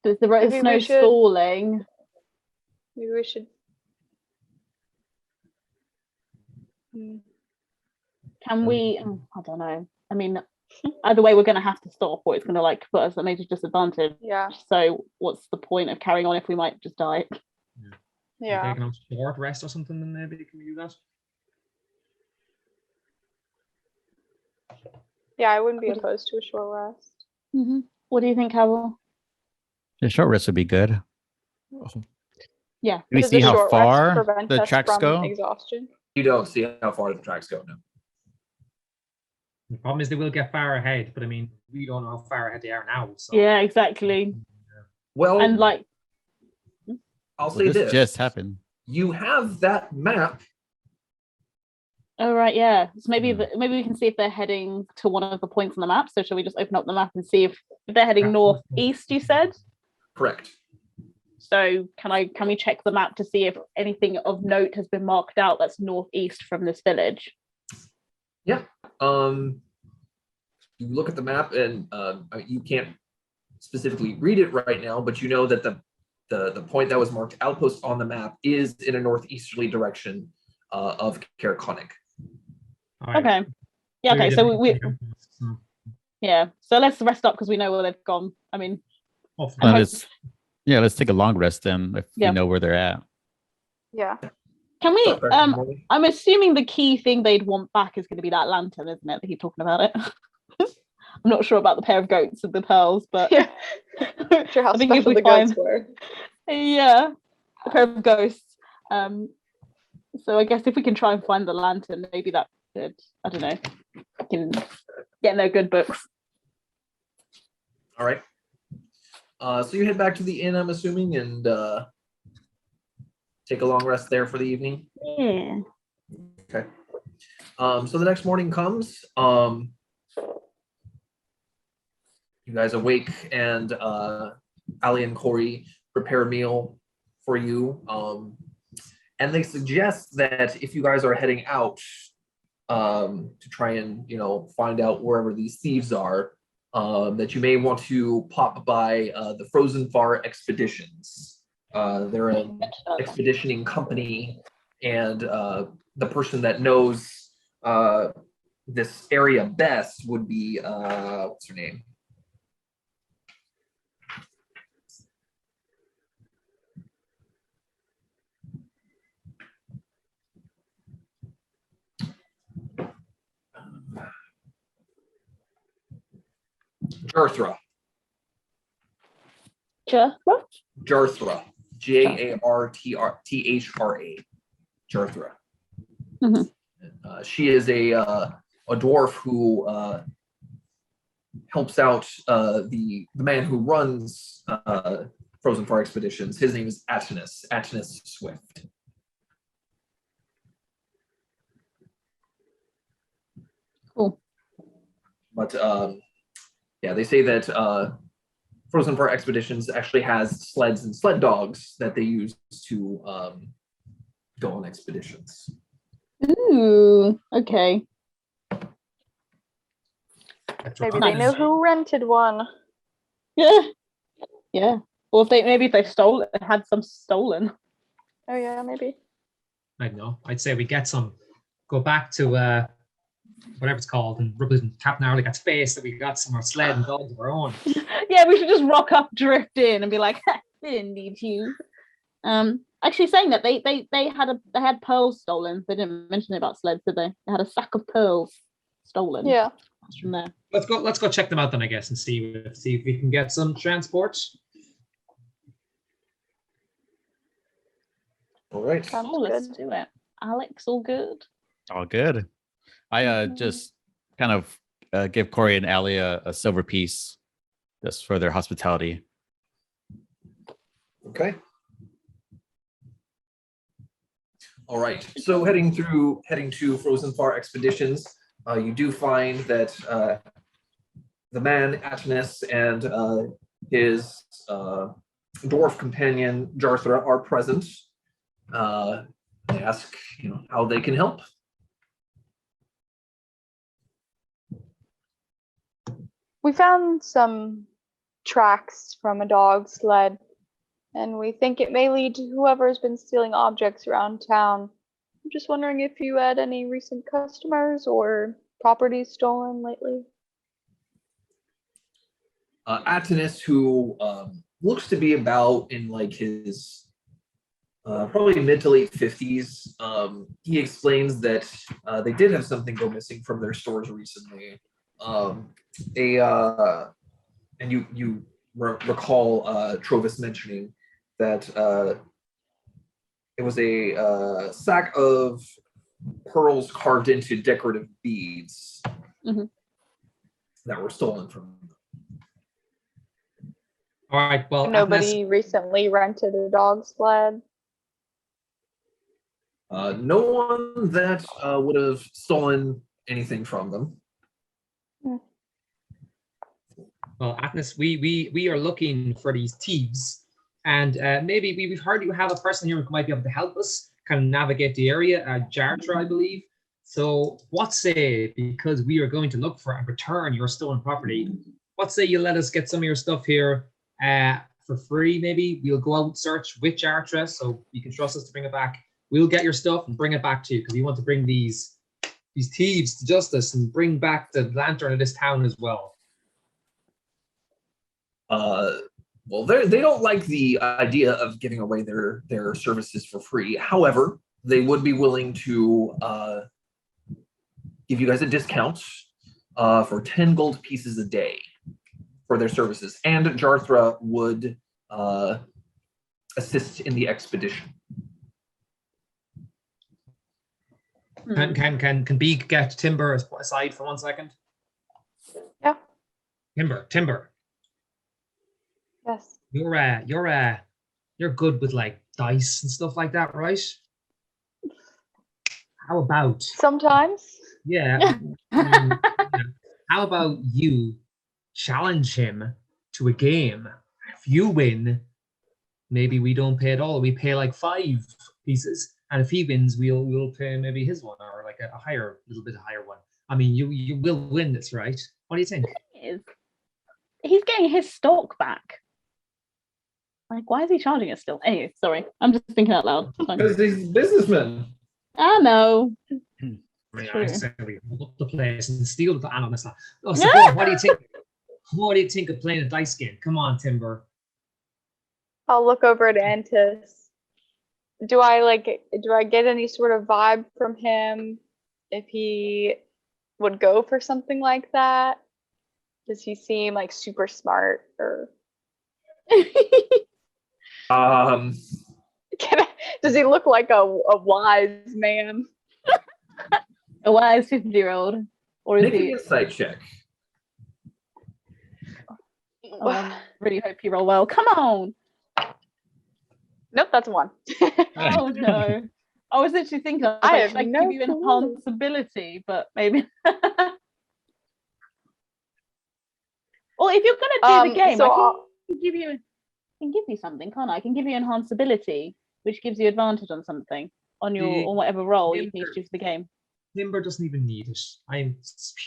There's the Maybe snow we should- falling. Maybe we should. Can we? I don't know. I mean, either way, we're going to have to stop, or it's going to like put us at a major disadvantage. Yeah. So, what's the point of carrying on if we might just die? Yeah. Taking a short rest or something, then maybe can we do that? Yeah, I wouldn't be opposed to a short rest. What do you think, Cavill? The short rest would be good. Yeah. Can we Does see a how short rest far prevent the us tracks from go? Exhaustion. You don't see how far the tracks go now. The problem is they will get far ahead, but I mean, we don't know how far ahead they are now. So. Yeah, exactly. Well, And like, I'll Well, say this this. just happened. You have that map. oh right, yeah. So maybe maybe we can see if they're heading to one of the points on the map. So shall we just open up the map and see if they're heading northeast? You said. Correct. So can we check the map to see if anything of note has been marked out that's northeast from this village? Yeah. You look at the map, and you can't specifically read it right now, but you know that the point that was marked outpost on the map is in a northeasterly direction of Caraconic. All right. Okay. Yeah. Okay. So we Hmm. yeah. So let's rest up because we know where they've gone. I mean, Hopefully. Okay. Let's take a long rest then if Yeah. we know where they're at. Yeah. can we? Sorry. I'm assuming the key thing they'd want back is going to be that lantern, isn't it? They keep talking about it. I'm not sure about the pair of goats and the pearls, but Yeah. Sure how I think if special we the goats find, were. yeah, a pair of ghosts. So I guess if we can try and find the lantern, maybe that could, I don't know, can get in their good books. All right. So you head back to the inn, I'm assuming, and take a long rest there for the evening. Yeah. Okay. So the next morning comes. You guys awake, and Ali and Corey prepare a meal for you. And they suggest that if you guys are heading out to try and find out wherever these thieves are, that you may want to pop by the Frozen Far Expeditions. They're an expeditioning company, and the person that knows this area best would be what's her name? Jarthra. Jarthra. Jarthra. Mhm. She is a dwarf who helps out the man who runs Frozen Far Expeditions. His name is Attinus Swift. Cool. But yeah, they say that Frozen Far Expeditions actually has sleds and sled dogs that they use to go on expeditions. Ooh, okay. Maybe they know who rented one. Yeah. Yeah. Or if they stole it, had some stolen. Oh yeah, maybe. I don't know. I'd say we get some. Go back to whatever it's called, and rub it in Captain Arlick's face that we got some more sled and dogs of our own. Yeah, we should just rock up, drift in, and be like, "We didn't need you." Actually, saying that they had pearls stolen. They didn't mention about sleds, did they? They had a sack of pearls stolen. Yeah. That's from there. Let's go check them out then, I guess, and see if we can get some transport. All right. Sounds Oh, let's good. do it. Alex, all good. All good. I just kind of give Corey and Allie a silver piece just for their hospitality. Okay. All right. So heading to Frozen Far Expeditions, you do find that the man Attinus and his dwarf companion Jarthra are present. They ask, how they can help. We found some tracks from a dog sled, and we think it may lead to whoever's been stealing objects around town. I'm just wondering if you had any recent customers or properties stolen lately. Atinus, who looks to be about in like his probably mid to late 50s, he explains that they did have something go missing from their stores recently. And you recall Trovis mentioning that it was a sack of pearls carved into decorative beads that were stolen from them. All right. Well, Nobody recently rented a dog sled. No one that would have stolen anything from them. Well, Atlas, we are looking for these thieves, and maybe we've heard you have a person here who might be able to help us kind of navigate the area, Jartra, I believe. So what say, because we are going to look for and return your stolen property, what say you let us get some of your stuff here for free, maybe? We'll go out and search with Jartra, so you can trust us to bring it back. We'll get your stuff and bring it back to you, because we want to bring these thieves to justice and bring back the lantern of this town as well. Well, they don't like the idea of giving away their services for free. However, they would be willing to give you guys a discount for 10 gold pieces a day for their services, and Jarthra would assist in the expedition. Can Beek get Timber aside for 1 second? Yeah. Timber. Yes. You're good with like dice and stuff like that, right? How about Sometimes. yeah? How about you challenge him to a game? If you win, maybe we don't pay at all. We pay like 5 pieces, and if he wins, we'll pay maybe his one, or like a little bit higher one. I mean, you will win this, right? What do you think? He's getting his stock back. Like, why is he charging us still? Anyway, sorry. I'm just thinking out loud. Because he's businessmen. I know. I say we up the place and steal the animals. Oh, so what do you think? What do you think of playing a dice game? Come on, Timber. I'll look over at Antis. Do I get any sort of vibe from him if he would go for something like that? Does he seem like super smart, or does he look like a wise man? A wise 50-year-old, or is Make an he? insight check. Oh, I really hope you roll well. Come on. Nope, that's 1. Oh no. I was literally thinking, should I give you enhanceability, but maybe. Or if you're gonna do the game, I can give you something, can't I? I can give you enhanceability, which gives you advantage on something on your on whatever role you need to do for the game. Timber doesn't even need it. I'm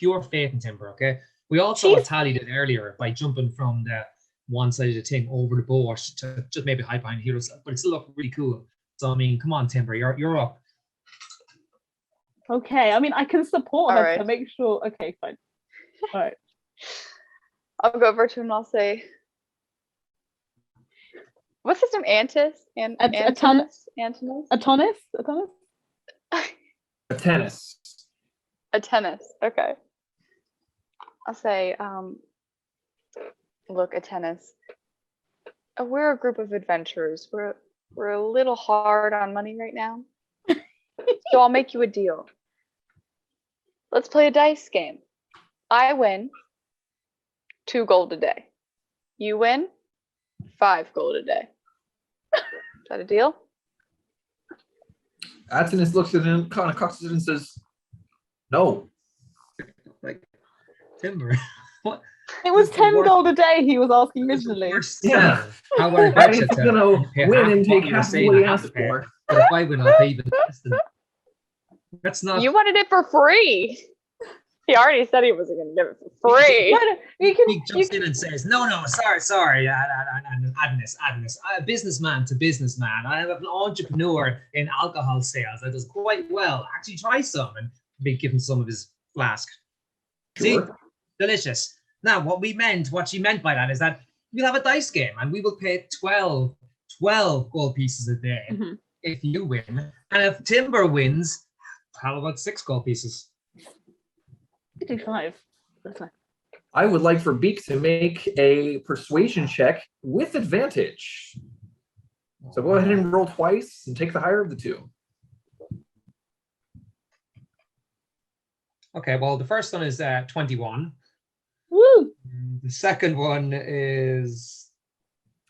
pure faith in Timber. Okay. We also saw Tally did earlier by jumping from the one side of the thing over the boat to just maybe hide behind heroes, but it still looked really cool. So I mean, come on, Timber, you're up. Okay, I mean, I can support her right. to make sure. Okay, fine. All right. I'll go over to him and I'll say, what's his name? Antis? Antinous? Adonis? Atennis. Atennis. Okay. I'll say, look, Atennis. We're a group of adventurers. We're a little hard on money right now. So I'll make you a deal. Let's play a dice game. I win 2 gold a day. You win 5 gold a day. Is that a deal? Atinus looks at him, kind of cocks it and says, "No." Like Timber, what? It was This is 10 worth- gold a day he was asking this is originally. worse Yeah. sell. How would I Right, bet you he's to gonna pay win half and of what take you were half of saying what he I have asked to pay? for. But if I win, I'll pay even less than. That's not. You wanted it for free. He already said he wasn't going to give it for free. No, no, you can, Beek jumps in and says, "No, sorry, Agnes, I'm a businessman to businessman. I am an entrepreneur in alcohol sales. That does quite well. Actually, try some." And Beek gives him some of his flask. See, Sure. delicious. Now, what she meant by that is that we'll have a dice game and we will pay 12 gold pieces a day Mhm. if you win. And if Timber wins, how about 6 gold pieces? you can do 5. That's fine. I would like for Beek to make a persuasion check with advantage. So go ahead and roll twice and take the higher of the two. Okay, well, the first one is 21. Woo! The second one is,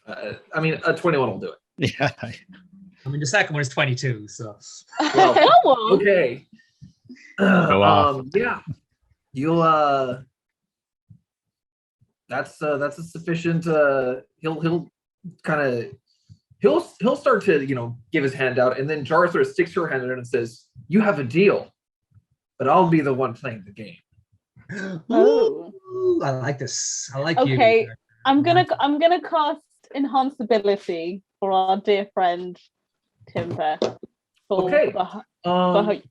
I mean, a 21 will do it. Yeah. the second one is 22. So Well, Come on. okay. Go off. Yeah. You'll that's a sufficient he'll kind of he'll start to give his hand out, and then Jarthur sticks her hand out and says, "You have a deal, but I'll be the one playing the game." Oh. Ooh, I like this. I like Okay. you. I'm gonna cast enhanced ability for our dear friend Timber. Okay. For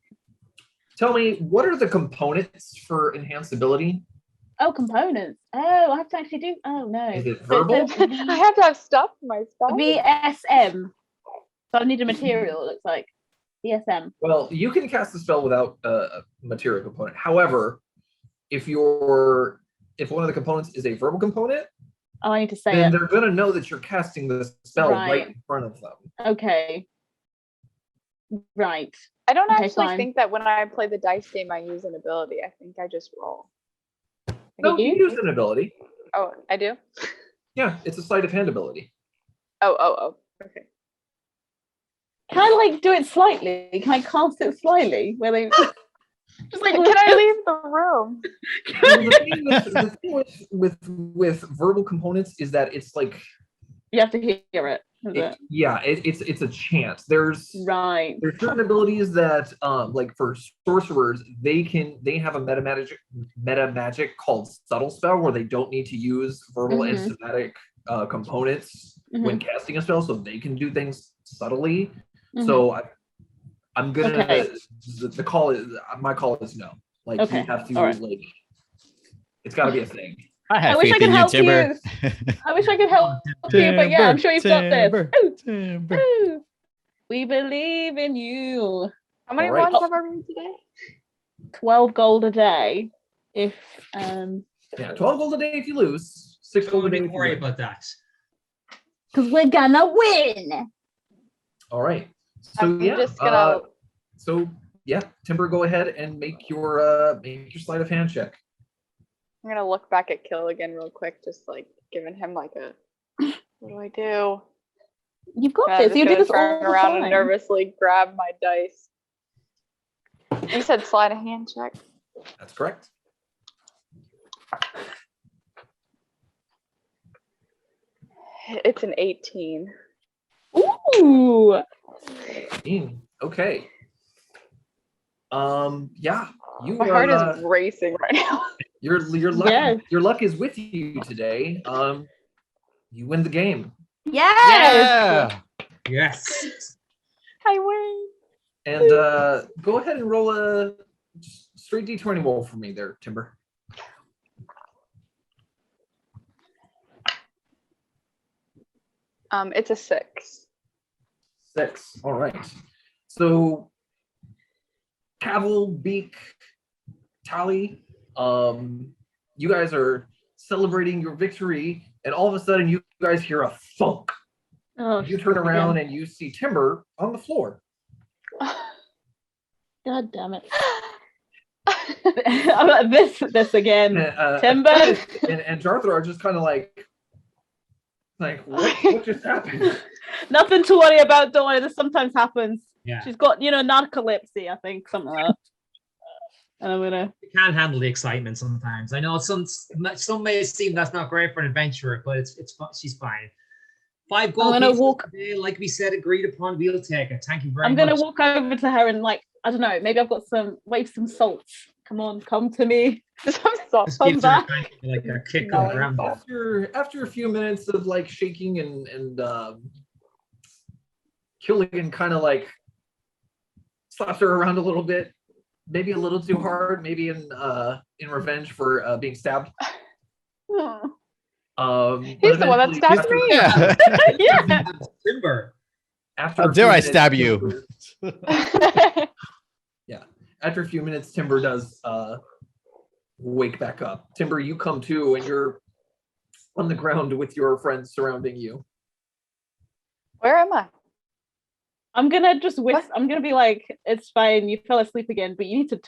Tell me, what are the components for enhanced ability? components. Oh, I have to actually do. Oh no. Is it So verbal? I have to have stuff for my spell. VSM. So I need a material. It looks like VSM. Well, you can cast the spell without a material component. However, if one of the components is a verbal component, Oh, I need to say then it. they're going to know that you're casting the spell right Right. in front of them. Okay. Right. I don't Okay, actually fine. think that when I play the dice game, I use an ability. I think I just roll. No, You? you use an ability. Oh, I do? Yeah, it's a sleight of hand ability. Oh. Okay. Can I do it slightly? Can I cast it slightly? Where they just Can I leave the room? Well, the thing with verbal components is that it's like You have to hear it. Is it? it's a chant. There's Right. certain abilities that like for sorcerers they have a meta magic called subtle spell where they don't need to use verbal and Mhm. somatic components when casting a spell, so they can do things subtly. Mhm. So I'm gonna Okay. my call is no. Like Okay, you have to all right. it's got to be a thing. I have I wish I faith could in you, help Timber. I wish I could help you, but yeah, I'm sure you've got this. Timber, Ooh, Timber. ooh. We believe in you. How many All right. ones have I rolled today? 12 gold a day. If Yeah, 12 gold a day if you lose, 6 gold a day. Don't if you worry win. about that. because we're gonna win. All right. So I'm yeah, just gonna. Timber, go ahead and make your sleight of hand check. I'm gonna look back at Killigan real quick, just giving him a. What do I do? You've got And I'm this. just You do gonna this all turn the around time. and nervously grab my dice. You said sleight of hand check. That's correct. It's an 18. Ooh. Okay. Yeah. You My heart is racing right now. your luck Yes. your luck is with you today. You win the game. Yes. Yeah. Yes. I win. And go ahead and roll a straight D20 roll for me there, Timber. It's a 6. 6. All right. So Cavill, Beek, Tally, you guys are celebrating your victory, and all of a sudden you guys hear a thunk. Oh, You turn around and you see Timber on the floor. God damn it. I'm like, this again. Timber. and Jarthur are just kind of like what just happened? Nothing to worry about. Don't worry. This sometimes happens. Yeah. She's got, narcolepsy, I think, something like that. and I'm gonna. You can't handle the excitement sometimes. I know some may seem that's not great for an adventurer, but it's she's fine. 5 gold I'm gonna pieces walk. today, like we said, agreed upon. We'll take it. Thank you very I'm much. gonna walk over to her and like I don't know. Maybe I've got some salts. Come on, come to me. Some salt. Just Come gives her back. kind of like a kick No, on the ground. After a few minutes of like shaking and Killigan kind of like slaps her around a little bit, maybe a little too hard, maybe in revenge for being stabbed. He's the one that stabbed me. Yeah. Yeah. Timber. After How a dare few I minutes, stab you? After a few minutes, Timber does wake back up. Timber, you come to, and you're on the ground with your friends surrounding you. Where am I? I'm gonna just I'm gonna be like, it's fine. You fell asleep again, but you need to.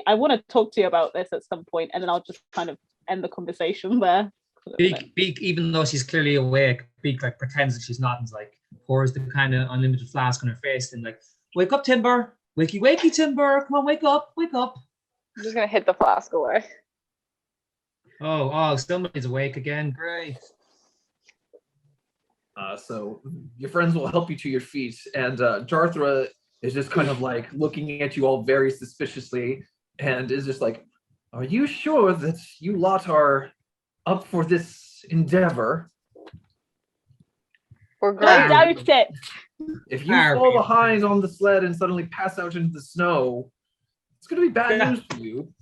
I want to talk to you about this at some point, and then I'll just kind of end the conversation there. Beek, even though she's clearly awake, Beek like pretends that she's not and like pours the kind of unlimited flask on her face and like, wake up, Timber, wakey, wakey, Timber, come on, wake up, wake up. I'm just gonna hit the flask away. Oh, somebody's awake again. Great. So your friends will help you to your feet, and Jarthra is just kind of like looking at you all very suspiciously, and is just like, "Are you sure that you lot are up for this endeavor? We're I great. doubt it. If you fall behind on the sled and suddenly pass out into the snow, it's going to be bad news for you."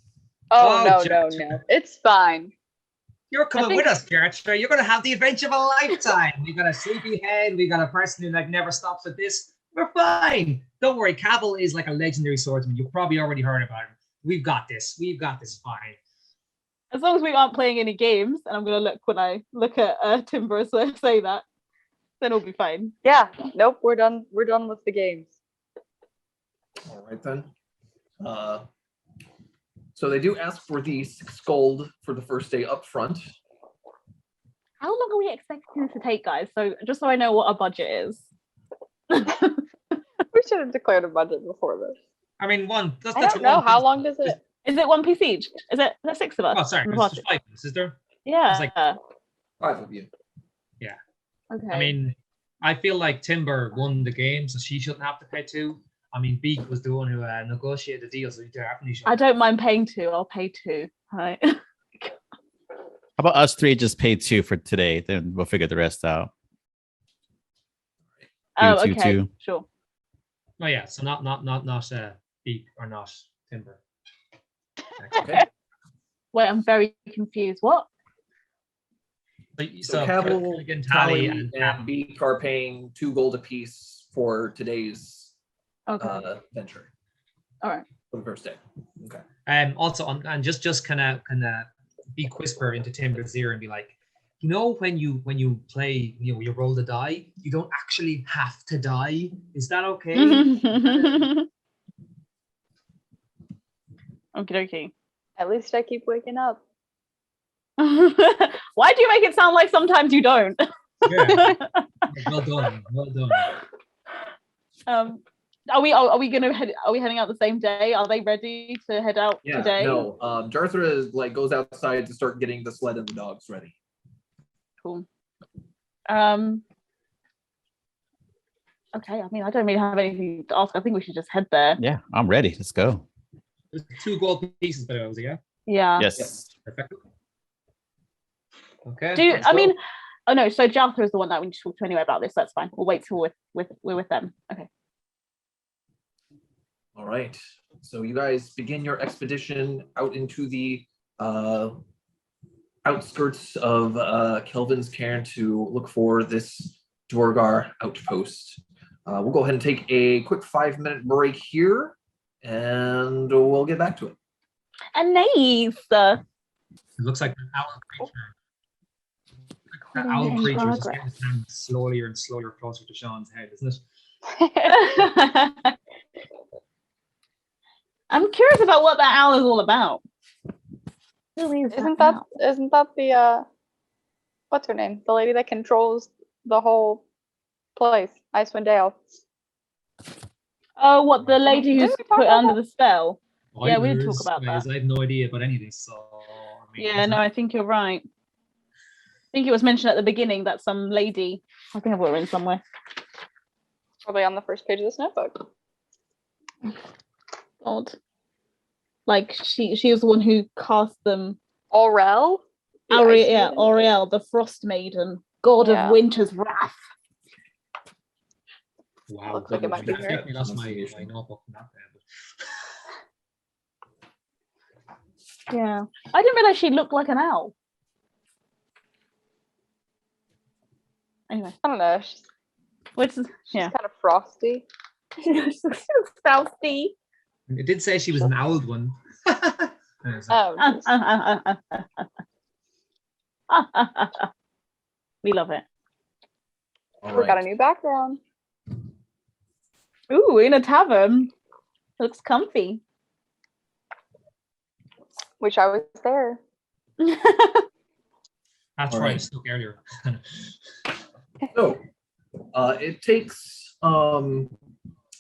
Oh, no. Jarthra. It's fine. You're coming with us, Jarthra. You're going to have the adventure of a lifetime. We got a sleepyhead. We got a person who like never stops at this. We're fine. Don't worry. Cavill is like a legendary swordsman. You've probably already heard about him. We've got this. We've got this fine. As long as we aren't playing any games, and I'm gonna look when I look at Timber say that, then it'll be fine. Yeah. Nope. We're done. We're done with the games. All right then. So they do ask for the 6 gold for the first day up front. How long are we expecting this to take, guys? So just so I know what our budget is. We should have declared a budget before this. I mean, I don't know. How long does it? Is it 1 piece each? Is it? There's 6 of us. Oh, sorry. There's 5 of us, is there? Yeah. It's like 5 of you. Yeah. Okay. I mean, I feel like Timber won the game, so she shouldn't have to pay 2. I mean, Beek was the one who negotiated the deal, so he definitely should. I don't mind paying 2. I'll pay 2. All right. How about us 3 just pay 2 for today? Then we'll figure the rest out. Oh, Two, okay. 2. Sure. Oh yeah, so not Beek or not Timber. Okay. Wait, I'm very confused. What? So Cavill, Cavill, Killigan, Tally, and and Beek are paying 2 gold apiece for today's venture. All right. For the first day. Okay. Also, and just kind of Beek whisper into Timber's ear and be like, you know, when you play, you know, you roll the die, you don't actually have to die. Is that okay? Okay. At least I keep waking up. Why do you make it sound like sometimes you don't? Yeah. Well done. Are we gonna head? Are we heading out the same day? Are they ready to head out today? No. Jarthra is like goes outside to start getting the sled and the dogs ready. Cool. Okay. I mean, I don't really have anything to ask. I think we should just head there. Yeah, I'm ready. Let's go. There's 2 gold pieces, but yeah. Yeah. Yes. Perfect. Okay. Oh no. So Jarthra is the one that we need to talk to anyway about this. That's fine. We'll wait till we're with them. Okay. All right. So you guys begin your expedition out into the outskirts of Kelvin's cairn to look for this Duergar outpost. We'll go ahead and take a quick 5-minute break here, and we'll get back to it. Nice. It looks like an owl creature. That owl creature is just getting its hand slowly and slowly closer to Shawn's head, isn't it? I'm curious about what that owl is all about. Isn't that the what's her name? The lady that controls the whole place, Icewind Dale. Oh, what, the lady who's Didn't we talk put about under that? the spell? Yeah, we did talk Oilers, about guys, that. I have no idea about any of this. So, I mean, Yeah, no, I think you're right. I think it was mentioned at the beginning that some lady, I think I've got it written somewhere. Probably on the first page of this notebook. God. Like she was the one who cast them. Aurel? The Ice Yeah, Maiden? Auriel, the Frostmaiden, god Yeah. of winter's wrath. wow. Looks like it might be I her. think that's my notebook from that there. Yeah. I didn't realize she looked like an owl. Anyway, I don't know. which is She's kind of frosty. Spousty. It did say she was an owl one. Oh, We love it. All we got a right. new background. Ooh, in a tavern. Looks comfy. Wish I was there. That's All right. I right. spoke earlier. So, it takes you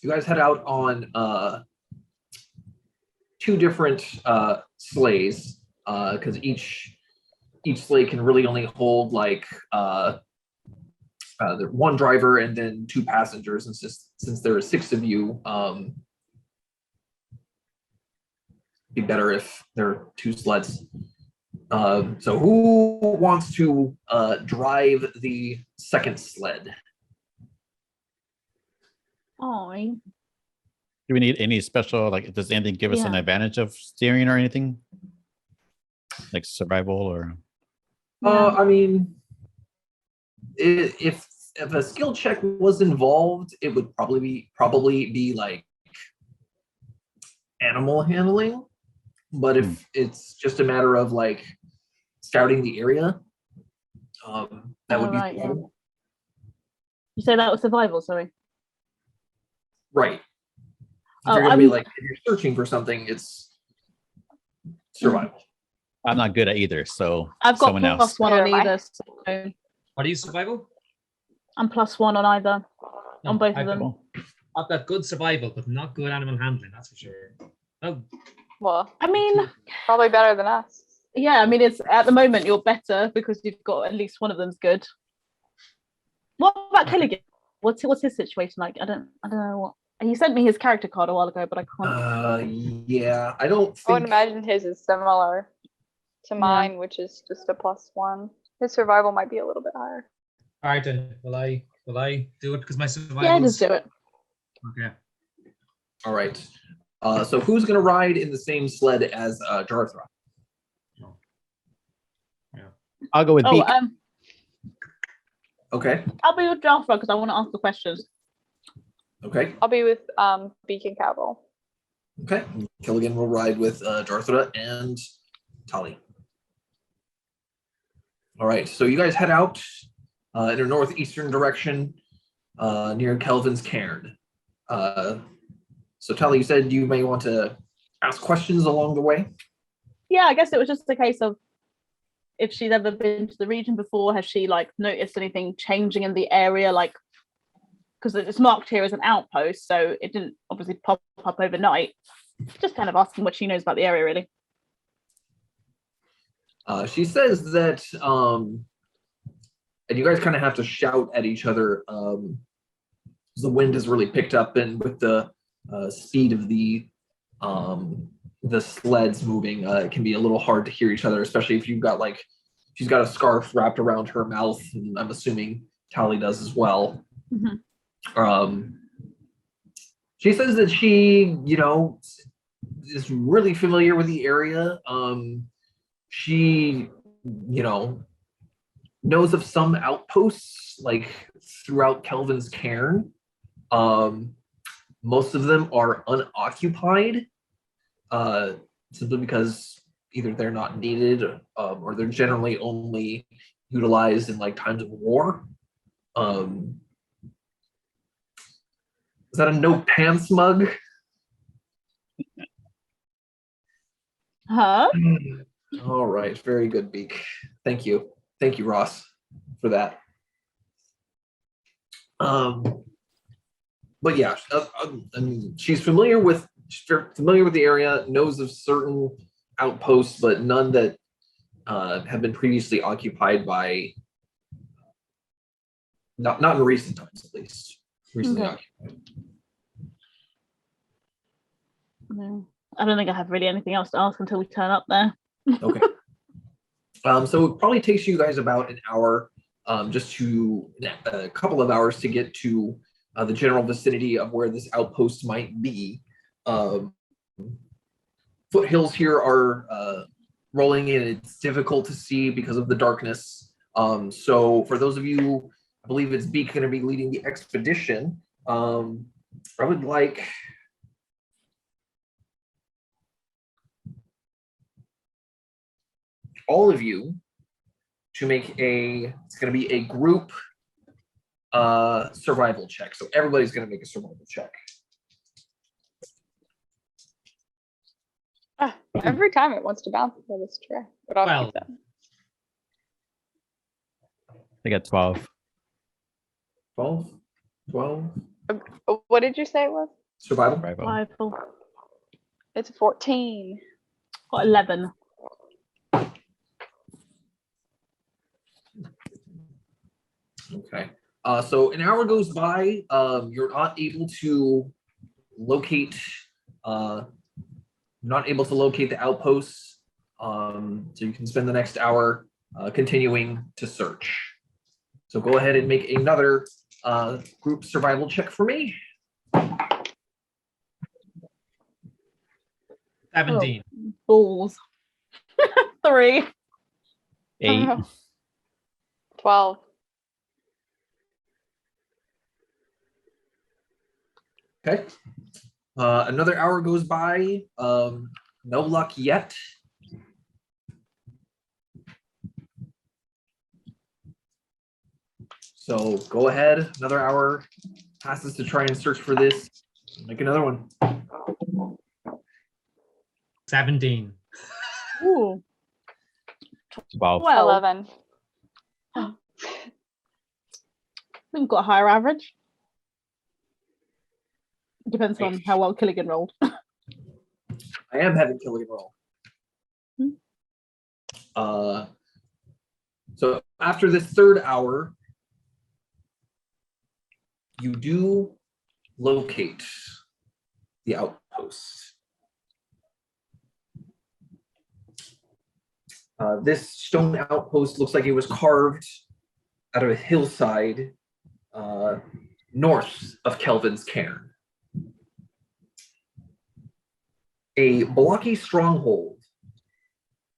guys head out on two different sleighs because each sleigh can really only hold like the one driver and then two passengers. And since there are six of you, be better if there are two sleds. So who wants to drive the second sled? Oh, Do we need any special, like, does anything give us an Yeah. advantage of steering or anything? Like survival or? I mean, if a skill check was involved, it would probably be like animal handling. But if it's just a matter of like scouting the area, that would be right, yeah. survival. You say that was survival, sorry. Right. If Oh, you're gonna be like, if you're searching for something, it's survival. I'm not good at either, so I've got someone else. plus one on Neither am I. either, so What are you, survival? I'm plus one on either. No, On both of I've them. got- I've got good survival, but not good animal handling. That's for sure. Oh, Well, I mean, probably better than us. yeah, I mean, it's at the moment you're better because you've got at least one of them's good. What about Killigan? What's his situation like? I don't know what he sent me his character card a while ago, but I can't. Yeah, I don't I would think. imagine his is similar to mine, which is just a +1. His survival might be a little bit higher. all right then. Will I do it because my survival? Yeah, just do it. Okay. All right. So who's gonna ride in the same sled as Jarthra? I'll go with Oh, Beek. Okay. I'll be with Jalfra because I want to ask the questions. Okay. I'll be with Beek and Cavill. Okay. Killigan will ride with Jarthra and Tali. All right. So you guys head out in a northeastern direction near Kelvin's Cairn. So Tali, you said you may want to ask questions along the way. Yeah, I guess it was just a case of if she's ever been to the region before, has she like noticed anything changing in the area, like because it's marked here as an outpost, so it didn't obviously pop up overnight. Just kind of asking what she knows about the area, really. She says that, and you guys kind of have to shout at each other. The wind has really picked up, and with the speed of the sleds moving, it can be a little hard to hear each other, especially if you've got like, she's got a scarf wrapped around her mouth, and I'm assuming Tali does as well. Mhm. She says that she, is really familiar with the area. She, knows of some outposts like throughout Kelvin's Cairn. Most of them are unoccupied, simply because either they're not needed or they're generally only utilized in like times of war. Is that a no pants mug? Huh? All right, very good, Beek. Thank you, Ross, for that. But yeah, I mean, she's familiar with just familiar with the area, knows of certain outposts, but none that have been previously occupied by, not in recent times at least, recently Okay. occupied. No. I don't think I have really anything else to ask until we turn up there. Okay. So it probably takes you guys about an hour, just to a couple of hours to get to the general vicinity of where this outpost might be. Foothills here are rolling in. It's difficult to see because of the darkness. So for those of you, I believe it's Beek going to be leading the expedition. I would like all of you to make it's going to be a group survival check. So everybody's going to make a survival check. Every time it wants to bounce by this tray. But I'll keep that. I got 12. 12? What did you say it was? Survival? Survival. It's 14. Got 11. Okay. So an hour goes by. You're not able to locate the outposts. So you can spend the next hour continuing to search. So go ahead and make another group survival check for me. 17. Balls. 3. 8. 12. Okay. Another hour goes by. No luck yet. So go ahead. Another hour passes to try and search for this. Make another one. 17. Ooh. 12. 11. We've got a higher average. Depends on how well Killigan rolled. I am having Killigan roll. So after this third hour, you do locate the outpost. This stone outpost looks like it was carved out of a hillside north of Kelvin's cairn. A blocky stronghold,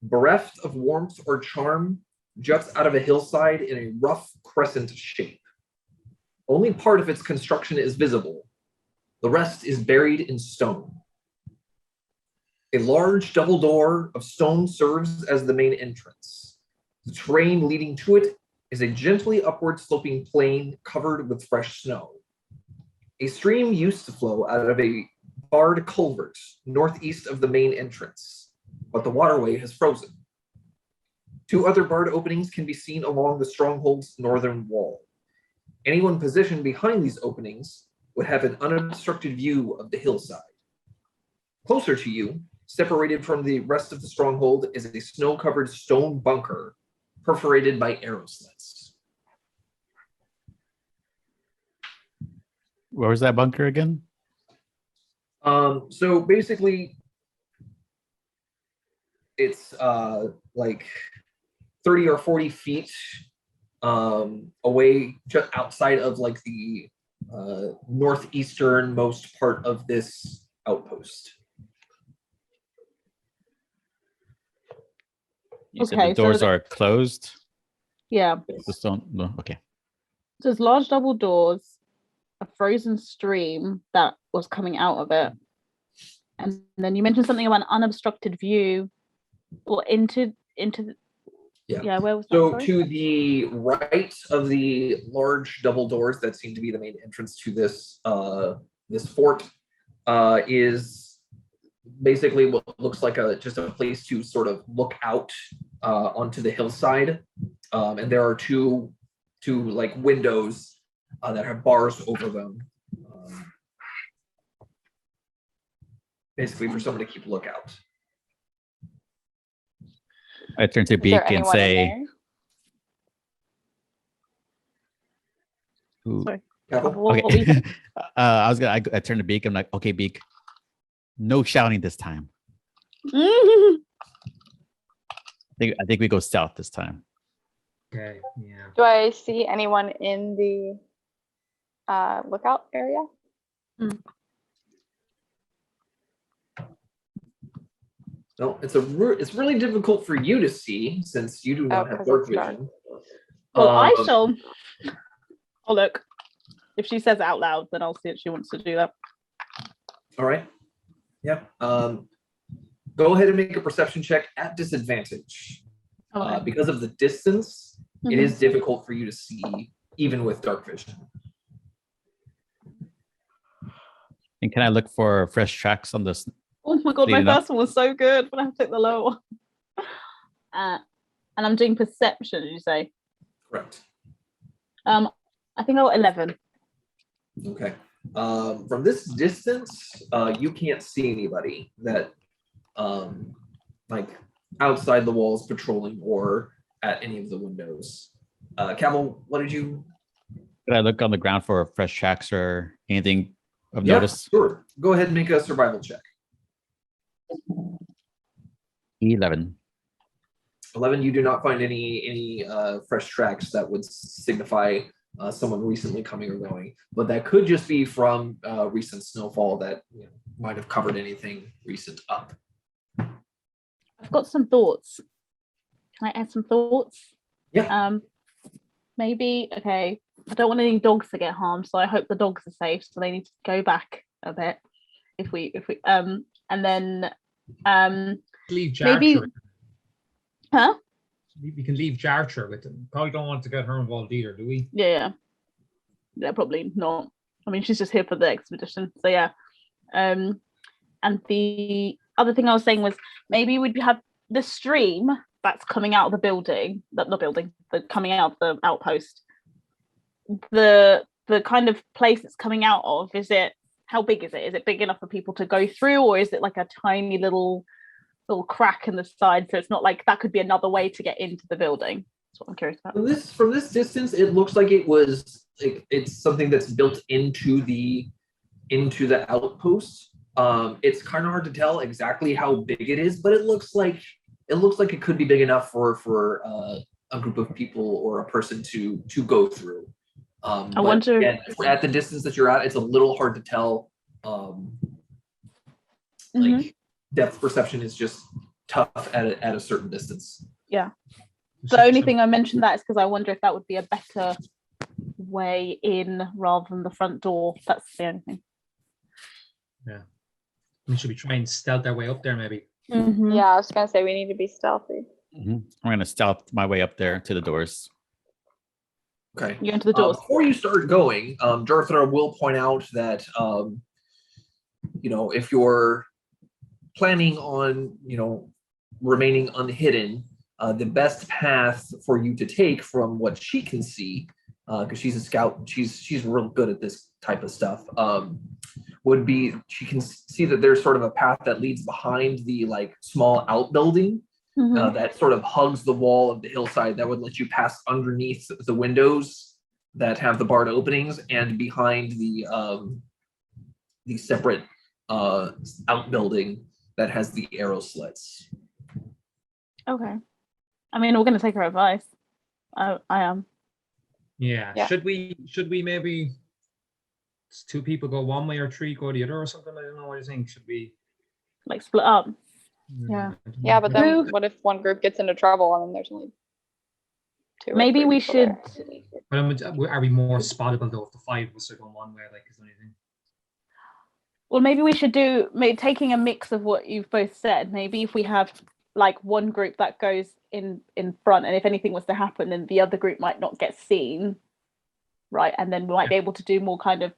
bereft of warmth or charm, juts out of a hillside in a rough crescent shape. Only part of its construction is visible. The rest is buried in stone. A large double door of stone serves as the main entrance. The terrain leading to it is a gently upward sloping plain covered with fresh snow. A stream used to flow out of a barred culvert northeast of the main entrance, but the waterway has frozen. 2 other barred openings can be seen along the stronghold's northern wall. Anyone positioned behind these openings would have an unobstructed view of the hillside. Closer to you, separated from the rest of the stronghold, is a snow-covered stone bunker perforated by arrow slits. Where was that bunker again? So basically, it's like 30 or 40 feet away, just outside of like the northeasternmost part of this outpost. You said Okay, the so doors are closed. Yeah. The stone. No, okay. So there's large double doors, a frozen stream that was coming out of it. And then you mentioned something about an unobstructed view or into yeah, where was that? So sorry? to the right of the large double doors that seem to be the main entrance to this this fort is basically what looks like just a place to sort of look out onto the hillside, and there are two like windows that have bars over them. basically for someone to keep a lookout. I turn to Is Beek there and anyone say, in Ooh. Sorry. Cavill? What were you Okay. saying? I turn to Beek. I'm like, okay, Beek, no shouting this time. I think we go south this time. Okay, yeah. Do I see anyone in the lookout area? No, it's really difficult for you to see since you do not have 'cause dark it's dark. vision. Well, I Um, shall. Oh, look. If she says it out loud, then I'll see if she wants to do that. All right. Yeah. Go ahead and make a perception check at disadvantage. Okay. Because of the distance, it Mhm. is difficult for you to see even with dark vision. And can I look for fresh tracks on this? Oh my god, my Leading up. first one was so good, but I have to take the lower one. And I'm doing perception, did you say? Correct. I think I got 11. Okay. From this distance, you can't see anybody that like outside the walls patrolling or at any of the windows. Cavill, what did you? Could I look on the ground for fresh tracks or anything of Yeah, notice? sure. Go ahead and make a survival check. 11. 11, you do not find any fresh tracks that would signify someone recently coming or going, but that could just be from recent snowfall that might have covered anything recent up. I've got some thoughts. Can I add some thoughts? Yeah. Maybe, okay, I don't want any dogs to get harmed, so I hope the dogs are safe, so they need to go back a bit. If we and then Leave maybe- Jarcher. huh? We can leave Jarcher with them. Probably don't want to get her involved either, do we? Yeah, probably not. I mean, she's just here for the expedition, so yeah. And the other thing I was saying was maybe we'd have the stream that's coming out of the building, coming out of the outpost. The kind of place it's coming out of, how big is it? Is it big enough for people to go through, or is it like a tiny little crack in the side? So it's not like that could be another way to get into the building. That's what I'm curious about. From this distance, it looks like it's something that's built into the outpost. It's kind of hard to tell exactly how big it is, but it looks like it could be big enough for a group of people or a person to go through. I wonder. Again, at the distance that you're at, it's a little hard to tell. Like depth perception is just tough at a certain distance. Yeah. The only thing I mentioned that is because I wonder if that would be a better way in rather than the front door. That's the only thing. Yeah. We should be trying to stealth our way up there, maybe. Mm-hmm. Yeah, I was gonna say we need to be stealthy. I'm going to stealth my way up there to the doors. Okay. You go into the doors. Before you start going, Jarthra will point out that if you're planning on remaining unhidden, the best path for you to take from what she can see, because she's a scout and she's real good at this type of stuff, would be she can see that there's sort of a path that leads behind the small outbuilding that sort of hugs the wall of the hillside that would let you pass underneath the windows that have the barred openings and behind the separate outbuilding that has the arrow slits. Okay. I mean, we're going to take her advice. I am. Yeah. Should we maybe two people go one way or three go the other or something? I don't know what you think. Should we split up? Yeah. Yeah, but then what if one group gets into trouble and then there's only two? Maybe we should. But are we more spottable though if the five of us are going one way? Is there anything? Well, maybe we should do taking a mix of what you've both said. Maybe if we have one group that goes in front, and if anything was to happen, then the other group might not get seen, right? And then we might be able to do more kind of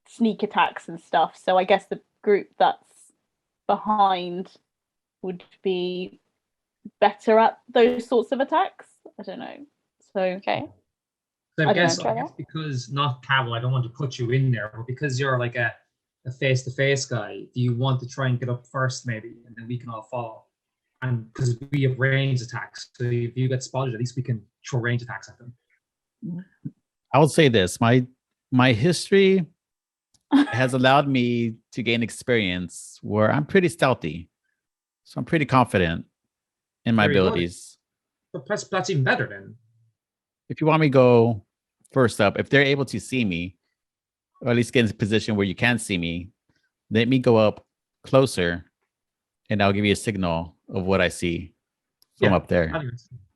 sneak attacks and stuff. So I guess the group that's behind would be better at those sorts of attacks. I don't know. So okay. So I guess because not Cavill, I don't want to put you in there, but because you're like a a face-to-face guy, do you want to try and get up first, maybe, and then we can all follow? And because we have range attacks, so if you get spotted, at least we can throw range attacks at them. I would say this: my history has allowed me to gain experience where I'm pretty stealthy, so I'm pretty confident in my Very good. abilities. But that's even better then. If you want me to go first up, if they're able to see me, or at least get in a position where you can see me, let me go up closer, and I'll give you a signal of what I see from up there. Do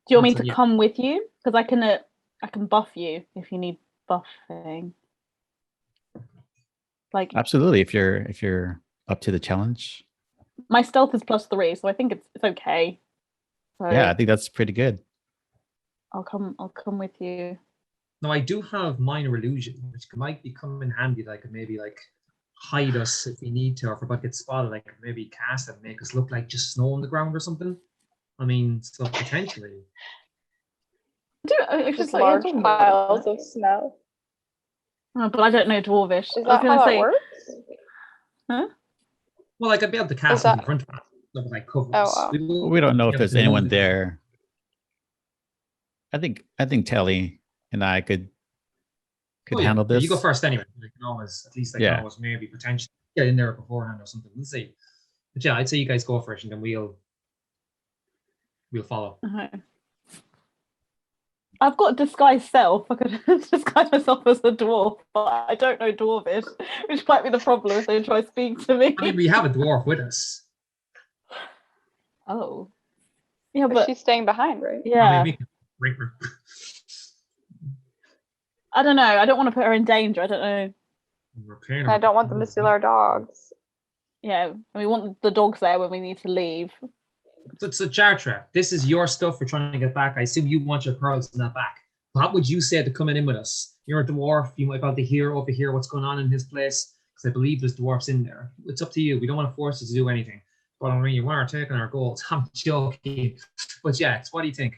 you want me to come with you? Because I can buff you if you need buffing. Like Absolutely, if you're up to the challenge. My stealth is +3, so I think it's okay. So Yeah, I think that's pretty good. I'll come with you. No, I do have minor illusion, which might come in handy. Like maybe hide us if we need to, or if we're about to get spotted, like maybe cast it and make us look like just snow on the ground or something. I mean, so potentially. Just large piles of snow. Oh, but I don't know Dwarvish. Is that how it works? Huh? Well, I'd be able to cast it in front of us, like covers. Oh, wow. We don't know if there's anyone there. I think Telly and I could handle this. You go first anyway. They can always maybe potentially get in there beforehand or something. We'll see. But yeah, I'd say you guys go first and then we'll follow. Okay. I've got disguise self. I could disguise myself as a dwarf, but I don't know Dwarvish, which might be the problem if they try to speak to me. I mean, we have a dwarf with us. Oh. Yeah, but she's staying behind, right? Yeah. I mean, we can bring her. I don't know. I don't want to put her in danger. I don't know. I don't want them to steal our dogs. Yeah, and we want the dogs there when we need to leave. So Chartra, this is your stuff we're trying to get back. I assume you want your pearls in that back. What would you say to coming in with us? You're a dwarf. You might be able to hear over here what's going on in his place, because I believe there's dwarfs in there. It's up to you. We don't want to force you to do anything. But I mean, you are taking our goals. I'm joking. But yeah, what do you think?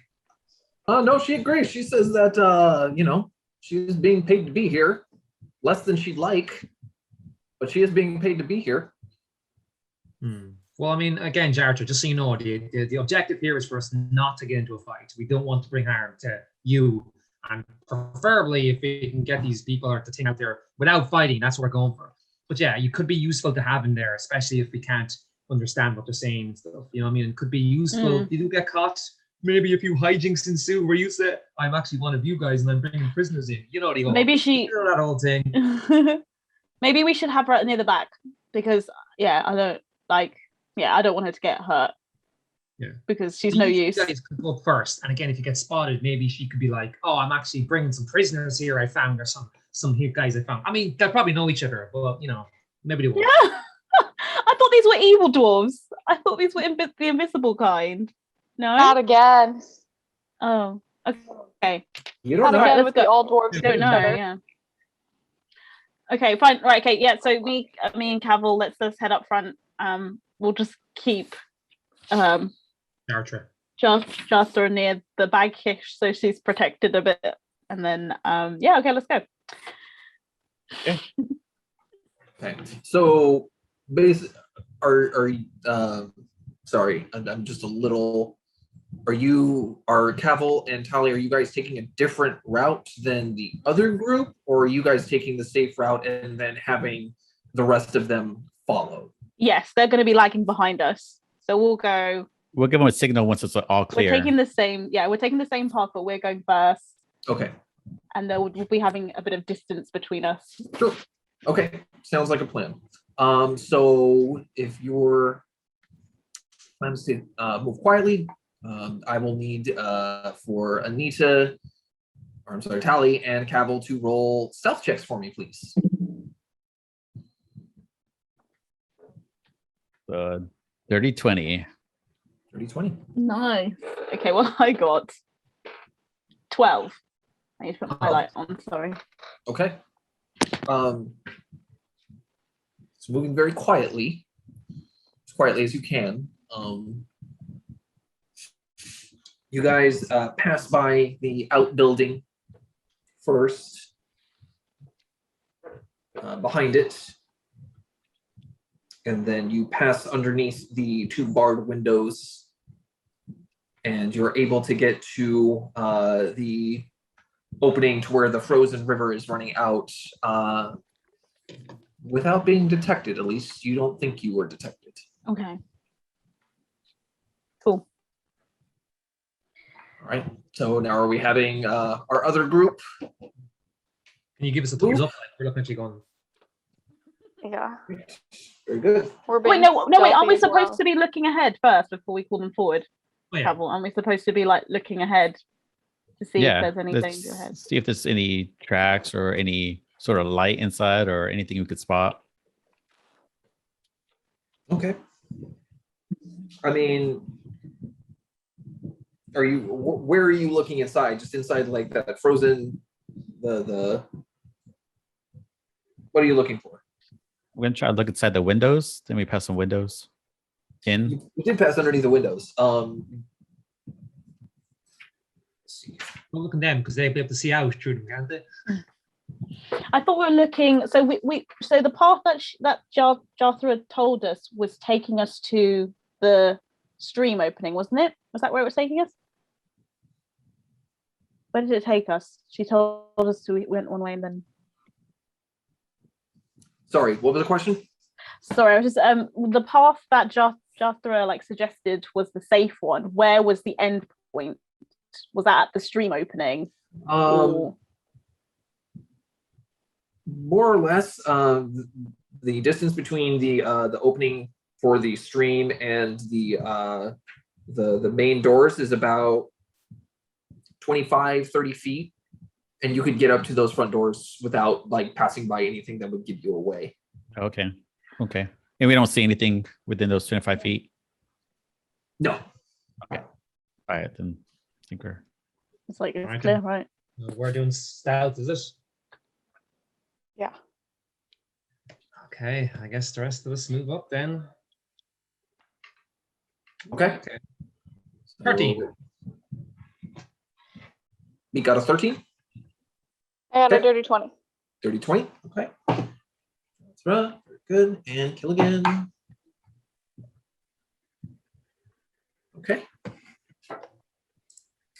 No, she agrees. She says that, she's being paid to be here. Less than she'd like, but she is being paid to be here. Well, I mean, again, Jarter, just so you know, the objective here is for us not to get into a fight. We don't want to bring harm to you. And preferably, if we can get these people or the thing out there without fighting, that's what we're going for. But yeah, you could be useful to have in there, especially if we can't understand what they're saying and stuff. You know what I mean? It could be useful. If you do get caught, maybe a few hijinks ensue where you say, I'm actually one of you guys and I'm bringing prisoners in. You know the old, maybe that old thing. Maybe we should have her near the back because, I don't want her to get hurt. Yeah. Because she's no use. You guys could go up first. And again, if you get spotted, maybe she could be like, oh, I'm actually bringing some prisoners here I found, or some here guys I found. I mean, they'll probably know each other, but, maybe they won't. Yeah. I thought these were evil dwarves. I thought these were the invisible kind. No? Not again. Oh, okay. You don't know. Not again Let's with go. the old dwarves. Don't know, yeah. Okay, fine. Right, okay, yeah, so me and Cavill, let's just head up front. We'll just keep Shasta near the bag-ish so she's protected a bit. And then, okay, let's go. Okay. So, sorry, I'm just a little. Are Cavill and Tali, are you guys taking a different route than the other group, or are you guys taking the safe route and then having the rest of them follow? Yes, they're going to be lagging behind us. So we'll go. We'll give them a signal once it's all clear. We're taking the same path, but we're going first. Okay. And we'll be having a bit of distance between us. Sure. Okay. Sounds like a plan. So if you're plans to move quietly, I will need for Anita, or I'm sorry, Tali and Cavill to roll stealth checks for me, please. Dirty 20. 30-20. Nice. Okay, well, I got 12. I need to put my light on, sorry. Okay. So moving very quietly, as quietly as you can. You guys pass by the outbuilding first. Behind it, And then you pass underneath the 2 barred windows, and you're able to get to the opening to where the frozen river is running out without being detected. At least you don't think you were detected. Okay. Cool. All right. So now are we having our other group? Can you give us a thumbs up? We're looking at you going. Yeah. Very good. We're Wait, being no, wait. Aren't stealthy we as supposed well. to be looking ahead first before we call them forward? Oh, yeah. Cavill, aren't we supposed to be like looking ahead to see if there's any let's danger ahead? see if there's any tracks or any sort of light inside or anything we could spot. Okay. I mean, where are you looking inside? Just inside like that frozen, the what are you looking for? We're gonna try to look inside the windows. Then we pass some windows in. You did pass underneath the windows. Let's see. Don't look at them because they'll be able to see out through them, can't they? I thought we were looking. So so the path that Jarthra told us was taking us to the stream opening, wasn't it? Was that where it was taking us? Where did it take us? She told us we went one way and then. Sorry, what was the question? Sorry, I was just the path that Jarthra like suggested was the safe one. Where was the end point? Was that at the stream opening? Or... More or less, the distance between the opening for the stream and the main doors is about 25-30 feet, and you could get up to those front doors without like passing by anything that would give you away. Okay. And we don't see anything within those 25 feet. No. All right, then I think we're. It's like it's Right. clear, right? We're doing stealth, is it? Yeah. Okay, I guess the rest of us move up then. Okay. 13. We got a 13. I got a Okay. dirty 20. 30-20. Okay. That's right. Very good. And Killigan. Okay.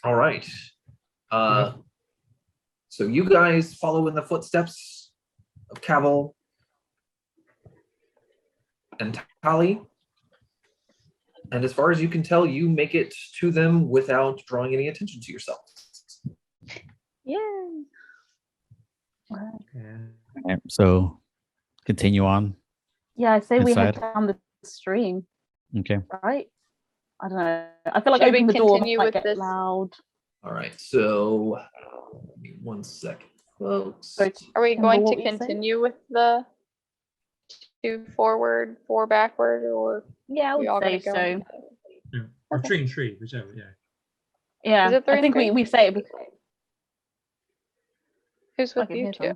All right. So you guys follow in the footsteps of Cavill and Tali. And as far as you can tell, you make it to them without drawing any attention to yourselves. Yeah. Okay. All right, so continue on. Yeah, I say we head Inside. down the stream, Okay. right? I don't know. I feel like Should we opening the door continue might with get this? loud. All right. So give me 1 second, folks. So Are we Remember going to what we said? continue with the 2 forward, 4 backward, or yeah, I we all would say gonna go? so. Yeah. Or Okay. 3 and 3, whichever, yeah. Yeah, Is it 3 I and think 3? we say it. Who's I with can you hear two?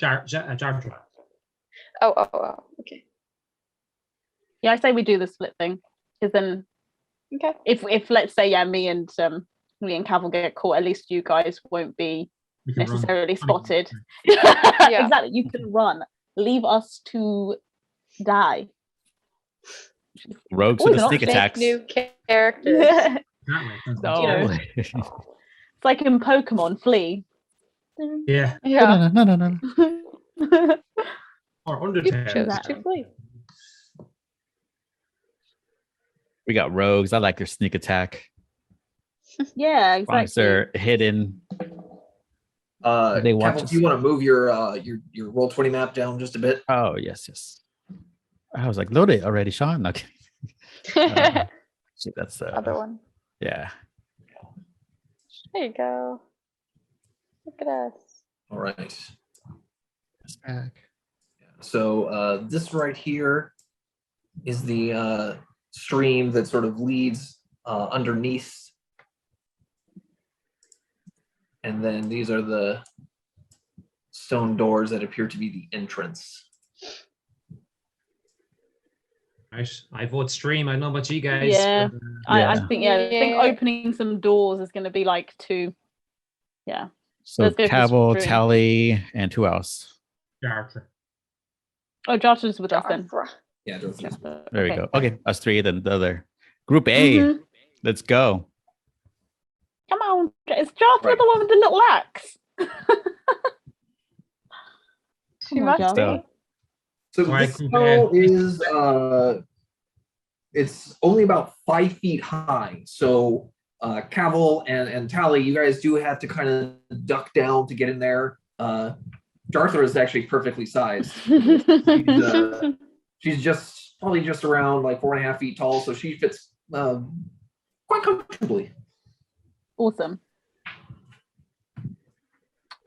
Tom. Jartra. Oh, okay. Yeah, I say we do the split thing because then Okay. if let's say me and Cavill get caught, at least you guys won't be We can run. necessarily spotted. Yeah. Exactly, you can run. Leave us to die. Rogues Ooh, with they're the not sneak Make attacks. new characters. It's That way. Sounds No. good. like in Pokemon, flee. Yeah. Yeah. No. Or You Undertale. chose Exactly. to flee. We got rogues. I like their sneak attack. Yeah, As long as exactly. they're hidden. They watch Cavill, us. do you want to move your Roll20 map down just a bit? Oh, yes. I was like, load it already, Shawn. Okay. Shit, that's Other one. yeah. There you go. Look at us. All right. It's back. So this right here is the stream that sort of leads underneath. And then these are the stone doors that appear to be the entrance. Right. I vote stream. I don't know about you guys. Yeah. but, I Yeah. think I think Yeah. opening some doors is going to be like two. Yeah. So Let's go for Cavill, stream. Tally, and who else? Jartra. Oh, Josh is with us then. Yeah, Darth is. There we go. Okay, us three, then the other. Group A. Mhm. Let's go. Come on, is Josh Right. the one with the little axe? She Come on, must Josh. be. So Sorry, this Group spell A. is it's only about 5 feet high. So Cavill and Tally, you guys do have to kind of duck down to get in there. Darther is actually perfectly sized. She's just probably just around like 4.5 feet tall, so she fits quite comfortably. Awesome.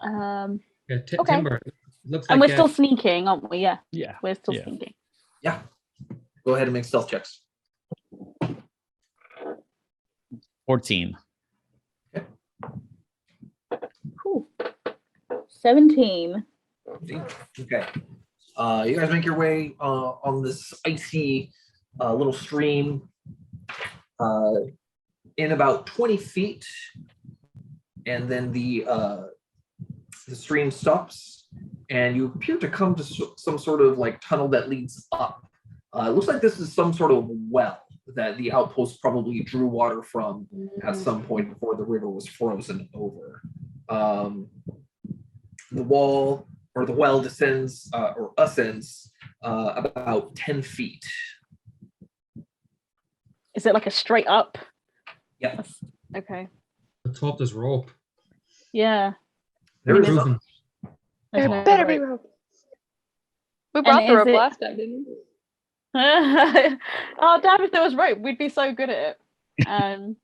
Yeah, Okay. Timber. Looks And like we're still sneaking, aren't we? Yeah, Yeah. we're still Yeah. sneaking. Yeah. Go ahead and make stealth checks. 14. Cool. 17. Okay. You guys make your way on this icy little stream in about 20 feet, and then the stream stops, and you appear to come to some sort of like tunnel that leads up. It looks like this is some sort of well that the outpost probably drew water from at some point before the river was frozen over. The wall or the well descends or ascends about 10 feet. Is it like a straight up? Yeah. Okay. the top is rope. Yeah. There is Moving. There's There no better be rope. rope. We brought And the is rope it- last time, didn't we? Oh damn! If there was rope, we'd be so good at it.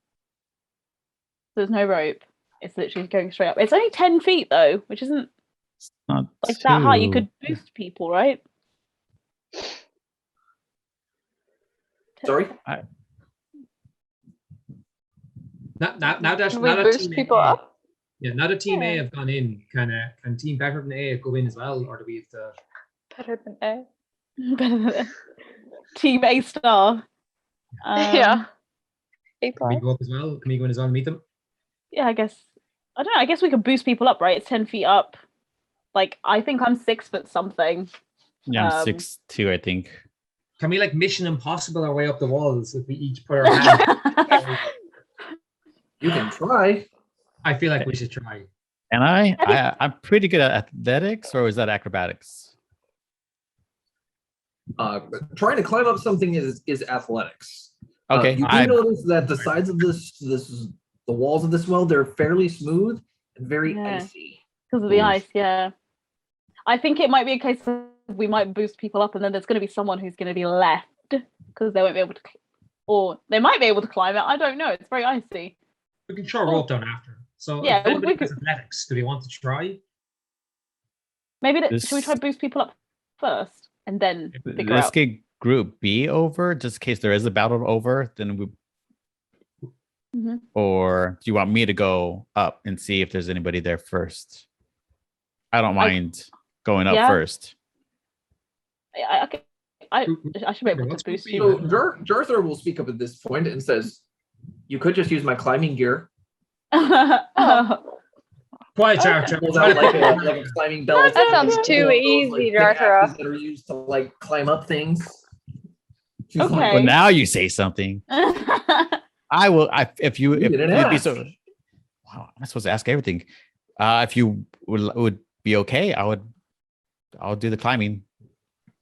There's no rope. It's literally going straight up. It's only 10 feet though, which isn't It's not like that high. You too- could boost people, right? Sorry? Now that Can we now that boost team people A, up? Yeah, now that team A Yeah. have gone in, can team better than A go in as well, or do we have to? Better than A. Better than Team A star. Yeah. A Can we plus. go up as well? Can we go in as well and meet them? Yeah, I guess. I don't know. I guess we could boost people up, right? It's 10 feet up. Like, I think I'm 6 foot something. Yeah, I'm Um, 6'2", I think. Can we like Mission Impossible our way up the walls if we each put our hand? You can try. I feel like we should try. And I'm pretty good at athletics, or is that acrobatics? Trying to climb up something is athletics. Okay, You do I notice that the sides of the walls of this well, they're fairly smooth and very Yeah. icy. Because of the Oof. ice, yeah. I think it might be a case of we might boost people up and then there's going to be someone who's going to be left because they won't be able to, or they might be able to climb it. I don't know. It's very icy. We can throw a rope down after. So Yeah, if anybody we could- has athletics, do we want to try? Maybe This- should we try to boost people up first and then figure let's out? get Group B over, just in case there is a battle over. Then we, Mhm. or do you want me to go up and see if there's anybody there first? I don't mind going up Yeah. first. I should be able What's to boost Group B? you. So Jarthur will speak up at this point and says, "You could just use my climbing gear. Quiet, Okay. Char. Pulls out like a climbing belt. That sounds and too one of those, easy, pickaxes Jarthur. that are used to like climb up things." She's like, Okay. Well, now you say something. I will. If You you'd didn't be ask. so. Wow, I'm supposed to ask everything. If you would be okay, I'll do the climbing.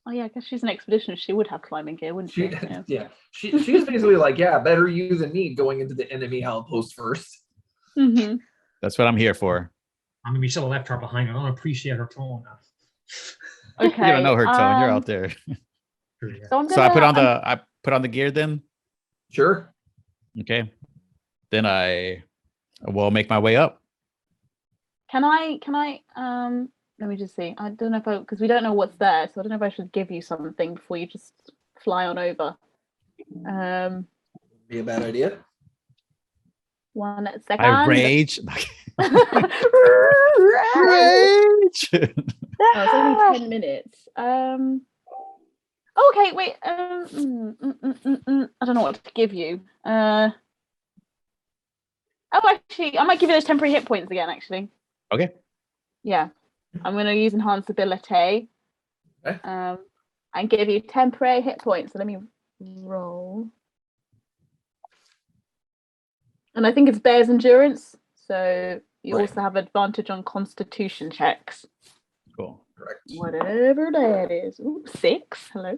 Oh yeah, I guess she's an expeditionist. She would have climbing gear, wouldn't she? Yeah. She's basically like, yeah, better you than me going into the enemy outpost first. hmm That's what I'm here for. I mean, we should have left her behind. I don't appreciate her tone. Okay. You don't know her tone. You're out there. So, So I put on the gear then. Sure. Okay. Then I will make my way up. Can I let me just see. I don't know if because we don't know what's there, so I don't know if I should give you something before you just fly on over. Be a bad idea. 1 second. I rage. Rage! Rage. Oh, it's only 10 minutes. Okay, wait. I don't know what to give you. Oh, actually, I might give you those temporary hit points again. Actually, Okay. yeah. I'm going to use enhance ability. Okay. and give you temporary hit points. So let me roll. And I think it's bear's endurance. So you Right. also have advantage on constitution checks. Cool. Correct. Whatever that is. Ooh, 6. Hello.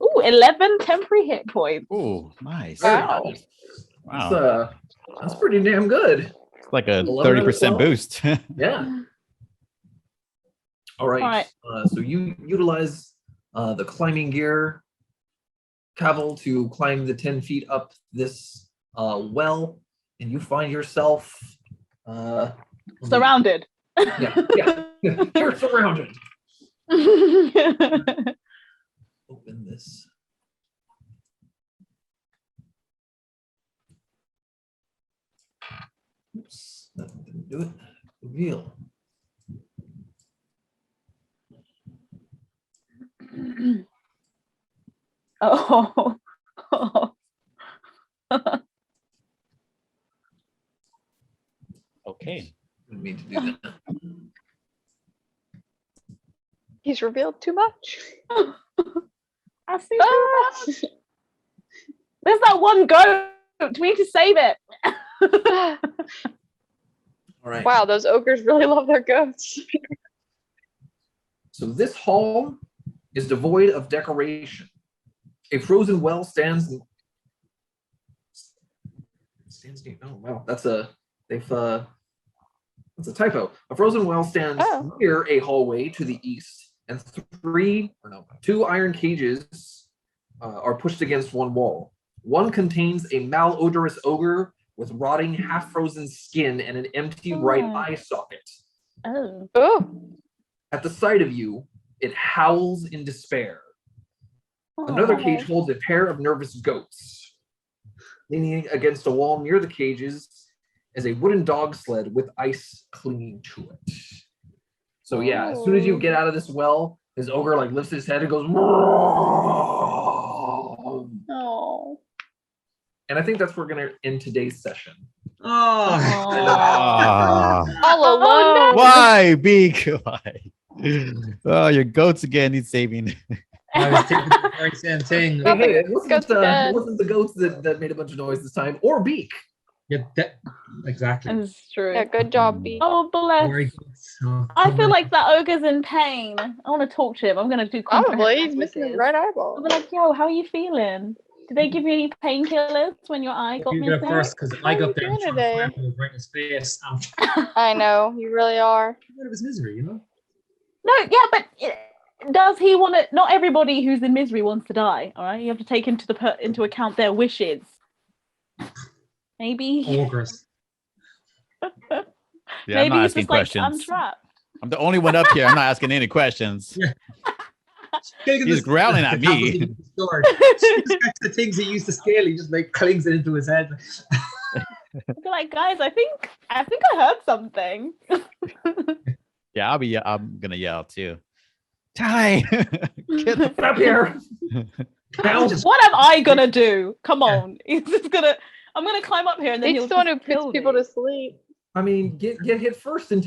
Ooh, 11 temporary hit points. Ooh, nice. Very Wow. nice. Wow. That's pretty damn good. It's like a 11 out of 30% 12? boost. Yeah. All right. All right. So you utilize the climbing gear, Cavill, to climb the 10 feet up this well, and you find yourself Surrounded. Yeah. You're surrounded. Open this. Oops, that didn't do it. Reveal. Oh. Okay. Didn't mean to do that. He's revealed too much. I see Ah! that. There's that one goat. We need to save it. All right. Wow, those ogres really love their goats. So this hall is devoid of decoration. A frozen well stands. Oh wow, that's a typo. A frozen well stands Oh. near a hallway to the east, and two iron cages are pushed against one wall. One contains a malodorous ogre with rotting, half-frozen skin and an empty right eye socket. Oh. Oh, At the sight of you, it howls in despair. Another cage holds a pair of nervous goats. Leaning against a wall near the cages is a wooden dog sled with ice clinging to it. So yeah, as soon as you get out of this well, his ogre like lifts his head and goes, Oh. and I think that's where we're gonna end today's session. Oh, Ah. all Oh, alone. Why, Beek? Why? Oh, your goats again need saving. I was thinking the very same thing. Hey, hey, it Goats again. wasn't the goats that made a bunch of noise this time, or Beek. Yeah, exactly. That's true. Yeah, good job, Beek. Oh, bless. Very good. So, I feel like that ogre's in pain. I want to talk to him. I'm going to do Probably, he's missing his right I'll eyeball. be like, yo, how are you feeling? Did they give you any painkillers when your eye got you missing? go first because How I are got you there and doing threw a today? fireball right in his face. I know, you really are. It was misery, you know. No, yeah, but does he want to? Not everybody who's in misery wants to die. All right, you have to take into account their wishes. Maybe. Ogres. Yeah, I'm Maybe not he's asking just like, questions. I'm trapped. I'm the only one up here. I'm not asking any questions. He's growling at me. He just gets the things he used to scale. He just like clings it into his head. I'd be like, guys, I think I heard something. Yeah, I'm gonna yell too. Tally, get the Get up here. Now, What am I gonna do? Come on, he's just gonna. I'm gonna climb up here and then Beek's he'll the one who just puts kill people me. to sleep. I mean, get hit first and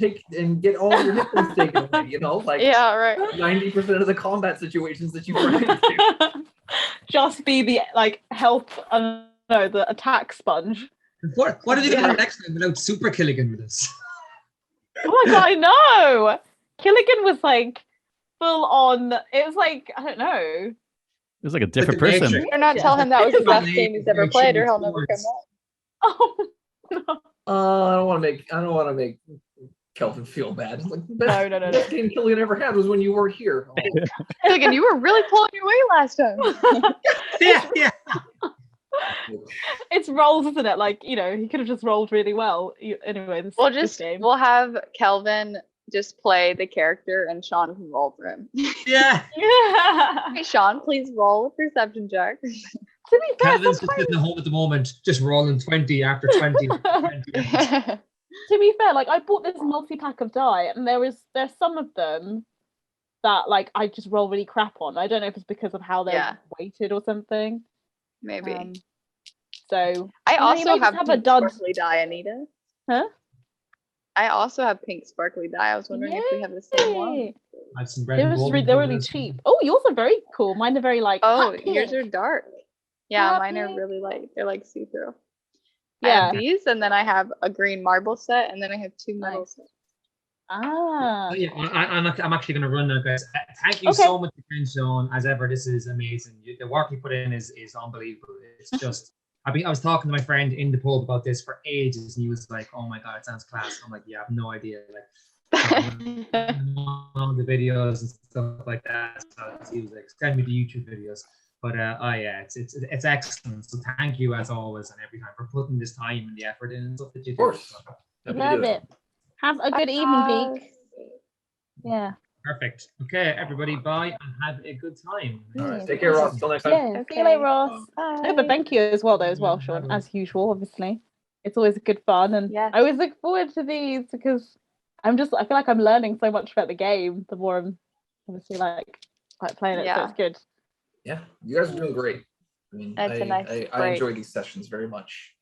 get all your hit points taken away. You know, like Yeah, right. 90% of the combat situations that you run into. Just be the like health. No, the attack sponge. What are you gonna do next time without Super Killigan with us? Oh my god, I know. Killigan was like full on. It was like I don't know. It's like a different the person. Matrix. Better not tell him that was the best Dominate game he's ever and played, or choose he'll never come sports. back. Oh no. I don't want to make Kelvin feel bad. It's like the best, No. the best game Killian ever had was when you weren't here. Oh. Killigan, you were really pulling your weight last time. Yeah. It's rolls, isn't it? Like he could have just rolled really well. Anyway, this game. We'll have Kelvin just play the character and Shawn can roll for him. Yeah. Yeah. Hey, Shawn, please roll a perception check. To be fair, Calvin's just sitting at home at the moment, just rolling 20 after 20. 20. to be fair, like I bought this multi-pack of die, and there's some of them that like I just roll really crap on. I don't know if it's because of how they're weighted or something. Maybe. So I you also may just have have two a dud. sparkly die, Anita. Huh? I also have pink sparkly dye. I was wondering if we have the same one. Yay. I have some red and gold. They're really cheap. Oh, yours are very cool. Mine are very like. Oh, hot yours pink. are dark. Yeah, Hot mine are pink. really light. They're like see-through. I Yeah. have these, and then I have a green marble set, and then I have 2 metal Nice. sets. Ah. Yeah, I'm actually going to run now, guys. Thank you Okay. so much again, Shawn. As ever, this is amazing. The work you put in is unbelievable. It's just, I was talking to my friend in the pub about this for ages, and he was like, "Oh my god, it sounds class." I'm like, "Yeah, I have no idea." Like, on the videos and stuff like that. So he was like, "Send me the YouTube videos." But yeah, it's excellent. So thank you as always and every time for putting this time and the effort in and stuff that you do. Of course. Happy to Love do it. Have a good evening, Beek. Yeah. Perfect. Okay, everybody, bye and have a good time. All right. Take care, Ross. Till next time. Yeah. See you later, Ross. Bye. No, but thank you as well, Shawn, as usual, obviously. It's always good fun. And Yes. I always look forward to these because I feel like I'm learning so much about the game the more I'm obviously like playing it. So Yeah. it's good. Yeah, you guys are doing great. I mean, That's a nice I break. enjoy these sessions very much.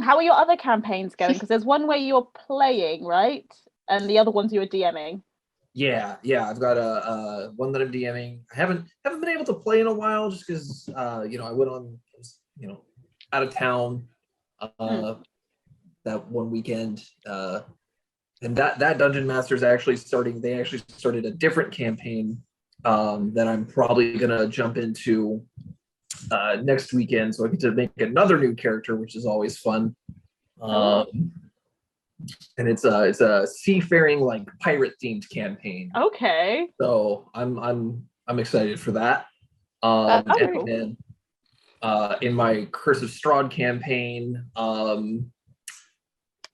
How are your other campaigns going? Because there's one where you're playing, right? And the other ones you were DMing. Yeah. I've got a one that I'm DMing. I haven't been able to play in a while just because I went on out of town that one weekend. And that Dungeon Master's actually starting. They actually started a different campaign that I'm probably gonna jump into next weekend, so I get to make another new character, which is always fun. And it's a seafaring like pirate themed campaign. Okay. So I'm excited for that. That's And cool. then in my Curse of Strahd campaign,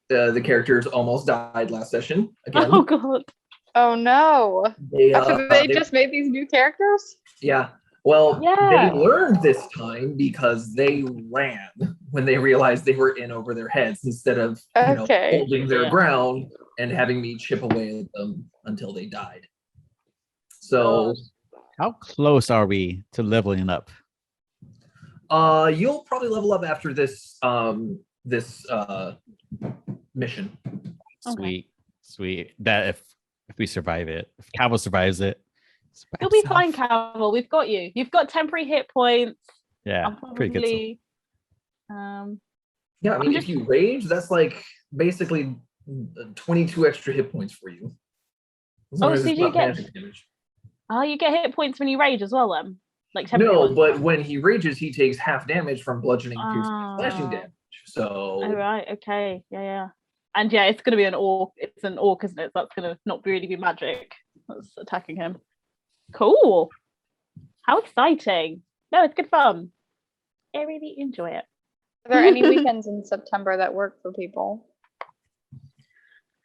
the characters almost died last session again. Oh god. Oh no! After they just made these new characters? Yeah. Well, Yeah. they learned this time because they ran when they realized they were in over their heads instead of holding their ground and having me chip away at them until they died. So, how close are we to leveling up? you'll probably level up after this mission. Sweet. That if we survive it, if Cavill survives it, You'll be fine, Cavill. We've got you. You've got temporary hit points. Yeah, pretty good. Yeah, I mean, if you rage, that's like basically 22 extra hit points for you. So you get damage. Oh, you get hit points when you rage as well, then? Like temporary ones. But when he rages, he takes half damage from bludgeoning, piercing, and slashing damage. So. Oh right, okay, yeah. And yeah, it's gonna be an orc. It's an orc, isn't it? That's gonna not really be magic that's attacking him. Cool. How exciting. No, it's good fun. I really enjoy it. Are there any weekends in September that work for people?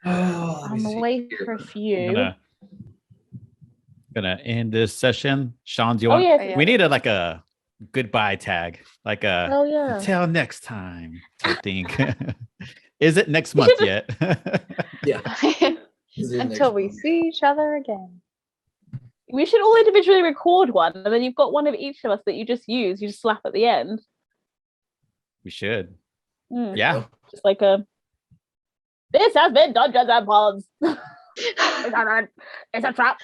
I'm away for a few. Gonna end this session. Shawn, do you want? Yeah. We need a goodbye tag, like a until next time. I think. Is it next month yet? Yeah. Until we see each other again. We should all individually record one, and then you've got one of each of us that you just use. You just slap at the end. We should. Yeah. Just like this has been Dungeons and Pods. It's a trap.